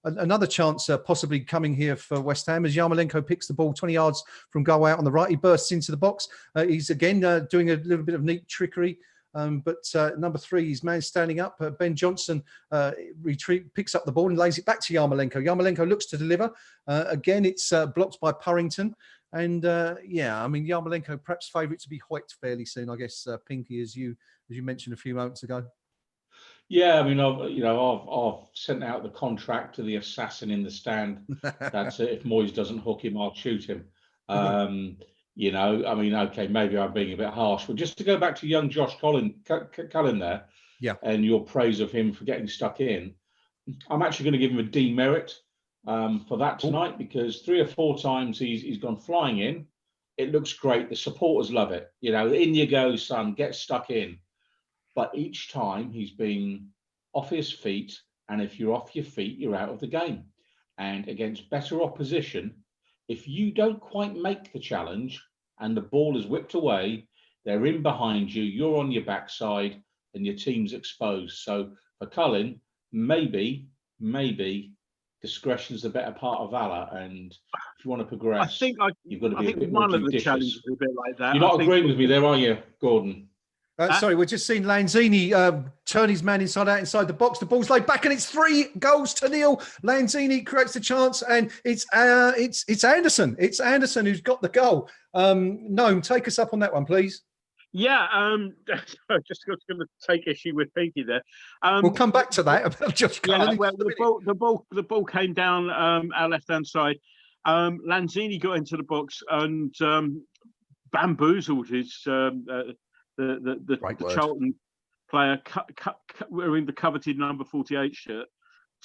another chance possibly coming here for West Ham as Yarmolenko picks the ball 20 yards from goal out on the right. He bursts into the box. He's again doing a little bit of neat trickery. But number 3, his man standing up. Ben Johnson picks up the ball and lays it back to Yarmolenko. Yarmolenko looks to deliver. Again, it's blocked by Purrington. And yeah, I mean, Yarmolenko perhaps favourite to be hoiked fairly soon, I guess, Pinky, as you mentioned a few moments ago. Yeah, I mean, I've sent out the contract to the assassin in the stand. That's it. If Moyes doesn't hook him, I'll shoot him. You know, I mean, okay, maybe I'm being a bit harsh, but just to go back to young Josh Cullen there, yeah, and your praise of him for getting stuck in, I'm actually going to give him a demerit for that tonight, because 3 or 4 times he's gone flying in. It looks great. The supporters love it. You know, in you go, son, get stuck in. But each time he's been off his feet, and if you're off your feet, you're out of the game. And against better opposition, if you don't quite make the challenge and the ball is whipped away, they're in behind you, you're on your backside, and your team's exposed. So for Cullen, maybe discretion's the better part of valor. And if you want to progress, you've got to be a bit more judicious. One of the challenges is a bit like that. You're not agreeing with me there, are you, Gordon? Sorry, we're just seeing Lanzini turn his man inside out inside the box. The ball's laid back, and it's 3-0. Lanzini creates the chance, and it's Anderson. It's Anderson who's got the goal. Noam, take us up on that one, please. Yeah, just going to take issue with Pinky there. We'll come back to that about Josh Cullen. Yeah, well, the ball came down our left-hand side. Lanzini got into the box and bamboozled his. The Charlton player wearing the coveted number 48 shirt,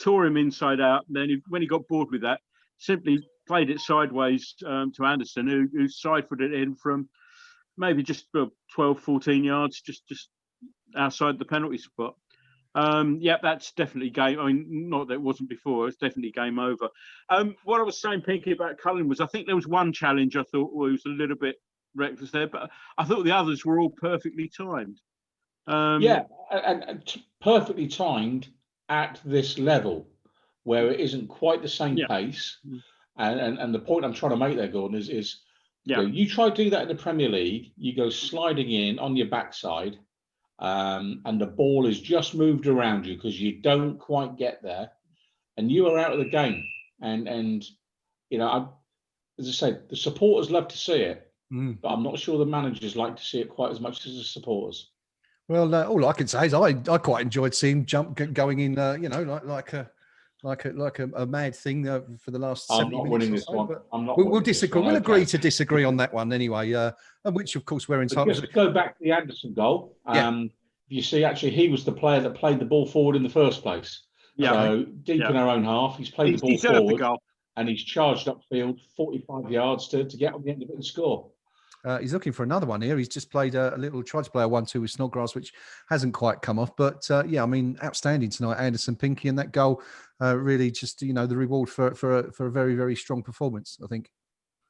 tore him inside out. And then when he got bored with that, simply played it sideways to Anderson, who side-footed it in from maybe just 12, 14 yards, just outside the penalty spot. Yeah, that's definitely game. I mean, not that it wasn't before. It's definitely game over. What I was saying, Pinky, about Cullen was I think there was one challenge I thought was a little bit reckless there, but I thought the others were all perfectly timed. Yeah, and perfectly timed at this level where it isn't quite the same pace. And the point I'm trying to make there, Gordon, is you try to do that in the Premier League, you go sliding in on your backside, and the ball is just moved around you because you don't quite get there, and you are out of the game. And you know, as I said, the supporters love to see it. But I'm not sure the managers like to see it quite as much as the supporters. Well, all I can say is I quite enjoyed seeing going in, you know, like a mad thing for the last. I'm not winning this one. We'll disagree. We'll agree to disagree on that one anyway. And which, of course, we're entitled. Just go back to the Anderson goal. You see, actually, he was the player that played the ball forward in the first place. Yeah. So deep in our own half, he's played the ball forward, and he's charged upfield 45 yards to get on the end of it and score. He's looking for another one here. He's just played tried to play a 1-2 with Snodgrass, which hasn't quite come off. But yeah, I mean, outstanding tonight, Anderson, Pinky, and that goal really just, you know, the reward for a very, very strong performance, I think.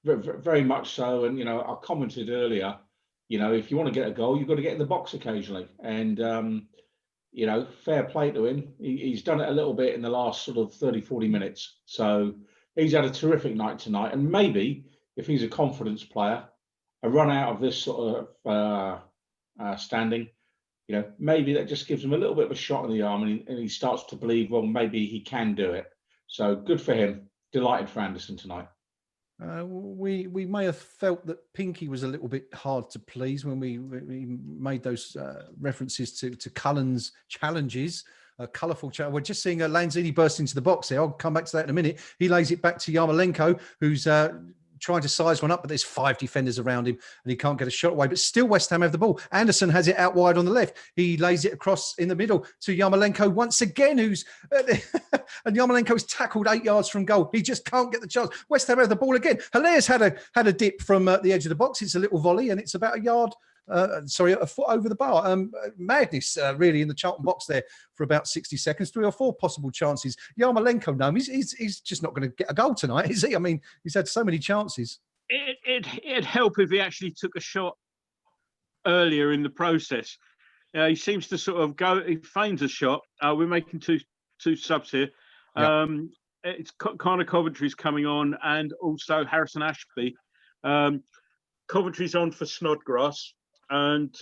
Very much so. And, you know, I commented earlier, you know, if you want to get a goal, you've got to get in the box occasionally. And, you know, fair play to him. He's done it a little bit in the last sort of 30, 40 minutes. So he's had a terrific night tonight. And maybe if he's a confidence player, a run out of this sort of standing, you know, maybe that just gives him a little bit of a shot in the arm, and he starts to believe, well, maybe he can do it. So good for him. Delighted for Anderson tonight. We may have felt that Pinky was a little bit hard to please when we made those references to Cullen's challenges. A colourful challenge. We're just seeing Lanzini burst into the box here. I'll come back to that in a minute. He lays it back to Yarmolenko, who's trying to size one up, but there's 5 defenders around him and he can't get a shot away. But still, West Ham have the ball. Anderson has it out wide on the left. He lays it across in the middle to Yarmolenko once again, and Yarmolenko's tackled 8 yards from goal. He just can't get the chance. West Ham have the ball again. Hilaire's had a dip from the edge of the box. It's a little volley, and it's about a foot over the bar. Madness, really, in the Charlton box there for about 60 seconds. 3 or 4 possible chances. Yarmolenko, no, he's just not going to get a goal tonight, is he? I mean, he's had so many chances. It'd help if he actually took a shot earlier in the process. He seems to sort of he feigns a shot. We're making two subs here. Connor Coventry's coming on, and also Harrison Ashby. Coventry's on for Snodgrass, and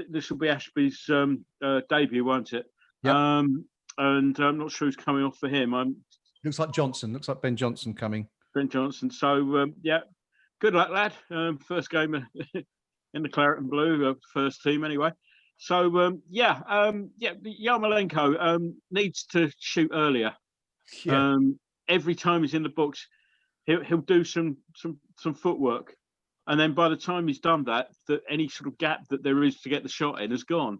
this will be Ashby's debut, won't it? Yep. And I'm not sure who's coming off for him. Looks like Johnson. Looks like Ben Johnson coming. Ben Johnson. So yeah, good luck, lad. First game in the claret and blue, first team anyway. So Yarmolenko needs to shoot earlier. Yeah. Every time he's in the box, he'll do some footwork, and then by the time he's done that, any sort of gap that there is to get the shot in has gone.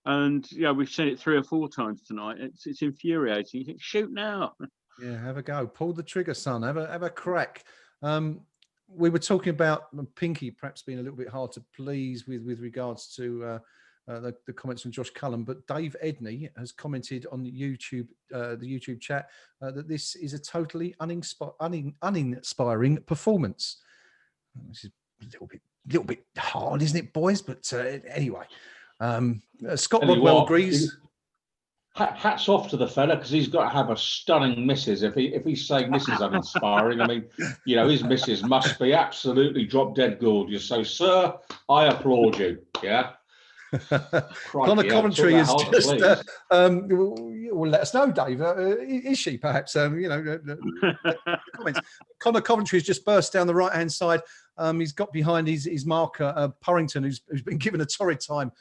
And yeah, we've seen it 3 or 4 times tonight. It's infuriating. You think, shoot now. Yeah, have a go. Pull the trigger, son. Have a crack. We were talking about Pinky perhaps being a little bit hard to please with regards to the comments from Josh Cullen, but Dave Edney has commented on the YouTube chat that this is a totally uninspiring performance. This is a little bit hard, isn't it, boys? But anyway, Scott Rodwell agrees. Hats off to the fella, because he's got to have a stunning missus. If he's saying this is uninspiring, I mean, his missus must be absolutely drop dead gorgeous. So, sir, I applaud you. Yeah. Connor Coventry is just. Well, let us know, Dave. Is she perhaps? Comments. Connor Coventry has just burst down the right-hand side. He's got behind his marker, Purrington, who's been given a torrid time,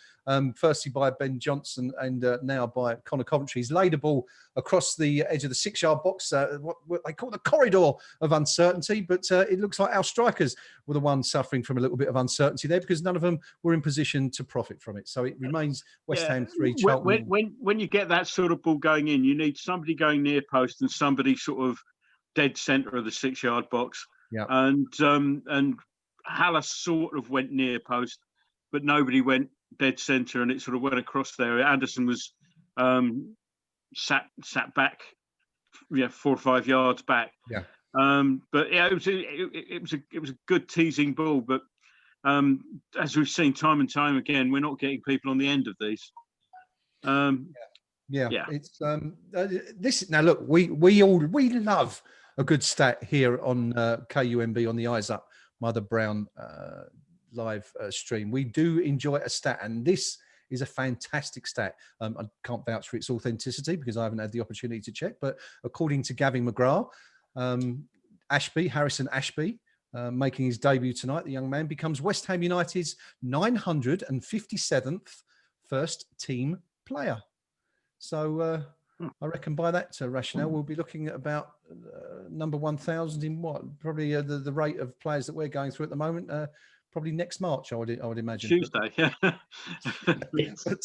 firstly by Ben Johnson and now by Connor Coventry. He's laid a ball across the edge of the 6-yard box, what they call the corridor of uncertainty, but it looks like our strikers were the ones suffering from a little bit of uncertainty there, because none of them were in position to profit from it. So it remains West Ham 3, Charlton. When you get that sort of ball going in, you need somebody going near post and somebody sort of dead centre of the 6-yard box. Yeah. And Haller sort of went near post, but nobody went dead centre, and it sort of went across there. Anderson was sat back, 4 or 5 yards back. Yeah. But yeah, it was a good teasing ball, but as we've seen time and time again, we're not getting people on the end of these. Yeah. It's this now. Look, we love a good stat here on KUMB on the Eyes Up Mother Brown live stream. We do enjoy a stat, and this is a fantastic stat. I can't vouch for its authenticity because I haven't had the opportunity to check, but according to Gavin McGrath, Harrison Ashby, making his debut tonight, the young man becomes West Ham United's 957th first team player. So I reckon by that rationale, we'll be looking at about number 1,000 in probably the rate of players that we're going through at the moment. Probably next March, I would imagine. Tuesday, yeah. But,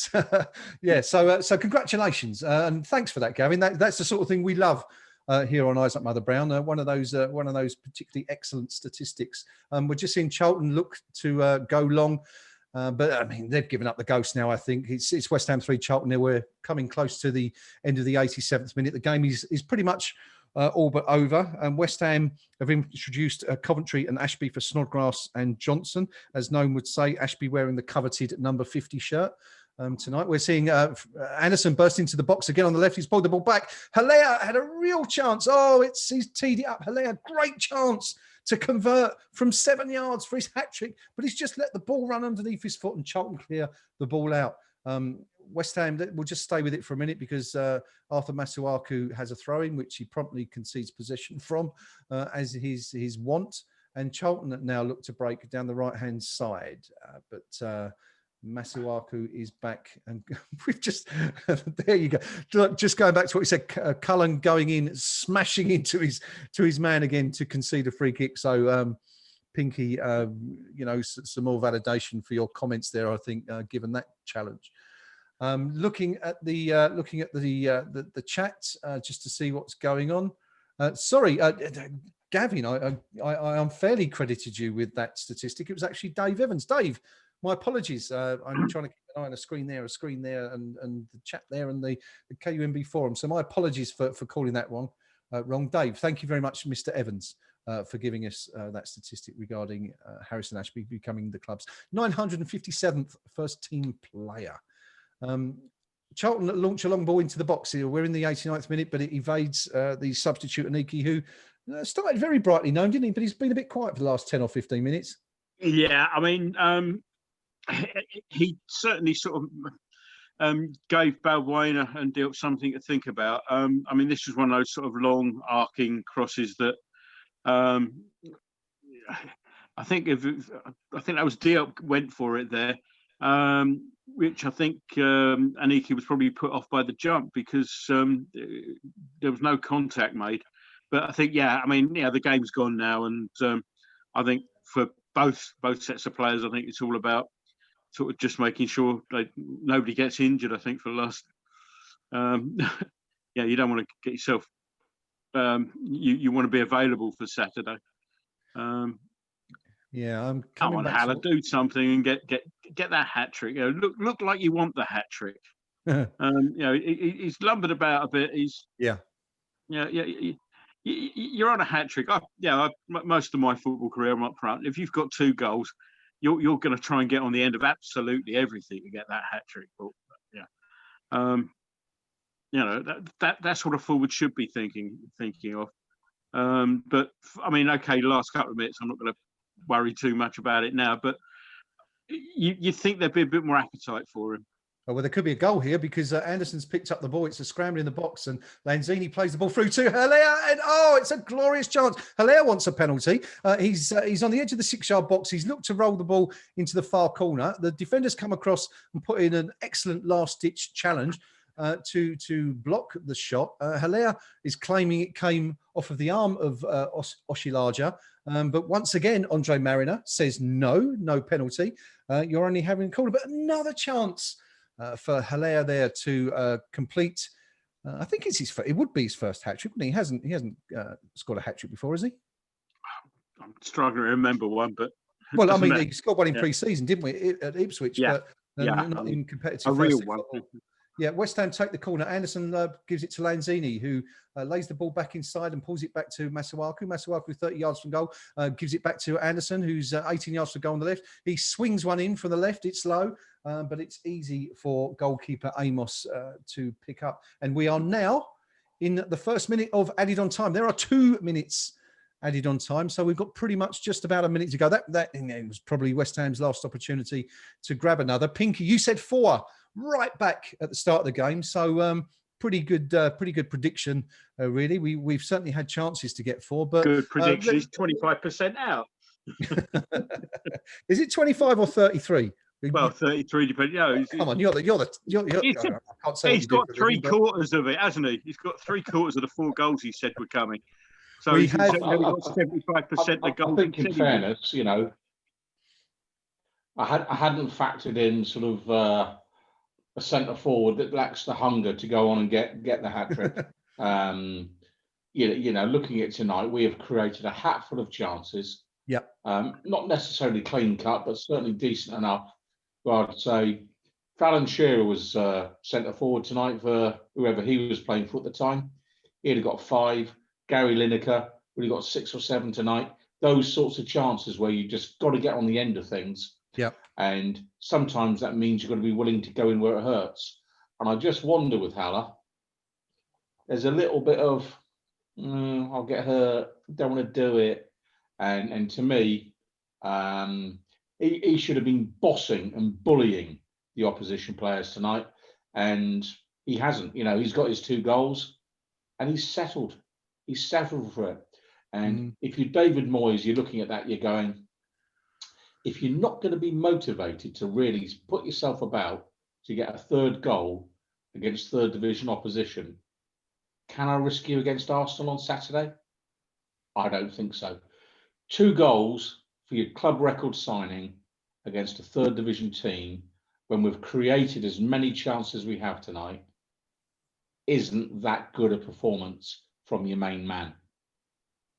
so congratulations and thanks for that, Gavin. That's the sort of thing we love here on Eyes Up Mother Brown. One of those particularly excellent statistics. We're just seeing Charlton look to go long. But I mean, they've given up the ghost now. I think it's West Ham 3, Charlton nil. We're coming close to the end of the 87th minute. The game is pretty much all but over. And West Ham have introduced Coventry and Ashby for Snodgrass and Johnson, as Noam would say. Ashby wearing the coveted number 50 shirt. Tonight we're seeing Anderson burst into the box again on the left. He's pulled the ball back. Haller had a real chance. He's teed it up. Haller had great chance to convert from 7 yards for his hat-trick, but he's just let the ball run underneath his foot and Charlton clear the ball out. West Ham, we'll just stay with it for a minute because Arthur Masuaku has a throw-in, which he promptly concedes possession from, as his want. And Charlton now look to break down the right-hand side. But Masuaku is back, and we've just there you go. Look, just going back to what he said, Cullen going in, smashing into his man again to concede a free kick. So Pinky, some more validation for your comments there. I think given that challenge. Looking at the chat just to see what's going on. Sorry, Gavin, I unfairly credited you with that statistic. It was actually Dave Evans. Dave, my apologies. I'm trying to keep an eye on a screen there, and the chat there, and the KUMB forum. So my apologies for calling that wrong. Dave, thank you very much, Mr. Evans, for giving us that statistic regarding Harrison Ashby becoming the club's 957th first team player. Charlton launch a long ball into the box here. We're in the 89th minute, but it evades the substitute Aniki, who started very brightly known, didn't he? But he's been a bit quiet for the last 10 or 15 minutes. Yeah, I mean, he certainly sort of gave Balbuena and Diop something to think about. I mean, this was one of those sort of long arcing crosses that I think that was Diop went for it there, which I think Aniki was probably put off by the jump because there was no contact made. But I think, yeah, I mean, yeah, the game's gone now, and I think for both sets of players, I think it's all about sort of just making sure like nobody gets injured. I think for the last, yeah, you don't want to get yourself. You want to be available for Saturday. Yeah, I'm come coming on, back. Haller, do something and get that hat trick. You know, look like you want the hat trick. You know, he's lumbered about a bit. Yeah. You're on a hat trick. Most of my football career, I'm up front. If you've got 2 goals, you're going to try and get on the end of absolutely everything to get that hat trick. But, yeah, you know that's what a forward should be thinking of. But I mean, okay, last couple of minutes, I'm not going to worry too much about it now. But you think there'd be a bit more appetite for him. Oh, well, there could be a goal here because Anderson's picked up the ball. It's a scramble in the box, and Lanzini plays the ball through to Haller, and it's a glorious chance. Haller wants a penalty. He's on the edge of the 6-yard box. He's looked to roll the ball into the far corner. The defenders come across and put in an excellent last-ditch challenge to block the shot. Haller is claiming it came off of the arm of Oshilaja, but once again, Andre Mariner says no penalty. You're only having a corner, but another chance for Haller there to complete. I think it would be his first hat trick, wouldn't he? He hasn't scored a hat trick before, has he? I'm struggling to remember one, but well, I mean, he scored one in pre-season, didn't we, at Ipswich? Yeah, but not in competitive. A real one. Yeah, West Ham take the corner. Anderson gives it to Lanzini, who lays the ball back inside and pulls it back to Masuaku. Masuaku, 30 yards from goal, gives it back to Anderson, who's 18 yards from goal on the left. He swings one in from the left. It's low, but it's easy for goalkeeper Amos to pick up. And we are now in the first minute of added on time. There are 2 minutes added on time, so we've got pretty much just about a minute to go. That was probably West Ham's last opportunity to grab another. Pinky, you said 4. Right back at the start of the game, so pretty good prediction. Really, we've certainly had chances to get 4, but good prediction. He's 25% out. Is it 25 or 33? Well, 33 depending. No, come on, you're the. I can't say he's got 3/4 of it, hasn't he? He's got 3/4 of the 4 goals he said were coming. So he's got 75% of the goals. I think, in fairness, you know, I hadn't factored in sort of. A centre forward that lacks the hunger to go on and get the hat trick. You know, looking at tonight, we have created a hatful of chances. Yeah. Not necessarily clean cut, but certainly decent enough. Well, I'd say Fallon Shearer was centre forward tonight for whoever he was playing for at the time. He'd have got 5. Gary Lineker would have got 6 or 7 tonight. Those sorts of chances where you just got to get on the end of things. Yeah. And sometimes that means you've got to be willing to go in where it hurts. And I just wonder with Haller, there's a little bit of, I'll get hurt, don't want to do it. And to me, he should have been bossing and bullying the opposition players tonight. And he hasn't. You know, he's got his 2 goals and he's settled. He's settled for it. And if you're David Moyes, you're looking at that, you're going, if you're not going to be motivated to really put yourself about to get a 3rd goal against 3rd division opposition, can I risk you against Arsenal on Saturday? I don't think so. 2 goals for your club record signing against a 3rd division team when we've created as many chances as we have tonight isn't that good a performance from your main man.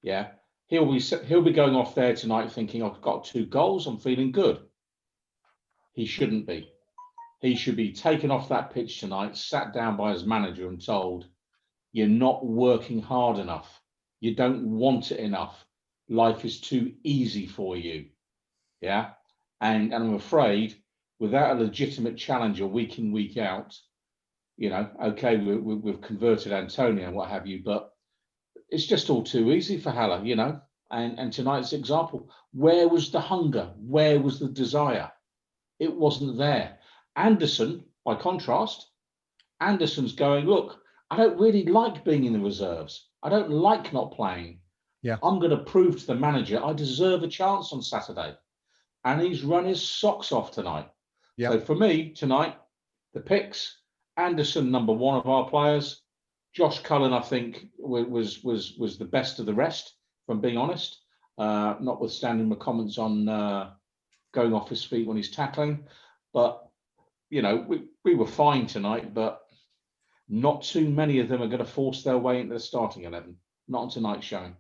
Yeah. He'll be going off there tonight thinking, I've got 2 goals, I'm feeling good. He shouldn't be. He should be taken off that pitch tonight, sat down by his manager and told, you're not working hard enough. You don't want it enough. Life is too easy for you. Yeah. And I'm afraid without a legitimate challenger week in, week out, You know, okay, we've converted Antonio and what have you, but it's just all too easy for Haller, you know. And tonight's example, where was the hunger? Where was the desire? It wasn't there. Anderson, by contrast, Anderson's going, look, I don't really like being in the reserves. I don't like not playing. Yeah. I'm going to prove to the manager I deserve a chance on Saturday. And he's run his socks off tonight. Yeah. So for me, tonight, the picks, Anderson, number one of our players. Josh Cullen, I think, was the best of the rest, if I'm being honest, notwithstanding my comments on going off his feet when he's tackling. But, you know, we were fine tonight, but not too many of them are going to force their way into the starting 11. Not on tonight's showing.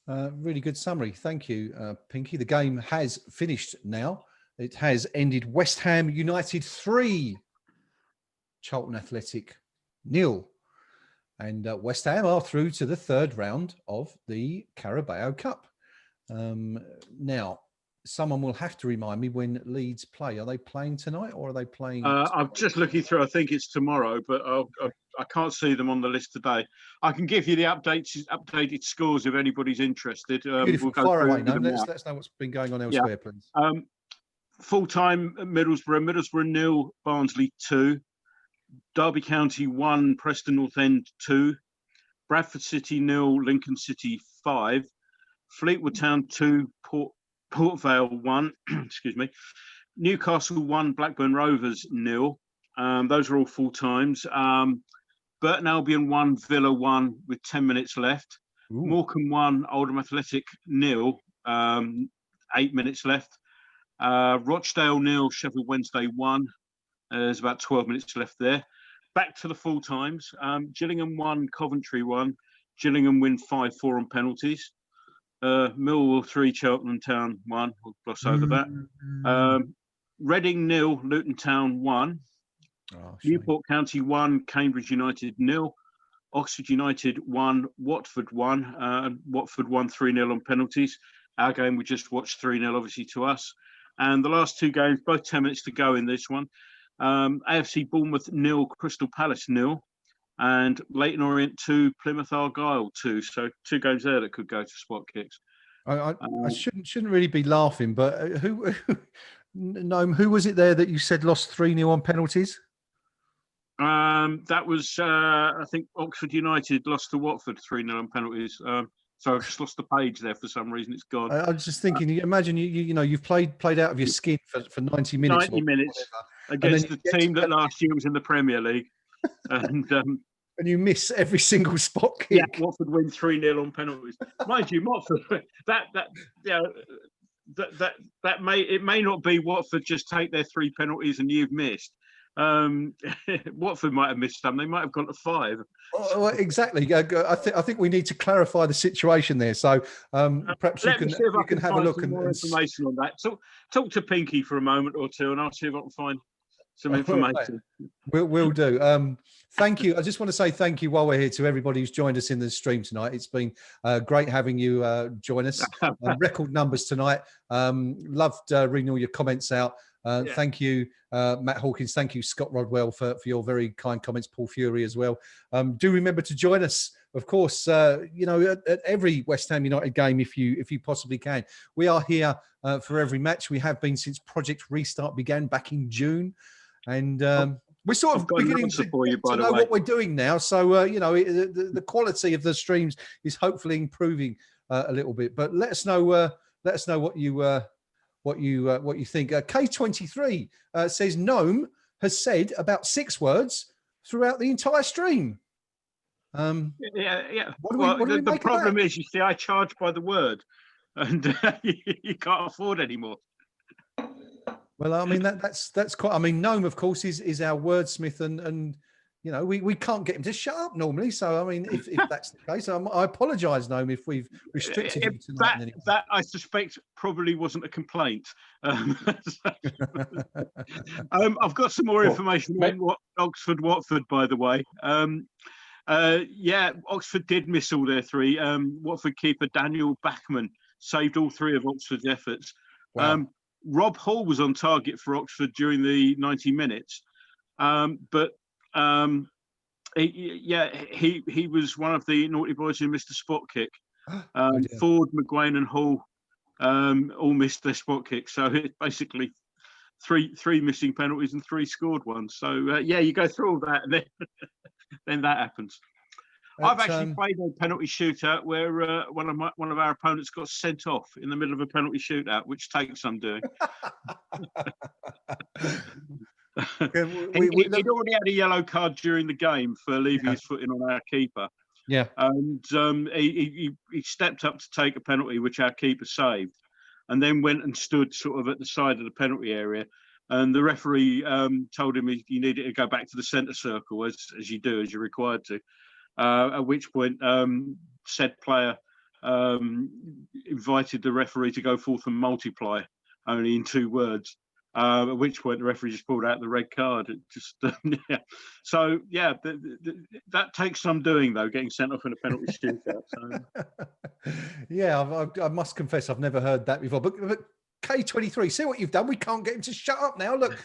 Really good summary. Thank you, Pinky. The game has finished now. It has ended West Ham United 3, Charlton Athletic 0. And West Ham are through to the third round of the Carabao Cup. Now, someone will have to remind me when Leeds play. Are they playing tonight or are they playing? I'm just looking through. I think it's tomorrow, but I can't see them on the list today. I can give you the updated scores if anybody's interested. Beautiful. We'll go Fire away. through No, them let's know what's been going on elsewhere, please. Full-time Middlesbrough 0, Barnsley 2, Derby County 1, Preston North End 2, Bradford City 0, Lincoln City 5, Fleetwood Town 2, Port Vale 1, excuse me, Newcastle 1, Blackburn Rovers 0. Those are all full times. Burton Albion 1, Villa 1 with 10 minutes left. Ooh. Morecambe 1, Oldham Athletic 0, 8 minutes left. Rochdale 0, Sheffield Wednesday 1. There's about 12 minutes left there. Back to the full times. Gillingham 1, Coventry 1. Gillingham win 5-4 on penalties. Millwall 3, Cheltenham Town 1. We'll gloss over that. Reading 0, Luton Town 1. Oh, Newport County 1, Cambridge United 0. Oxford United 1, Watford 1. Watford won 3-0 on penalties. Our game we just watched 3-0 obviously to us. And the last two games, both 10 minutes to go in this one. AFC Bournemouth 0, Crystal Palace 0. And Leyton Orient 2, Plymouth Argyle 2. So 2 games there that could go to spot kicks. I shouldn't really be laughing, but who was it there that you said lost 3-0 on penalties? That was I think Oxford United lost to Watford 3-0 on penalties. So I've just lost the page there for some reason. It's gone. I was just thinking. Imagine you've played out of your skin for 90 minutes. 90 minutes against the team that last year was in the Premier League, and you miss every single spot kick. Yeah, Watford win 3-0 on penalties. Mind you, Watford that may not be Watford just take their 3 penalties and you've missed. Watford might have missed some. They might have gone to 5. Well, exactly. I think we need to clarify the situation there. So perhaps you can have a look and more information on that. Talk to Pinky for a moment or two, and I'll see if I can find some information. We'll do. Thank you. I just want to say thank you while we're here to everybody who's joined us in the stream tonight. It's been great having you join us. Record numbers tonight. Loved reading all your comments out. Thank you, Matt Hawkins. Thank you, Scott Rodwell, for your very kind comments. Paul Fury as well. Do remember to join us, of course. At every West Ham United game, if you possibly can. We are here for every match. We have been since Project Restart began back in June, and we're sort of beginning to know what we're doing now. So the quality of the streams is hopefully improving a little bit. But let us know what you think. K23 says Gnome has said about 6 words throughout the entire stream. The problem is, you see, I charge by the word, and you can't afford any more. Well, I mean that's quite. I mean, Gnome, of course, is our wordsmith, and we can't get him to shut up normally. So, I mean, if that's the case, I apologise, Gnome, if we've restricted you tonight. That I suspect probably wasn't a complaint. I've got some more information on Oxford-Watford, by the way. Oxford did miss all their 3. Watford keeper Daniel Bachmann saved all 3 of Oxford's efforts. Wow. Rob Hall was on target for Oxford during the 90 minutes, but he was one of the naughty boys who missed a spot kick. Oh, dear. Ford, McGuane, and Hall all missed their spot kicks. So it's basically three missing penalties and 3 scored ones. So you go through all that, and then then that happens. I've actually played a penalty shootout where one of our opponents got sent off in the middle of a penalty shootout, which takes some doing. He'd already had a yellow card during the game for leaving his foot in on our keeper. Yeah, and he stepped up to take a penalty, which our keeper saved, and then went and stood sort of at the side of the penalty area. And the referee told him he needed to go back to the centre circle, as you do, as you're required to. At which point, said player invited the referee to go forth and multiply, only in 2 words. At which point the referee just pulled out the red card. It just So that takes some doing, though, getting sent off in a penalty shootout. So. Yeah, I must confess I've never heard that before. But K23, see what you've done. We can't get him to shut up now. Look,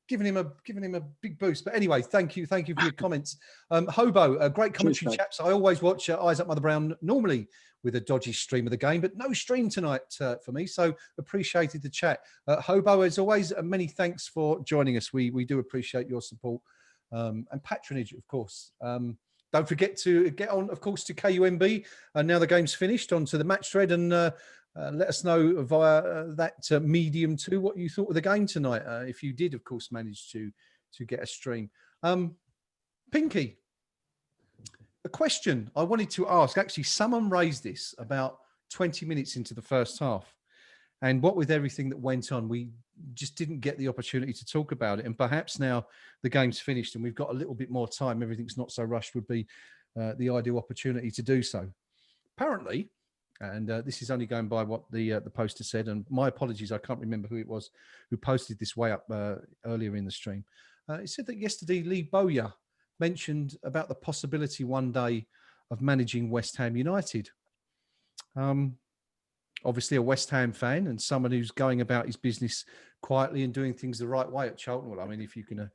giving him a big boost. But anyway, thank you for your comments. Hobo, a great commentary, chaps. I always watch Eyes Up Mother Brown normally with a dodgy stream of the game, but no stream tonight for me. So appreciated the chat. Hobo, as always, many thanks for joining us. We do appreciate your support and patronage, of course. Don't forget to get on, of course, to KUMB. Now the game's finished, onto the match thread, and let us know via that medium too what you thought of the game tonight. If you did, of course, manage to get a stream. Pinky, a question I wanted to ask. Actually, someone raised this about 20 minutes into the first half. And what with everything that went on, we just didn't get the opportunity to talk about it. And perhaps now the game's finished and we've got a little bit more time, everything's not so rushed, would be the ideal opportunity to do so. Apparently, and this is only going by what the poster said, and my apologies, I can't remember who it was who posted this way up earlier in the stream. It said that yesterday Lee Bowyer mentioned about the possibility one day of managing West Ham United. Obviously a West Ham fan and someone who's going about his business quietly and doing things the right way at Charlton. Well, I mean, if you can,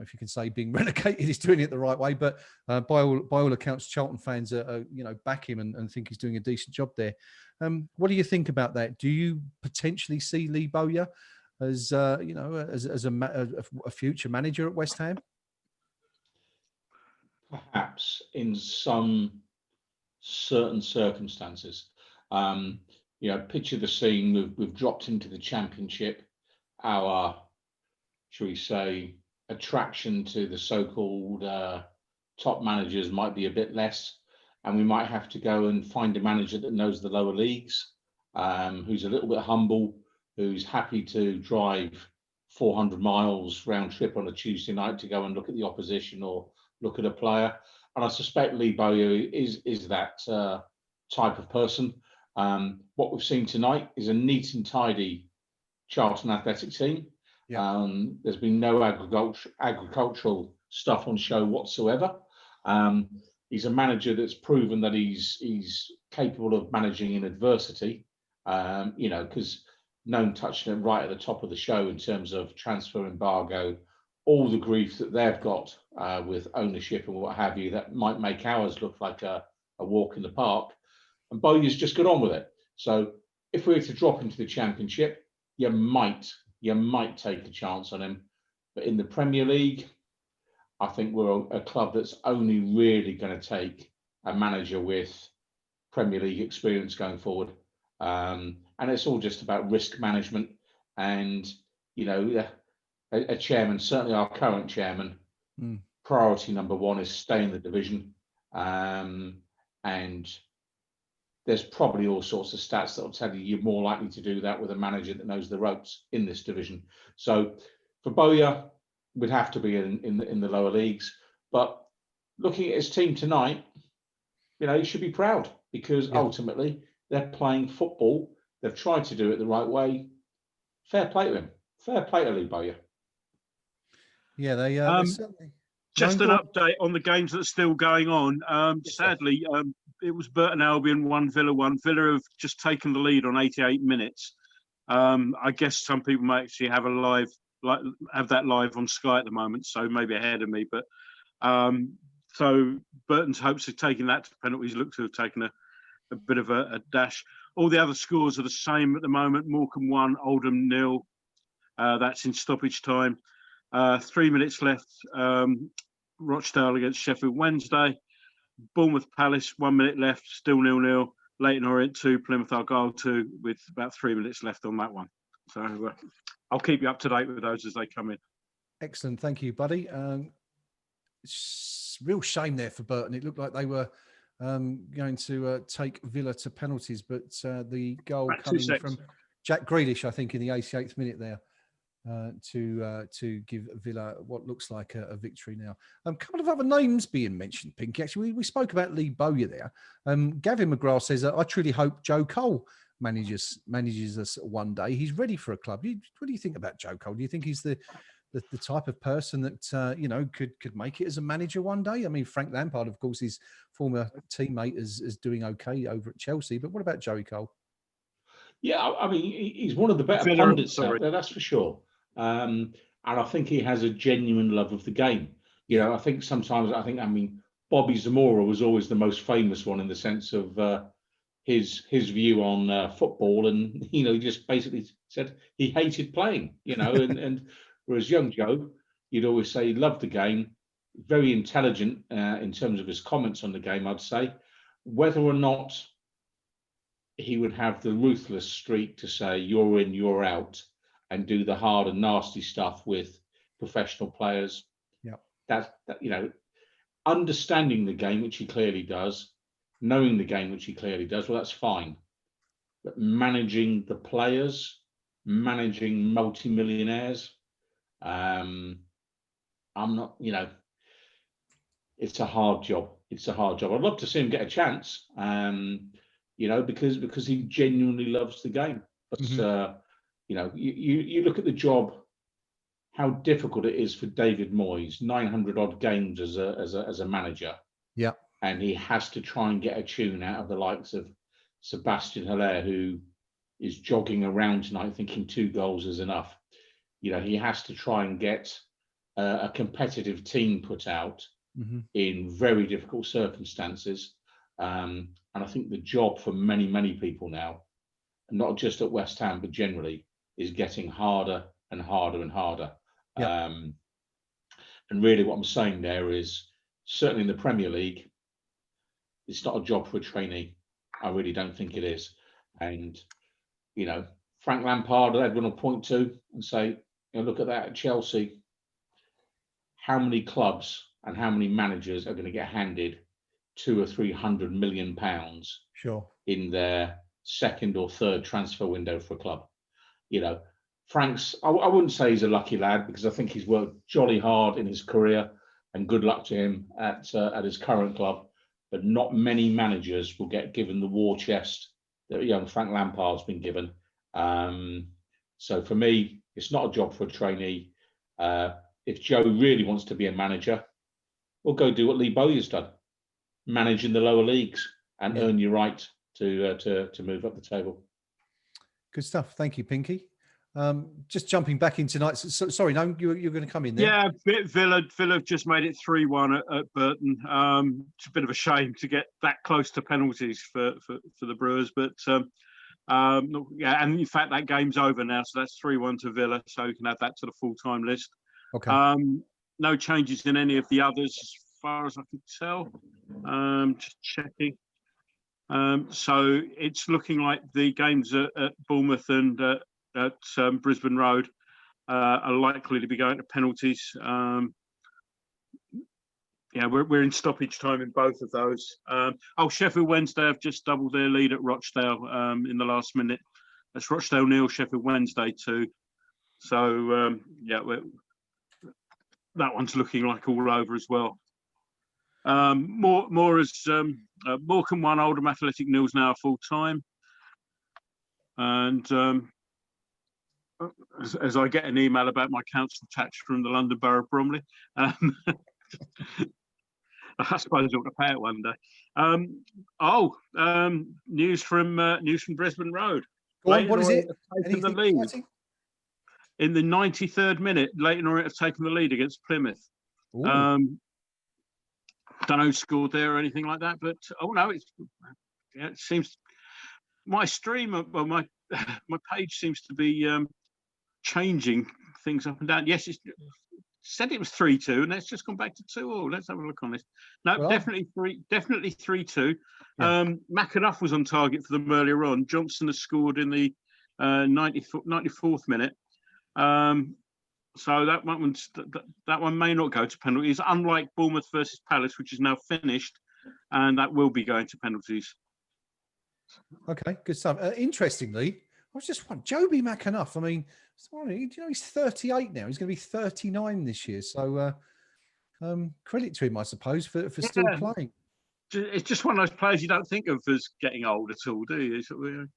if you can say being relegated is doing it the right way, but by all accounts, Charlton fans back him and think he's doing a decent job there. What do you think about that? Do you potentially see Lee Bowyer as as a future manager at West Ham? Perhaps in some certain circumstances. Picture the scene. We've dropped into the Championship. Our, shall we say, attraction to the so-called top managers might be a bit less, and we might have to go and find a manager that knows the lower leagues, who's a little bit humble, who's happy to drive 400 miles round trip on a Tuesday night to go and look at the opposition or look at a player. And I suspect Lee Bowyer is that type of person. What we've seen tonight is a neat and tidy Charlton Athletic team. Yeah. There's been no agricultural stuff on show whatsoever. He's a manager that's proven that he's capable of managing in adversity. Because known touching it right at the top of the show in terms of transfer embargo, all the grief that they've got with ownership and what have you, that might make ours look like a walk in the park. And Bowyer's just got on with it. So if we were to drop into the Championship, you might take a chance on him. But in the Premier League, I think we're a club that's only really going to take a manager with Premier League experience going forward. And it's all just about risk management. And, a chairman, certainly our current chairman, priority number one is stay in the division. And there's probably all sorts of stats that will tell you you're more likely to do that with a manager that knows the ropes in this division. So for Bowyer, we'd have to be in the lower leagues. But looking at his team tonight, he should be proud because ultimately they're playing football. They've tried to do it the right way. Fair play to him. Fair play to Lee Bowyer. Yeah, they certainly. Just an update on the games that are still going on. Sadly, it was Burton Albion 1, Villa 1. Villa have just taken the lead on 88 minutes. I guess some people might actually have a live have that live on Sky at the moment, so maybe ahead of me. But so Burton's hopes of taking that to penalties look to have taken a bit of a dash. All the other scores are the same at the moment. Morecambe 1, Oldham 0. That's in stoppage time. 3 minutes left. Rochdale against Sheffield Wednesday. Bournemouth Palace, 1 minute left, still 0-0. Leyton Orient 2, Plymouth Argyle 2, with about 3 minutes left on that one. So I'll keep you up to date with those as they come in. Excellent. Thank you, buddy. Real shame there for Burton. It looked like they were going to take Villa to penalties, but the goal Right, coming from Jack Grealish, I think, in the 88th minute there to give Villa what looks like a victory now. A couple of other names being mentioned, Pinky. Actually, we spoke about Lee Bowyer there. Gavin McGrath says, I truly hope Joe Cole manages us one day. He's ready for a club. What do you think about Joe Cole? Do you think he's the type of person that could make it as a manager one day? I mean, Frank Lampard, of course, his former teammate, is doing okay over at Chelsea. But what about Joey Cole? Yeah, I mean, he's one of the better pundits out there, that's for sure. And I think he has a genuine love of the game. I think sometimes, Bobby Zamora was always the most famous one in the sense of his view on football, and he just basically said he hated playing. And whereas young Joe, you'd always say he loved the game, very intelligent in terms of his comments on the game, I'd say. Whether or not he would have the ruthless streak to say you're in, you're out, and do the hard and nasty stuff with professional players. Yeah, that understanding the game, which he clearly does, knowing the game, which he clearly does. Well, that's fine. But managing the players, managing multimillionaires, I'm not. It's a hard job. It's a hard job. I'd love to see him get a chance. Because he genuinely loves the game. But you look at the job, how difficult it is for David Moyes, 900 odd games as a manager. Yeah. And he has to try and get a tune out of the likes of Sebastian Haller, who is jogging around tonight thinking 2 goals is enough. He has to try and get a competitive team put out in very difficult circumstances. And I think the job for many, many people now, not just at West Ham, but generally, is getting harder and harder and harder. Yep. And really what I'm saying there is, certainly in the Premier League, it's not a job for a trainee. I really don't think it is. And, Frank Lampard, everyone will point to and say, look at that at Chelsea. How many clubs and how many managers are going to get handed 200 or 300 million pounds sure in their second or third transfer window for a club? Frank's, I wouldn't say he's a lucky lad, because I think he's worked jolly hard in his career, and good luck to him at his current club. But not many managers will get given the war chest that young Frank Lampard's been given. So for me, it's not a job for a trainee. If Joe really wants to be a manager, we'll go do what Lee Bowyer's done, manage in the lower leagues and earn your right to move up the table. Good stuff. Thank you, Pinky. Just jumping back in tonight. Sorry, no, you're going to come in there. Yeah, Villa have just made it 3-1 at Burton. It's a bit of a shame to get that close to penalties for the Brewers, but and in fact that game's over now, so that's 3-1 to Villa, so you can add that to the full-time list. Okay. No changes in any of the others as far as I can tell. Just checking. So it's looking like the games at Bournemouth and at Brisbane Road are likely to be going to penalties. We're in stoppage time in both of those. Sheffield Wednesday have just doubled their lead at Rochdale in the last minute. That's Rochdale 0, Sheffield Wednesday 2. So that one's looking like all over as well. More as Morecambe 1, Oldham Athletic 0 now full time, and as I get an email about my council tax from the London Borough of Bromley, I suppose I'll pay it one day. News from Brisbane Road. Go on, what is it? The lead. in the 93rd minute, Leighton Orient have taken the lead against Plymouth. Ooh. Don't know who scored there or anything like that, but it seems my stream, well, my page seems to be changing things up and down. Yes, it said it was 3-2, and it's just gone back to 2-2. Let's have a look on this. No, well, definitely 3-2. Yeah. McAnuff was on target for them earlier on. Johnson has scored in the 94th minute. So that one may not go to penalties, unlike Bournemouth versus Palace, which is now finished, and that will be going to penalties. Okay, good stuff. Interestingly, I was just wondering, Joby McAnuff. I mean, he's 38 now. He's going to be 39 this year. So credit to him, I suppose, for still playing. It's just one of those players you don't think of as getting old at all, do you?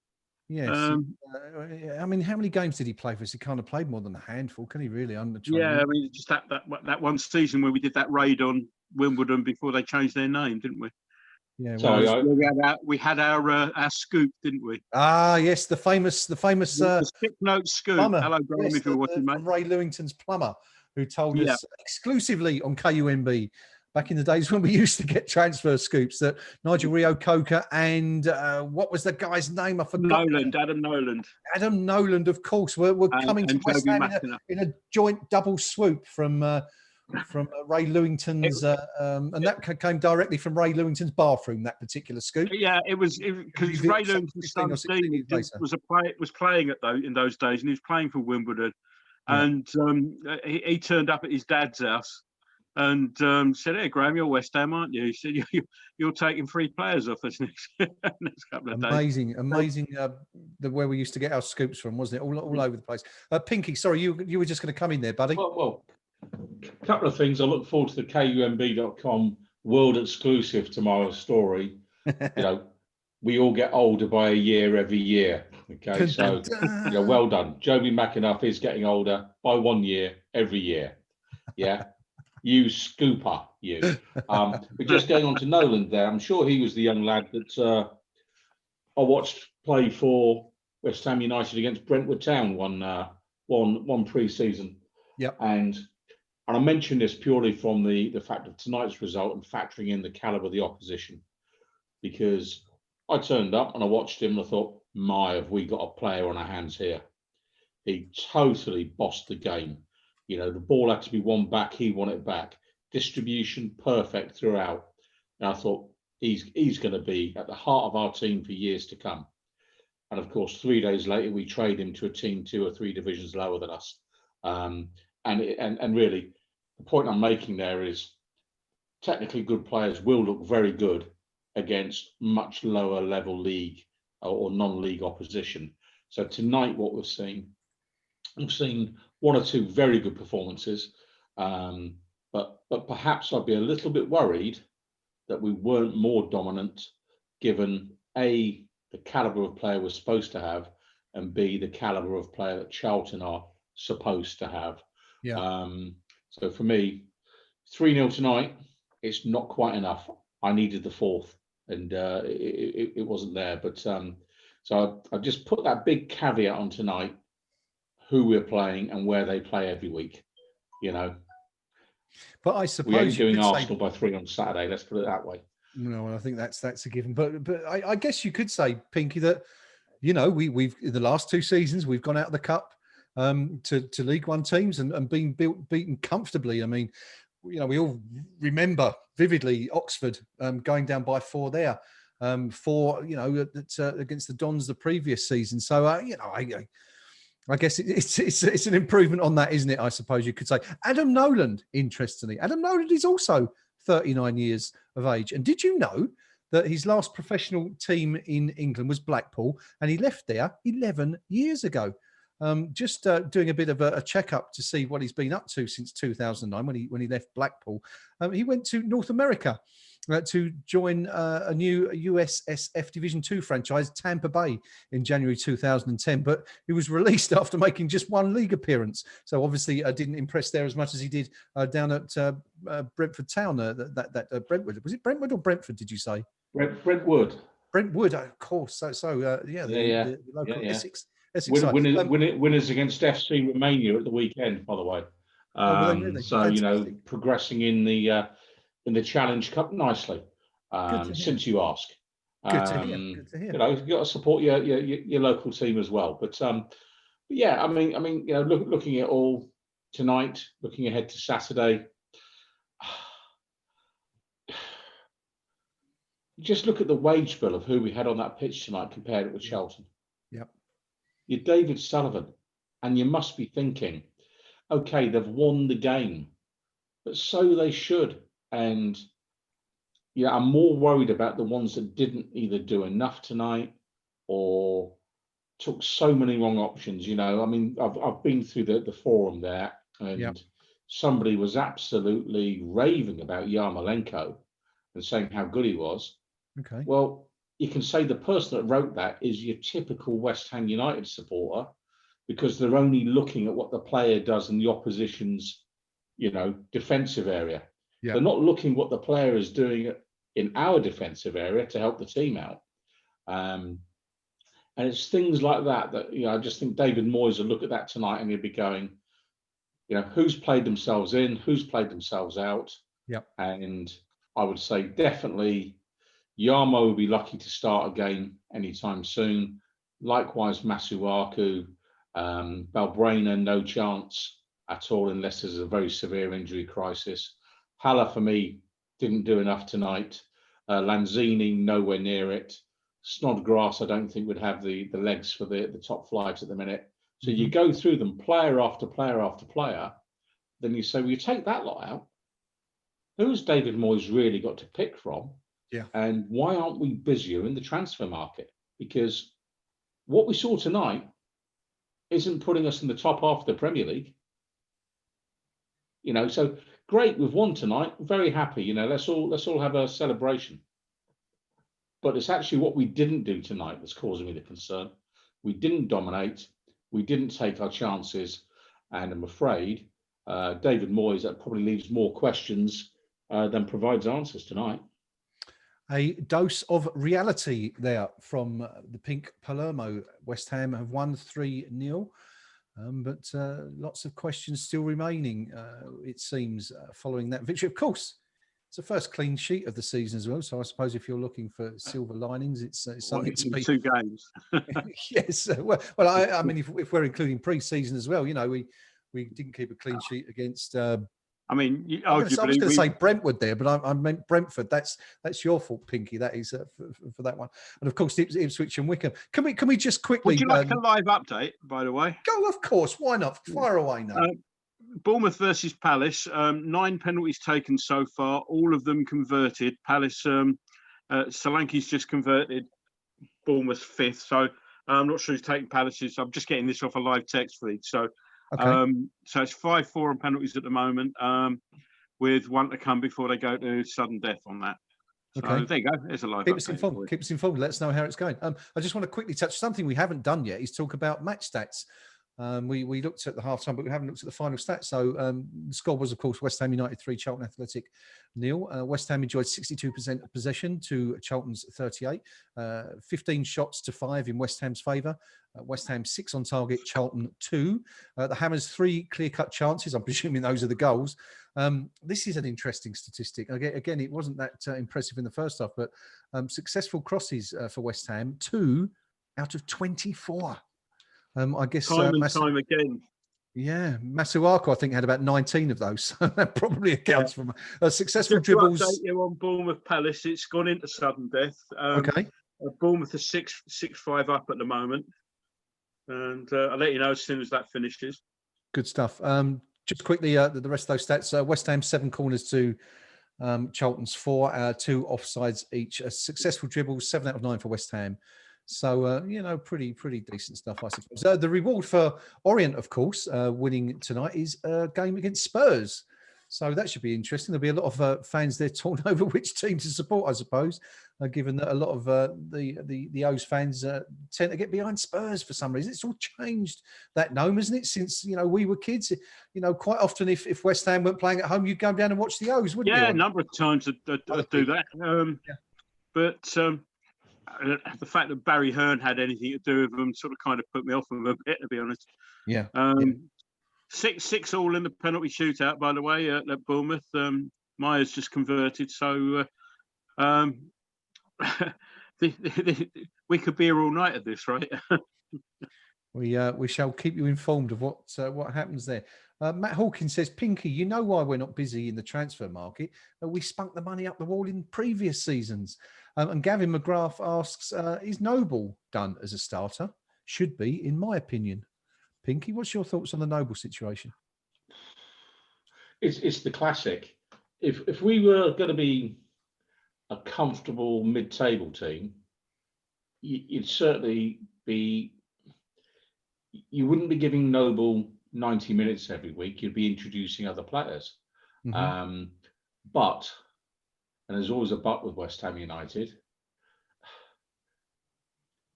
Yes. I mean, how many games did he play for us? He kind of played more than a handful, can he really? I mean, just that one season where we did that raid on Wimbledon before they changed their name, didn't we? Yeah. We had our scoop, didn't we? Ah, yes, the famous the stick note scoop. Plumber. Hello, Graham, yes, if you're watching, mate. Ray Lewington's plumber, who told us exclusively on KUMB back in the days when we used to get transfer scoops that Nigel Rio-Coker and what was the guy's name? I forgot. Adam Noland. Adam Noland, of course, were coming to West Ham in a joint double swoop from Ray Lewington's, and that came directly from Ray Lewington's bathroom. That particular scoop. Yeah, it was because Ray Lewington's son Dean was playing in those days, and he was playing for Wimbledon, and he turned up at his dad's house and said, "Hey, Graham, you're West Ham, aren't you?" He said, "You're taking 3 players off us next couple of days." Amazing, where we used to get our scoops from, wasn't it? All over the place. Pinky, sorry, you were just going to come in there, buddy. Well, a couple of things. I look forward to the KUMB.com world exclusive tomorrow's story. We all get older by a year every year. Okay, so well done. Joby McAnuff is getting older by 1 year every year. Yeah. You scooper, you. But just going on to Noland there, I'm sure he was the young lad that I watched play for West Ham United against Brentwood Town one pre-season. Yep. And I mention this purely from the fact of tonight's result and factoring in the calibre of the opposition, because I turned up and I watched him and I thought, have we got a player on our hands here? He totally bossed the game. The ball had to be won back. He won it back. Distribution perfect throughout. And I thought he's going to be at the heart of our team for years to come. And of course, 3 days later, we trade him to a team 2 or 3 divisions lower than us. And really, the point I'm making there is technically good players will look very good against much lower level league or non-league opposition. So tonight, what we've seen 1 or 2 very good performances, but perhaps I'd be a little bit worried that we weren't more dominant, given A, the calibre of player we're supposed to have, and B, the calibre of player that Charlton are supposed to have. Yeah. So for me, 3-0 tonight, it's not quite enough. I needed the 4th, and it wasn't there. But so I just put that big caveat on tonight, who we're playing and where they play every week, But I suppose we ain't doing Arsenal by 3 on Saturday. Let's put it that way. No, I think that's a given. But I guess you could say, Pinky, that we've in the last 2 seasons we've gone out of the cup to League One teams and been beaten comfortably. I mean, we all remember vividly Oxford going down by 4 there, against the Dons the previous season. So I guess it's an improvement on that, isn't it? I suppose you could say. Adam Noland, interestingly, Adam Noland is also 39 years of age. And did you know that his last professional team in England was Blackpool, and he left there 11 years ago? Just doing a bit of a checkup to see what he's been up to since 2009 when he left Blackpool. He went to North America to join a new USSF Division 2 franchise, Tampa Bay, in January 2010. But he was released after making just 1 league appearance. So obviously didn't impress there as much as he did down at Brentford Town. Brentwood. Was it Brentwood or Brentford, did you say? Brentwood. Brentwood, of course. The local Essex That's exciting. Winners against FC Romania at the weekend, by the way. Were they really? So Fantastic. progressing in the Challenge Cup nicely. Since you ask. Good to hear. Good to hear. You've got to support your local team as well. But yeah, I mean, looking at all tonight, looking ahead to Saturday. Just look at the wage bill of who we had on that pitch tonight, compared it with Charlton. Yep. You're David Sullivan, and you must be thinking, okay, they've won the game, but so they should. And yeah, I'm more worried about the ones that didn't either do enough tonight or took so many wrong options. I mean, I've been through the forum there, and somebody was absolutely raving about Yarmolenko and saying how good he was. Okay. Well, you can say the person that wrote that is your typical West Ham United supporter, because they're only looking at what the player does in the opposition's, defensive area. Yeah. They're not looking what the player is doing in our defensive area to help the team out. And it's things like that I just think David Moyes will look at that tonight and he'll be going, who's played themselves in, who's played themselves out. Yep. And I would say definitely Yarmo will be lucky to start a game anytime soon. Likewise, Masuaku, Balbrena, no chance at all unless there's a very severe injury crisis. Haller, for me, didn't do enough tonight. Lanzini, nowhere near it. Snodgrass, I don't think would have the legs for the top flight at the minute. So you go through them, player after player after player, then you say, well, you take that lot out. Who's David Moyes really got to pick from? Yeah. And why aren't we busier in the transfer market? Because what we saw tonight isn't putting us in the top half of the Premier League. So great, we've won tonight. Very happy. Let's all have a celebration. But it's actually what we didn't do tonight that's causing me the concern. We didn't dominate. We didn't take our chances. And I'm afraid David Moyes, that probably leaves more questions than provides answers tonight. A dose of reality there from the Pink Palermo. West Ham have won 3-0, but lots of questions still remaining, it seems, following that victory. Of course, it's the first clean sheet of the season as well, so I suppose if you're looking for silver linings, it's something to be... 2 games. Yes, well, I mean, if we're including pre-season as well, we didn't keep a clean sheet against... I mean, I was going to say Brentwood there, but I meant Brentford. That's your fault, Pinky. That is for that one. And of course, Ipswich and Wickham. Can we just quickly? Would you like a live update, by the way? Go, of course. Why not? Fire away now. Bournemouth versus Palace. 9 penalties taken so far. All of them converted. Palace. Solanke's just converted. Bournemouth 5th. So I'm not sure who's taking Palace's. I'm just getting this off a live text feed. So. Okay. So it's 5-4 on penalties at the moment, with 1 to come before they go to sudden death on that. So okay. There you go. There's a live Keep us informed. Keep us informed. Let us know how it's going. I just want to quickly touch something we haven't done yet is talk about match stats. We looked at the half-time, but we haven't looked at the final stats. So the score was, of course, West Ham United 3, Charlton Athletic 0. West Ham enjoyed 62% of possession to Charlton's 38. 15 shots to 5 in West Ham's favour. West Ham 6 on target, Charlton 2. The Hammers 3 clear-cut chances. I'm presuming those are the goals. This is an interesting statistic. Again, it wasn't that impressive in the first half, but successful crosses for West Ham, 2 out of 24. I guess time and time again. Yeah, Masuaku, I think, had about 19 of those. So that probably accounts for successful dribbles. To update you on Bournemouth Palace, it's gone into sudden death. Okay. Bournemouth are 6-5 up at the moment. And I'll let you know as soon as that finishes. Good stuff. Just quickly, the rest of those stats. West Ham 7 corners to Charlton's 4, 2 offsides each. Successful dribbles, 7 out of 9 for West Ham. So, pretty decent stuff, I suppose. The reward for Orient, of course, winning tonight is a game against Spurs. So that should be interesting. There'll be a lot of fans there torn over which team to support, I suppose, given that a lot of the O's fans tend to get behind Spurs for some reason. It's all changed, that gnome, isn't it? Since, we were kids, quite often if West Ham weren't playing at home, you'd go down and watch the O's, wouldn't you? Yeah, a number of times I'd do that. Yeah. But... the fact that Barry Hearn had anything to do with them sort of kind of put me off them a bit, to be honest. Yeah. 6-6 all in the penalty shootout, by the way, at Bournemouth. Myers just converted, so we could be here all night at this, right? We shall keep you informed of what happens there. Matt Hawkins says, Pinky, you know why we're not busy in the transfer market? We spunk the money up the wall in previous seasons. And Gavin McGrath asks, is Noble done as a starter? Should be, in my opinion. Pinky, what's your thoughts on the Noble situation? It's the classic. If we were going to be a comfortable mid-table team, you'd certainly be. You wouldn't be giving Noble 90 minutes every week. You'd be introducing other players. Mm-hmm. But, and there's always a but with West Ham United,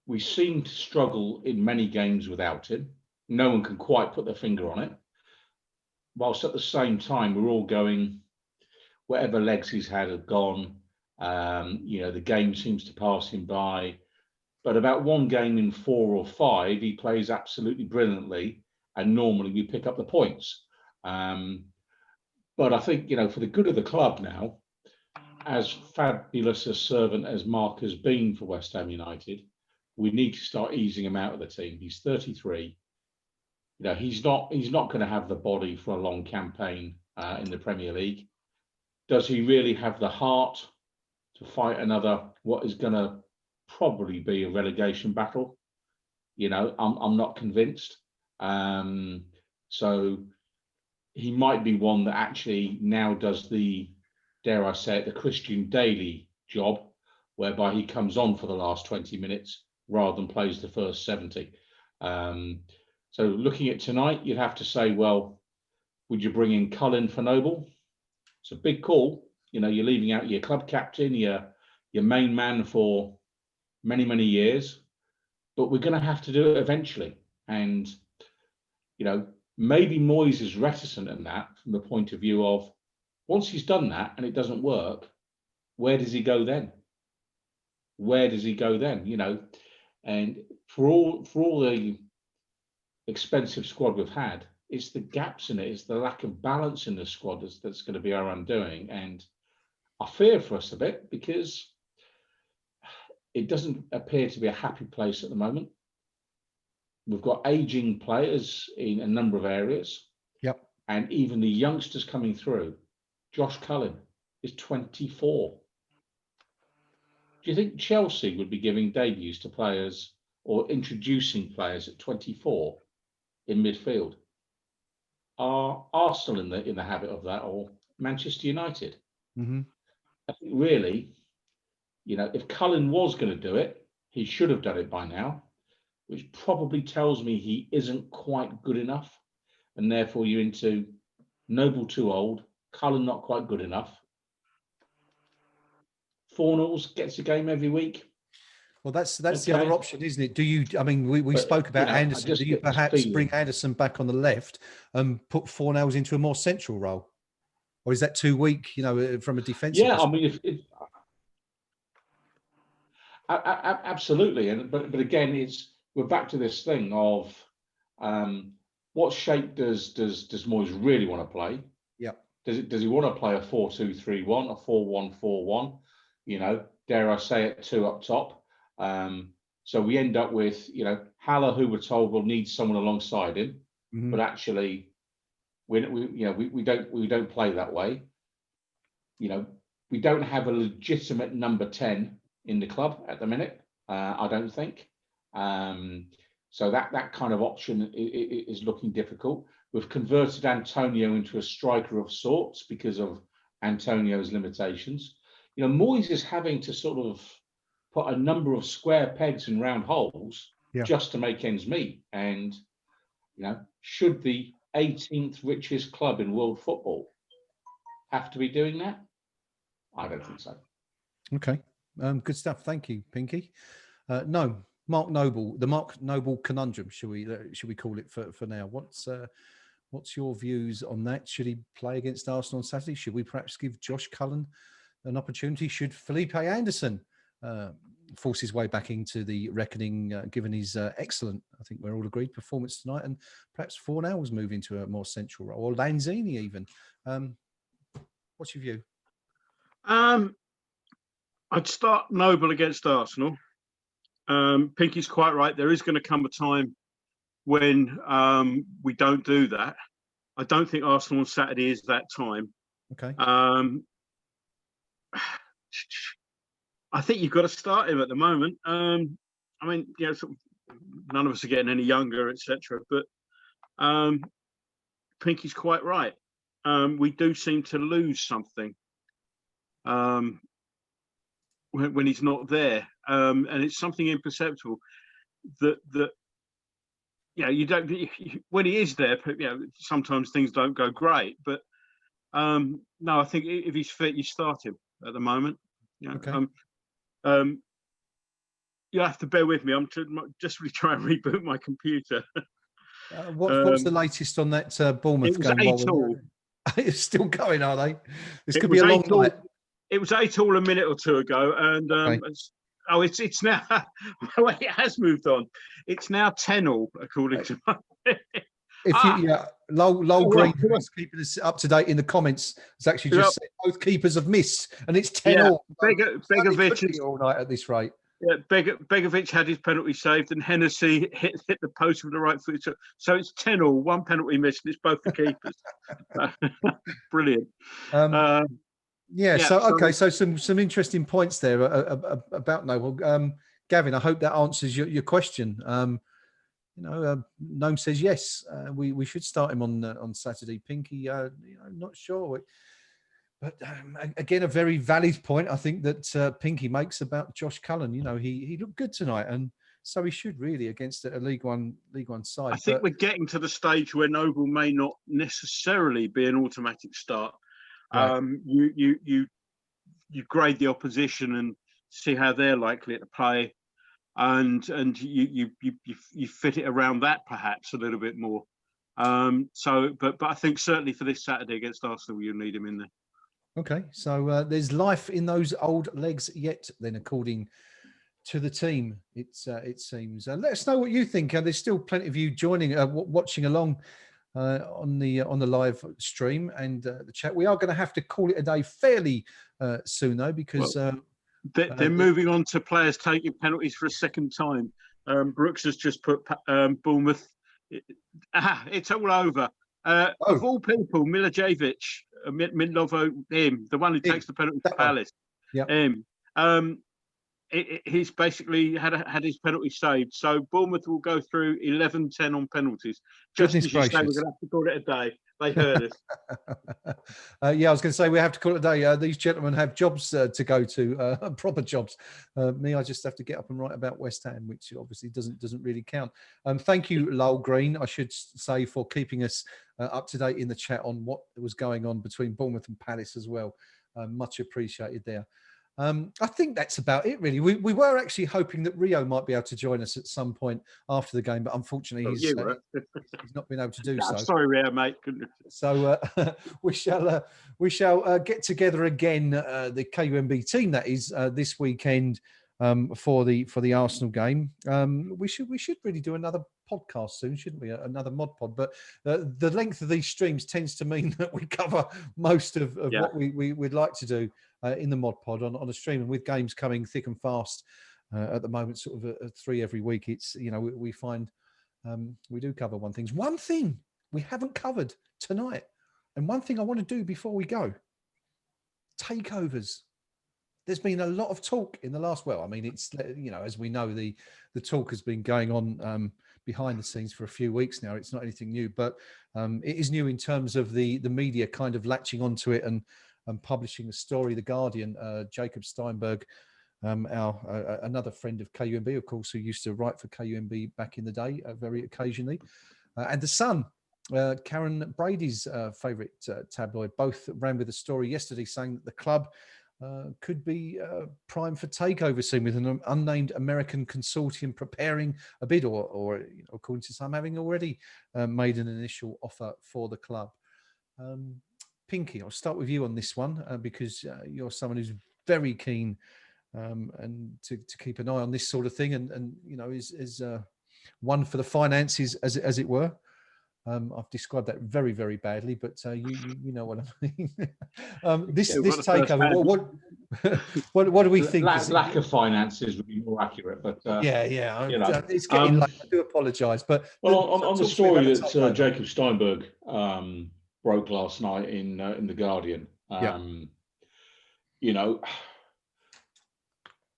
we seem to struggle in many games without him. No one can quite put their finger on it. Whilst at the same time, we're all going, whatever legs he's had have gone. The game seems to pass him by. But about one game in 4 or 5, he plays absolutely brilliantly, and normally we pick up the points. But I think, for the good of the club now, as fabulous a servant as Mark has been for West Ham United, we need to start easing him out of the team. He's 33. He's not going to have the body for a long campaign in the Premier League. Does he really have the heart to fight another, what is going to probably be a relegation battle? I'm not convinced. So he might be one that actually now does the, dare I say it, the Christian Daly job, whereby he comes on for the last 20 minutes rather than plays the first 70. So looking at tonight, you'd have to say, well, would you bring in Cullen for Noble? It's a big call. You're leaving out your club captain, your main man for many, many years, but we're going to have to do it eventually. And, maybe Moyes is reticent in that from the point of view of, once he's done that and it doesn't work, where does he go then? And for all the expensive squad we've had, it's the gaps in it, it's the lack of balance in the squad that's going to be our undoing. And I fear for us a bit, because it doesn't appear to be a happy place at the moment. We've got aging players in a number of areas. Yep. And even the youngsters coming through. Josh Cullen is 24. Do you think Chelsea would be giving debuts to players or introducing players at 24 in midfield? Are Arsenal in the habit of that, or Manchester United? Mm-hmm. I think really, if Cullen was going to do it, he should have done it by now, which probably tells me he isn't quite good enough, and therefore you're into Noble too old, Cullen not quite good enough. Fornals gets a game every week. Well, that's okay. The other option, isn't it? Do you? I mean, we spoke about Anderson. Do you perhaps bring Anderson back on the left and put Fornals into a more central role, or is that too weak? From a defensive. Yeah, perspective? I mean, absolutely. But again, we're back to this thing of what shape does Moyes really want to play? Yeah. Does he want to play a 4-2-3-1, a 4-1-4-1? Dare I say it, 2 up top. So we end up with, Haller, who we're told will need someone alongside him, mm-hmm. but actually, we don't play that way. We don't have a legitimate number 10 in the club at the minute. I don't think. So that kind of option is looking difficult. We've converted Antonio into a striker of sorts because of Antonio's limitations. Moyes is having to sort of put a number of square pegs in round holes just to make ends meet. And, should the 18th richest club in world football have to be doing that? I don't think so. Okay. Good stuff. Thank you, Pinky. No, Mark Noble, the Mark Noble conundrum, should we call it for now? What's your views on that? Should he play against Arsenal on Saturday? Should we perhaps give Josh Cullen an opportunity? Should Felipe Anderson force his way back into the reckoning, given his excellent, I think we're all agreed, performance tonight, and perhaps Fornals move into a more central role, or Lanzini even. What's your view? I'd start Noble against Arsenal. Pinky's quite right. There is going to come a time when we don't do that. I don't think Arsenal on Saturday is that time. Okay. I think you've got to start him at the moment. I mean, sort of, none of us are getting any younger, etc. But Pinky's quite right. We do seem to lose something when he's not there, and it's something imperceptible that you don't. When he is there, sometimes things don't go great. But no, I think if he's fit, you start him at the moment. Okay. You have to bear with me. I'm just really trying to reboot my computer. What's the latest on that Bournemouth game? It's still going, are they? This could be a long night. It was 8-8 a minute or two ago, and okay. It's now. Well, it has moved on. It's now 10-10 according to my. Lowell Green, who's keeping us up to date in the comments, has actually just said both keepers have missed, and it's 10-10. Begovic all night at this rate. Yeah, Begovic had his penalty saved, and Hennessy hit the post with the right foot. So it's 10-10, one penalty missed, and it's both the keepers. Brilliant. So some interesting points there about Noble. Gavin, I hope that answers your question. Noam says yes. We should start him on Saturday. Pinky, not sure. But again, a very valid point, I think, that Pinky makes about Josh Cullen. He looked good tonight, and so he should really against a League One side. I think we're getting to the stage where Noble may not necessarily be an automatic start. Right. You grade the opposition and see how they're likely to play, and you fit it around that perhaps a little bit more. But I think certainly for this Saturday against Arsenal, you'll need him in there. Okay, so there's life in those old legs yet, then, according to the team, it seems. Let us know what you think. There's still plenty of you joining, watching along on the live stream and the chat. We are going to have to call it a day fairly soon, though, because they're moving on to players taking penalties for a second time. Brooks has just put Bournemouth. It's all over. Of all people, Milicevic, Midlovo, the one who takes the penalty for Palace. He's basically had his penalty saved. So Bournemouth will go through 11-10 on penalties. Just as you say, we're going to have to call it a day. They heard us. I was going to say we have to call it a day. These gentlemen have jobs to go to, proper jobs. Me, I just have to get up and write about West Ham, which obviously doesn't really count. Thank you, Lowell Green, I should say, for keeping us up to date in the chat on what was going on between Bournemouth and Palace as well. Much appreciated there. I think that's about it, really. We were actually hoping that Rio might be able to join us at some point after the game, but unfortunately he's not been able to do so. I'm sorry, Rio, mate. So we shall get together again, the KUMB team, that is, this weekend for the Arsenal game. We should really do another podcast soon, shouldn't we? Another mod pod. But the length of these streams tends to mean that we cover most of what we'd like to do in the mod pod on a stream, and with games coming thick and fast at the moment, sort of 3 every week, it's we find we do cover one thing we haven't covered tonight, and one thing I want to do before we go: takeovers. There's been a lot of talk in the last, it's as we know, the talk has been going on behind the scenes for a few weeks now. It's not anything new, but it is new in terms of the media kind of latching onto it and publishing a story. The Guardian, Jacob Steinberg, another friend of KUMB, of course, who used to write for KUMB back in the day, very occasionally, and The Sun, Karen Brady's favourite tabloid, both ran with a story yesterday saying that the club could be prime for takeover soon, with an unnamed American consortium preparing a bid, or according to some, having already made an initial offer for the club. Pinky, I'll start with you on this one because you're someone who's very keen and to keep an eye on this sort of thing, and is one for the finances, as it were. I've described that very, very badly, but you know what I mean. This takeover. What do we think? Lack of finances would be more accurate, but it's getting late. I do apologise, but on the story that Jacob Steinberg broke last night in the Guardian,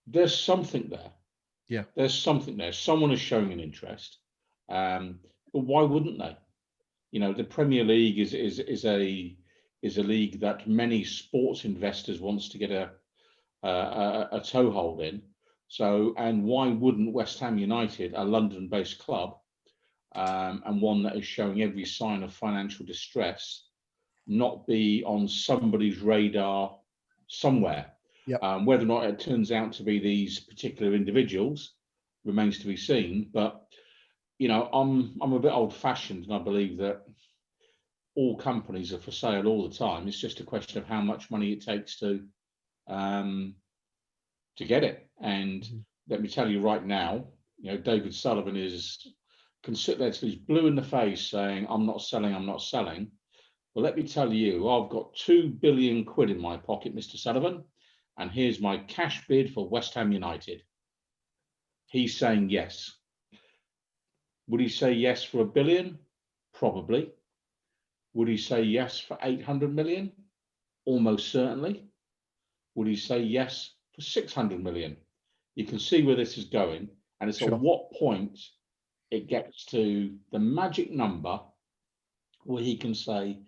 there's something there. Yeah, there's something there. Someone is showing an interest, but why wouldn't they? The Premier League is a league that many sports investors wants to get a toehold in. So, and why wouldn't West Ham United, a London-based club, and one that is showing every sign of financial distress, not be on somebody's radar somewhere? Yep. Whether or not it turns out to be these particular individuals remains to be seen. But I'm a bit old-fashioned, and I believe that all companies are for sale all the time. It's just a question of how much money it takes to get it. And let me tell you right now, David Sullivan can sit there till he's blue in the face saying, "I'm not selling, I'm not selling." Well, let me tell you, I've got 2 billion quid in my pocket, Mr. Sullivan, and here's my cash bid for West Ham United. He's saying yes. Would he say yes for 1 billion? Probably. Would he say yes for 800 million? Almost certainly. Would he say yes for 600 million? You can see where this is going, and it's at what point it gets to the magic number where he can say,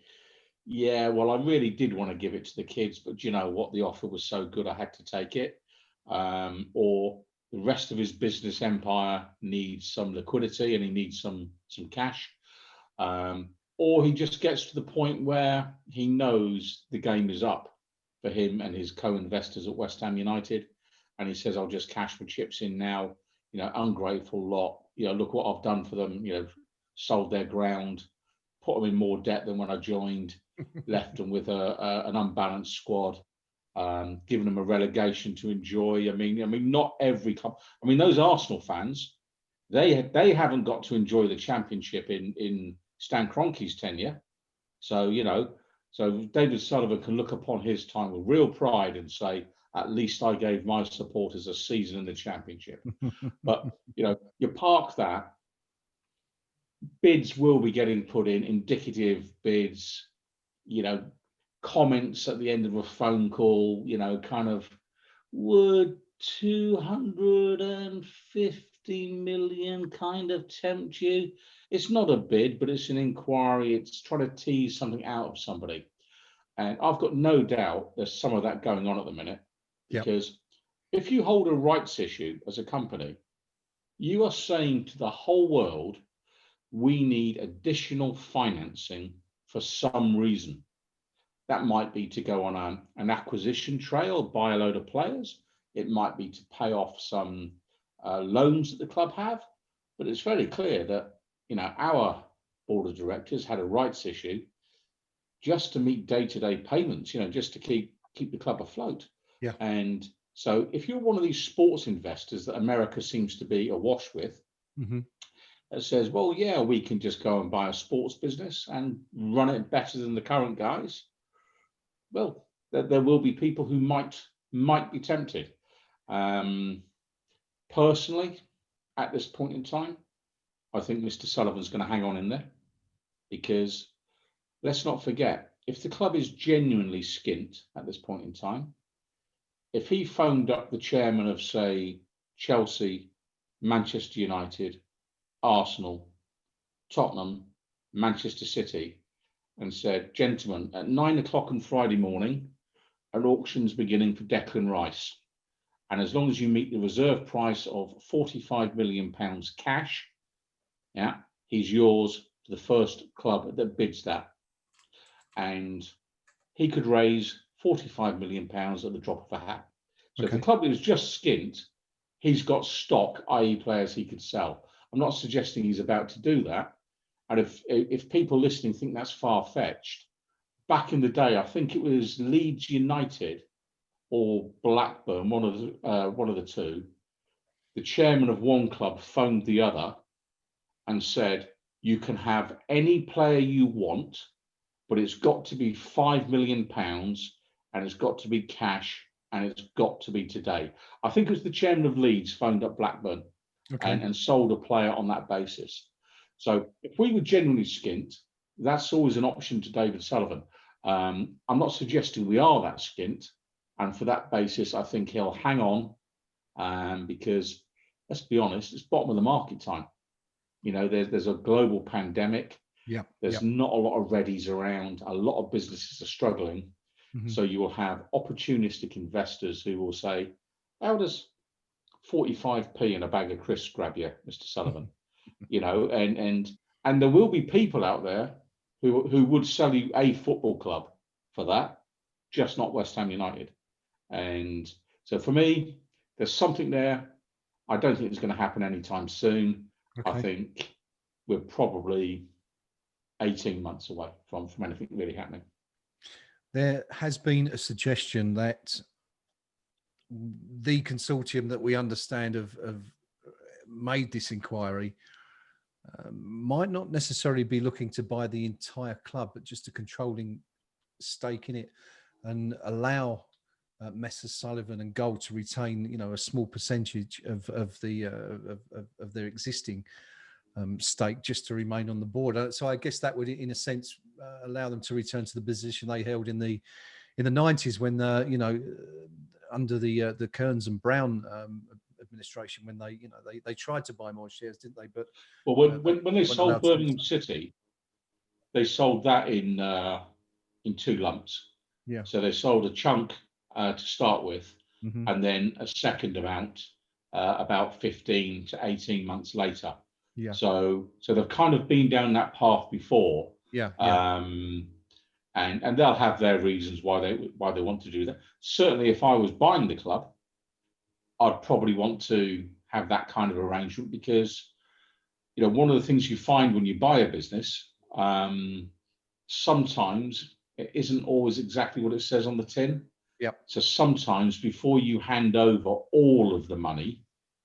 yeah, well, I really did want to give it to the kids, but you know what, the offer was so good I had to take it. Or the rest of his business empire needs some liquidity and he needs some cash. Or he just gets to the point where he knows the game is up for him and his co-investors at West Ham United, and he says, I'll just cash my chips in now, ungrateful lot, look what I've done for them, sold their ground, put them in more debt than when I joined, left them with an unbalanced squad, given them a relegation to enjoy. I mean, not every club. I mean, those Arsenal fans, they haven't got to enjoy the Championship in Stan Kroenke's tenure. So, so David Sullivan can look upon his time with real pride and say, at least I gave my supporters a season in the Championship. But, you park that, bids will be getting put in, indicative bids, comments at the end of a phone call, kind of, would 250 million kind of tempt you? It's not a bid, but it's an inquiry. It's trying to tease something out of somebody. And I've got no doubt there's some of that going on at the minute, because if you hold a rights issue as a company, you are saying to the whole world, we need additional financing for some reason. That might be to go on an acquisition trail, buy a load of players. It might be to pay off some loans that the club have. But it's very clear that, our board of directors had a rights issue just to meet day-to-day payments, just to keep the club afloat. Yeah. And so if you're one of these sports investors that America seems to be awash with, that says, well, yeah, we can just go and buy a sports business and run it better than the current guys. Well, there will be people who might be tempted. Personally, at this point in time, I think Mr. Sullivan's going to hang on in there, because let's not forget, if the club is genuinely skint at this point in time, if he phoned up the chairman of, say, Chelsea, Manchester United, Arsenal, Tottenham, Manchester City, and said, gentlemen, at 9 o'clock on Friday morning, an auction's beginning for Declan Rice. And as long as you meet the reserve price of £45 million cash, he's yours for the first club that bids that. And he could raise £45 million at the drop of a hat. So if the club is just skint, he's got stock, i.e. players he could sell. I'm not suggesting he's about to do that. And if people listening think that's far-fetched, back in the day, I think it was Leeds United or Blackburn, one of the two, the chairman of one club phoned the other and said, you can have any player you want, but it's got to be £5 million and it's got to be cash and it's got to be today. I think it was the chairman of Leeds phoned up Blackburn and sold a player on that basis. So if we were genuinely skint, that's always an option to David Sullivan. I'm not suggesting we are that skint. And for that basis, I think he'll hang on because, let's be honest, it's bottom of the market time. You know, there's a global pandemic. Yeah. There's not a lot of readies around. A lot of businesses are struggling. Mm-hmm. So you will have opportunistic investors who will say, how does 45p in a bag of crisps grab you, Mr. Sullivan? You know, and there will be people out there who would sell you a football club for that, just not West Ham United. And so for me, there's something there. I don't think it's going to happen anytime soon. I think we're probably 18 months away from anything really happening. There has been a suggestion that the consortium that we understand have made this inquiry might not necessarily be looking to buy the entire club, but just a controlling stake in it, and allow Messrs Sullivan and Gold to retain, you know, a small percentage of their existing stake, just to remain on the board. So I guess that would, in a sense, allow them to return to the position they held in the 90s when you know, under the Kearns and Brown administration, when they tried to buy more shares, didn't they? But well, when they sold Birmingham City, they sold that in 2 lumps. Yeah. So they sold a chunk to start with, mm-hmm. and then a second amount about 15 to 18 months later. Yeah. So they've kind of been down that path before. Yeah. And they'll have their reasons why they want to do that. Certainly, if I was buying the club, I'd probably want to have that kind of arrangement, because, you know, one of the things you find when you buy a business, sometimes it isn't always exactly what it says on the tin. Yep. So sometimes before you hand over all of the money,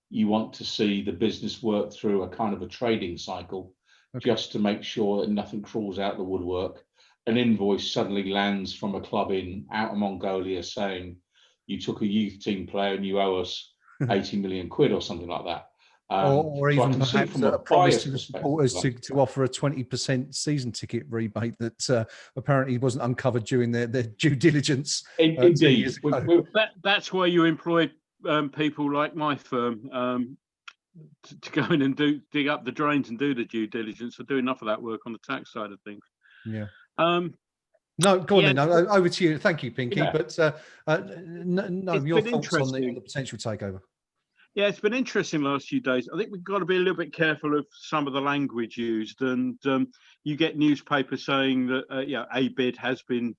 you want to see the business work through a kind of a trading cycle, just to make sure that nothing crawls out the woodwork. An invoice suddenly lands from a club out of Mongolia saying you took a youth team player and you owe us 80 million quid or something like that. Or even perhaps a promise to the supporters to offer a 20% season ticket rebate that apparently wasn't uncovered during their due diligence. Indeed. That's why you employ people like my firm to go in and dig up the drains and do the due diligence, or do enough of that work on the tax side of things. Yeah. No, go on then. Over to you. Thank you, Pinky. Yeah. But your thoughts on the potential takeover. Yeah, it's been interesting the last few days. I think we've got to be a little bit careful of some of the language used. And you get newspapers saying that a bid has been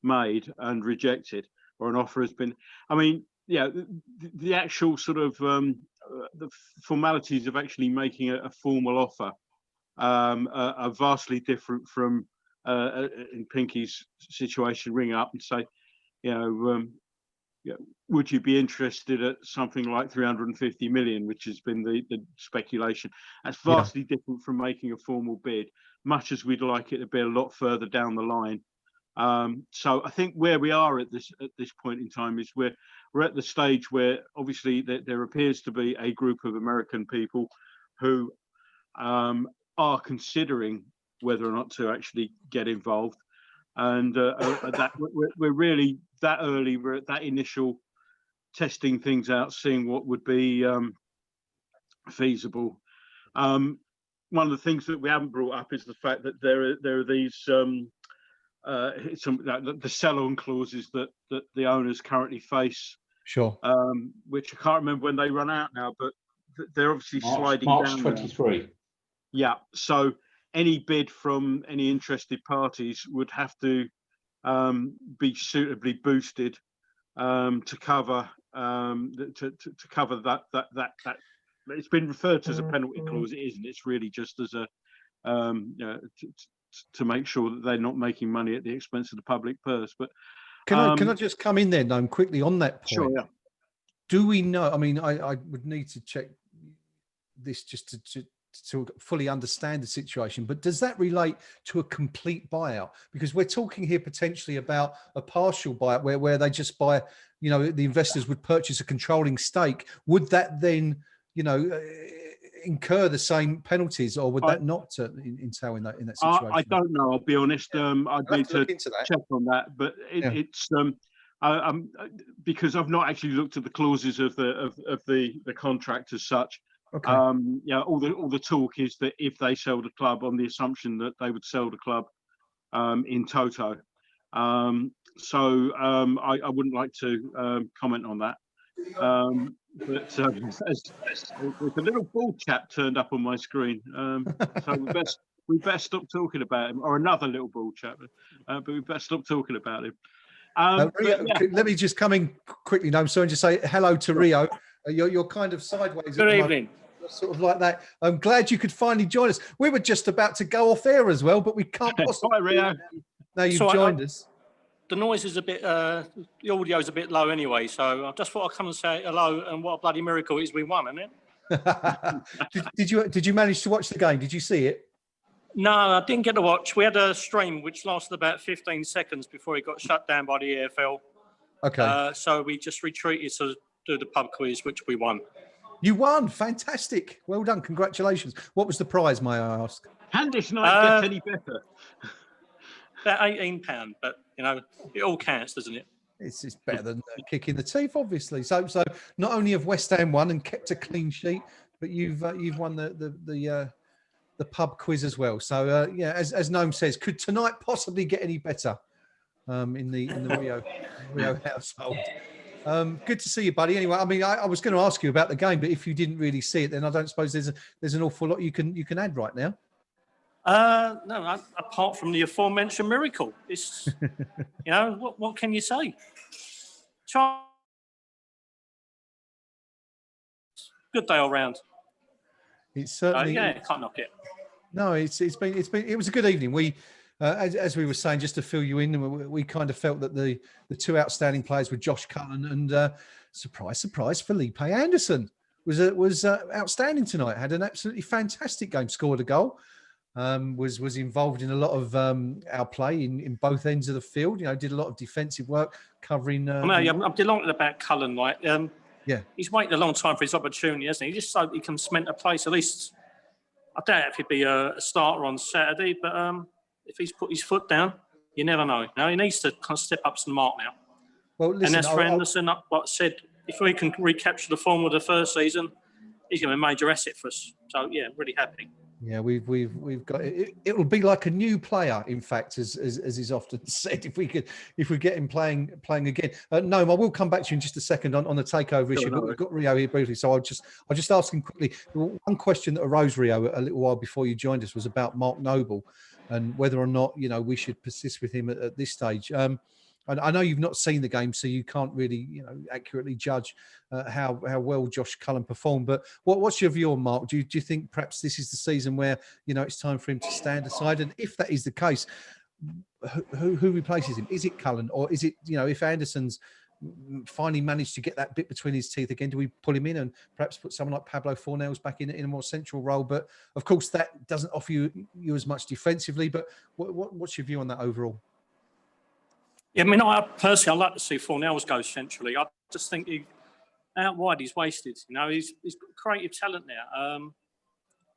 made and rejected, or an offer has been. I mean, the actual sort of the formalities of actually making a formal offer are vastly different from in Pinky's situation. Ring up and say, would you be interested at something like 350 million, which has been the speculation? That's vastly different from making a formal bid, much as we'd like it to be a lot further down the line. So I think where we are at this point in time is we're at the stage where obviously there appears to be a group of American people who are considering whether or not to actually get involved. And that we're really that early. We're at that initial testing things out, seeing what would be feasible. One of the things that we haven't brought up is the fact that there are these the sell-on clauses that the owners currently face. Sure. Which I can't remember when they run out now, but they're obviously sliding March down. 23. Yeah. So any bid from any interested parties would have to be suitably boosted to cover to cover that. It's been referred to as a penalty clause. It isn't. It's really just as a to make sure that they're not making money at the expense of the public purse. But Can I just come in there, Noam, quickly on that point? Sure, yeah. Do we know? I mean, I would need to check this just to fully understand the situation, but does that relate to a complete buyout? Because we're talking here potentially about a partial buyout where they just buy, the investors would purchase a controlling stake. Would that then, incur the same penalties, or would that not entail in that situation? I don't know. I'll be honest. I'd need to check on that, but it's because I've not actually looked at the clauses of the contract as such. Okay. All the talk is that if they sell the club, on the assumption that they would sell the club in toto. So I wouldn't like to comment on that. But there's a little bald chap turned up on my screen. So we best stop talking about him, or another little bald chap. But we best stop talking about him. Let me just come in quickly. No, I'm sorry to say hello to Rio. You're kind of sideways. Good evening. Sort of like that. I'm glad you could finally join us. We were just about to go off air as well, but we can't possibly. Hi, Rio. Now you've joined us. The noise is a bit, the audio is a bit low anyway, so I just thought I'd come and say hello, and what a bloody miracle it is we won, isn't it? Did you manage to watch the game? Did you see it? No, I didn't get to watch. We had a stream which lasted about 15 seconds before it got shut down by the EFL. Okay. So we just retreated to do the pub quiz, which we won. You won. Fantastic. Well done. Congratulations. What was the prize, may I ask? Can this night get any better? About £18, but it all counts, doesn't it? It's better than a kick in the teeth, obviously. So not only have West Ham won and kept a clean sheet, but you've won the pub quiz as well. So as Noam says, could tonight possibly get any better in the Rio household? Good to see you, buddy. Anyway, I mean, I was going to ask you about the game, but if you didn't really see it, then I don't suppose there's an awful lot you can add right now. No, apart from the aforementioned miracle, it's what can you say? Good day all round. It's certainly can't knock it. No, it was a good evening. We as we were saying, just to fill you in, we kind of felt that the two outstanding players were Josh Cullen and surprise, Felipe Anderson was outstanding tonight. Had an absolutely fantastic game. Scored a goal. Was involved in a lot of our play in both ends of the field. Did a lot of defensive work covering. I'm delighted about Cullen. Yeah, he's waited a long time for his opportunity, hasn't he? Just so he can cement a place. At least I doubt if he'd be a starter on Saturday, but if he's put his foot down, you never know. Now he needs to kind of step up to the mark now. Well, listen, and as for Anderson, like I said, if we can recapture the form of the first season, he's going to be a major asset for us. So yeah, really happy. Yeah, we've got it. It'll be like a new player, in fact, as is often said. If we get him playing again. No, I will come back to you in just a second on the takeover issue. But we've got Rio here briefly, so I'll just ask him quickly. One question that arose, Rio, a little while before you joined us was about Mark Noble and whether or not we should persist with him at this stage. I know you've not seen the game, so you can't really, accurately judge how well Josh Cullen performed. But what's your view on Mark? Do you think perhaps this is the season where it's time for him to stand aside? And if that is the case, who replaces him? Is it Cullen, or is it if Anderson's finally managed to get that bit between his teeth again, do we pull him in and perhaps put someone like Pablo Fornells back in a more central role? But of course, that doesn't offer you as much defensively. But what's your view on that overall? Yeah, I mean, I personally, I'd like to see Fornells go centrally. I just think out wide he's wasted. He's got creative talent now,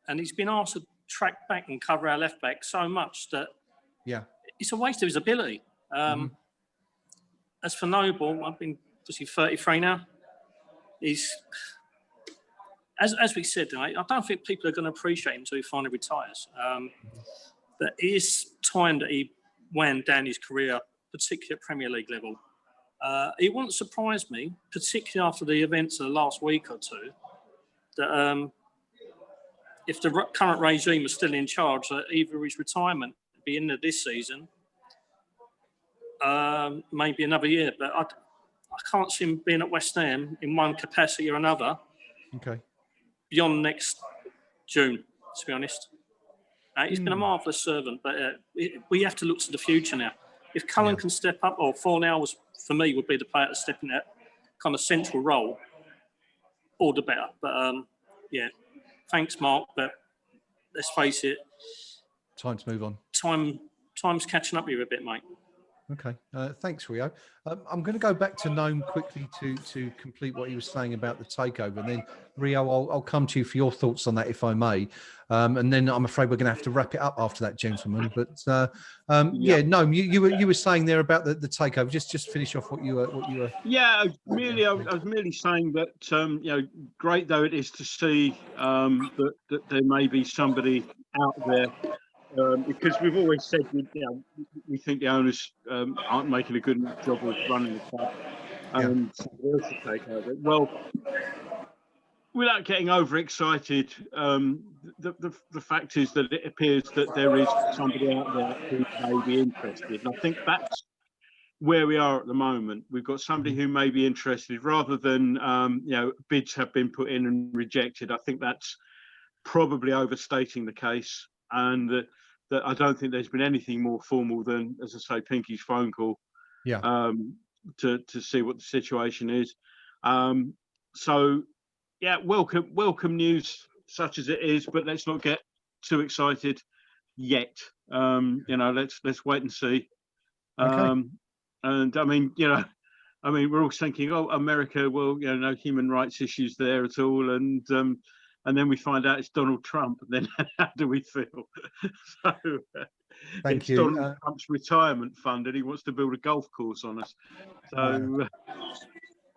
and he's been asked to track back and cover our left back so much that it's a waste of his ability. As for Noble, I've been obviously 33 now. He's as we said, I don't think people are going to appreciate him until he finally retires. But it is time that he wound down his career, particularly at Premier League level. It wouldn't surprise me, particularly after the events of the last week or two, that if the current regime was still in charge, that either his retirement would be into this season, maybe another year. But I can't see him being at West Ham in one capacity or another. Okay. Beyond next June, to be honest. He's been a marvellous servant, but we have to look to the future now. if Cullen can step up, or Fornell for me would be the player to step in that kind of central role, all the better. But yeah, thanks, Mark. But let's face it, Time to move on. Time's catching up with you a bit, mate. Okay, thanks, Rio. I'm going to go back to Noam quickly to complete what he was saying about the takeover, and then Rio, I'll come to you for your thoughts on that, if I may. And then I'm afraid we're going to have to wrap it up after that, gentlemen. But yeah, Noam, you were saying there about the takeover. Just finish off what you were. Yeah, I was merely saying that you know, great though it is to see that there may be somebody out there. Because we've always said, we think the owners aren't making a good job of running the club, and somebody else to take over. Well, without getting overexcited, the fact is that it appears that there is somebody out there who may be interested, and I think that's where we are at the moment. We've got somebody who may be interested, rather than bids have been put in and rejected. I think that's probably overstating the case, and that I don't think there's been anything more formal than, as I say, Pinky's phone call to see what the situation is. So yeah, welcome news such as it is, but let's not get too excited yet. Let's wait and see. Okay. And I mean, we're all thinking, oh, America, well, no human rights issues there at all, and then we find out it's Donald Trump. Then how do we feel? So Thank you. Donald Trump's retirement fund, and he wants to build a golf course on us. So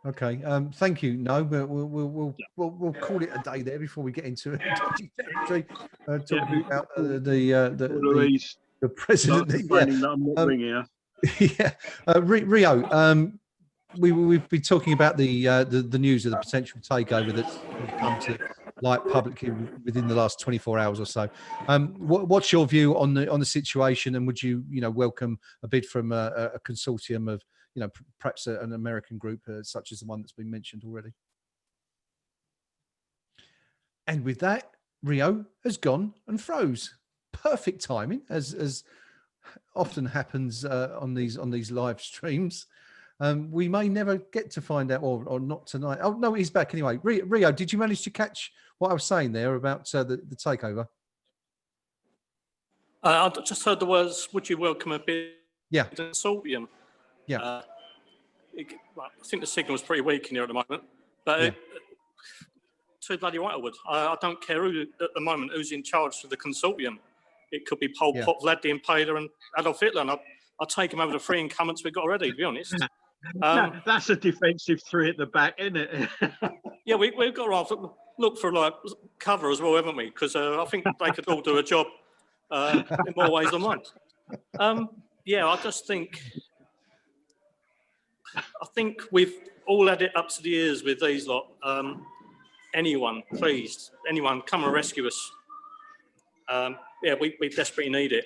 okay. Thank you. No, but we'll call it a day there before we get into dodgy territory. Talking about the president. That I'm not ringing her. Yeah, Rio. We've been talking about the news of the potential takeover that's come to light publicly within the last 24 hours or so. What's your view on the situation, and would you welcome a bid from a consortium of perhaps an American group such as the one that's been mentioned already? And with that, Rio has gone and froze. Perfect timing, as often happens on these live streams. We may never get to find out, or not tonight. Oh no, he's back anyway. Rio, did you manage to catch what I was saying there about the takeover? I just heard the words, would you welcome a bid? Yeah. Consortium. Yeah. I think the signal's pretty weak in here at the moment, but too bloody right I would. I don't care who at the moment who's in charge of the consortium. It could be Pol Pot, Vlad the Impaler, and Adolf Hitler, and I'll take him over the three incumbents we've got already, to be honest. That's a defensive three at the back, isn't it? Yeah, we've got to look for cover as well, haven't we? Because I think they could all do a job in more ways than one. I just think we've all had it up to the ears with these lot. Anyone, please, come and rescue us. We desperately need it.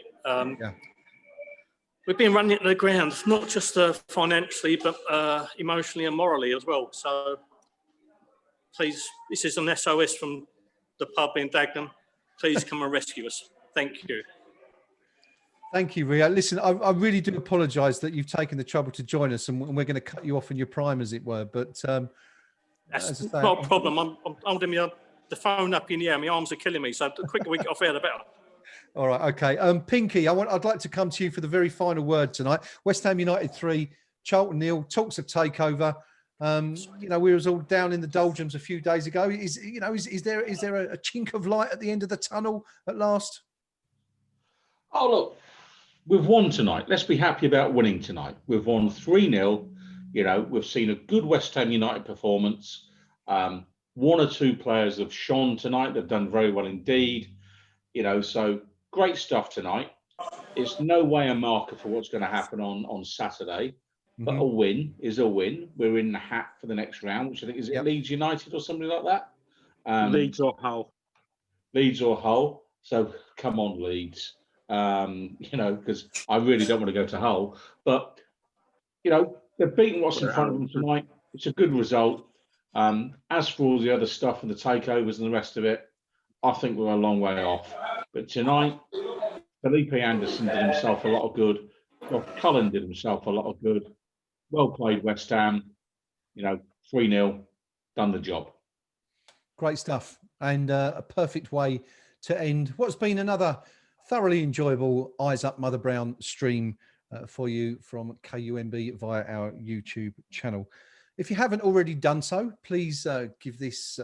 We've been running it to the ground, not just financially, but emotionally and morally as well. So please, this is an SOS from the pub in Dagenham. Please come and rescue us. Thank you. Thank you, Rio. Listen, I really do apologise that you've taken the trouble to join us, and we're going to cut you off in your prime, as it were. But that's not a problem. I'm holding the phone up in the air. My arms are killing me. So the quicker we get off air, the better. All right, okay. Pinky, I'd like to come to you for the very final word tonight. West Ham United 3, Charlton 0. Talks of takeover. We was all down in the doldrums a few days ago. Is there a chink of light at the end of the tunnel at last? Oh look, we've won tonight. Let's be happy about winning tonight. We've won 3-0. We've seen a good West Ham United performance. One or two players have shone tonight. They've done very well indeed. So great stuff tonight. It's no way a marker for what's going to happen on Saturday, but a win is a win. We're in the hat for the next round, which I think is Leeds United or something like that. Leeds or Hull. Leeds or Hull. So come on, Leeds. Because I really don't want to go to Hull. But, they've beaten what's in front of them tonight. It's a good result. As for all the other stuff and the takeovers and the rest of it, I think we're a long way off. But tonight, Felipe Anderson did himself a lot of good. Well, Cullen did himself a lot of good. Well played, West Ham. 3-0, done the job. Great stuff, and a perfect way to end what's been another thoroughly enjoyable Eyes Up Mother Brown stream for you from KUMB via our YouTube channel. If you haven't already done so, please give this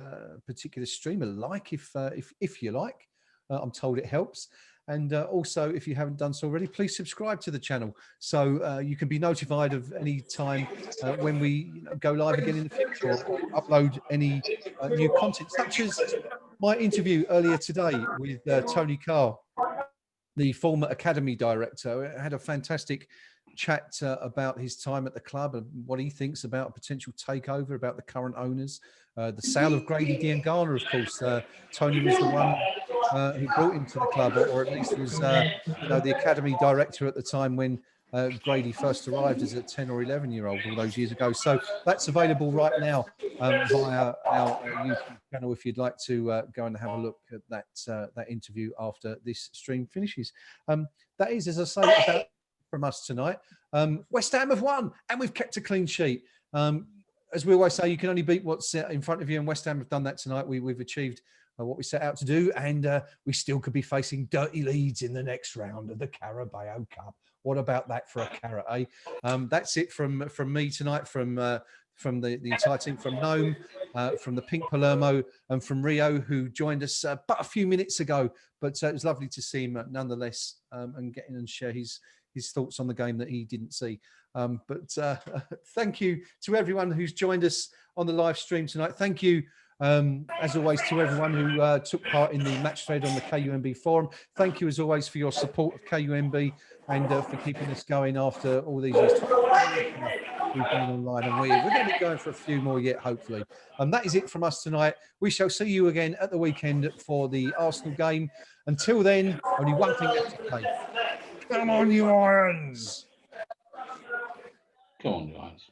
particular stream a like if you like. I'm told it helps. And also, if you haven't done so already, please subscribe to the channel so you can be notified of any time when we go live again in the future or upload any new content, such as my interview earlier today with Tony Carr, the former academy director. I had a fantastic chat about his time at the club and what he thinks about a potential takeover, about the current owners, the sale of Grady Diangana, of course. Tony was the one who brought him to the club, or at least was the academy director at the time when Grady first arrived as a 10 or 11-year-old all those years ago. So that's available right now via our YouTube channel if you'd like to go and have a look at that interview after this stream finishes. That is, as I say, about from us tonight. West Ham have won and we've kept a clean sheet. As we always say, you can only beat what's in front of you, and West Ham have done that tonight. We've achieved what we set out to do, and we still could be facing dirty Leeds in the next round of the Carabao Cup. What about that for a carrot, eh? That's it from me tonight, from the entire team, from Gnome, from the Pink Palermo, and from Rio, who joined us but a few minutes ago. But it was lovely to see him nonetheless, and get in and share his thoughts on the game that he didn't see. But thank you to everyone who's joined us on the live stream tonight. Thank you, as always, to everyone who took part in the match thread on the KUMB Forum. Thank you, as always, for your support of KUMB and for keeping us going after all these years. We've been online, and we're going to be going for a few more yet, hopefully. That is it from us tonight. We shall see you again at the weekend for the Arsenal game. Until then, only one thing left to play. Come on, you Irons! Come on, you Irons.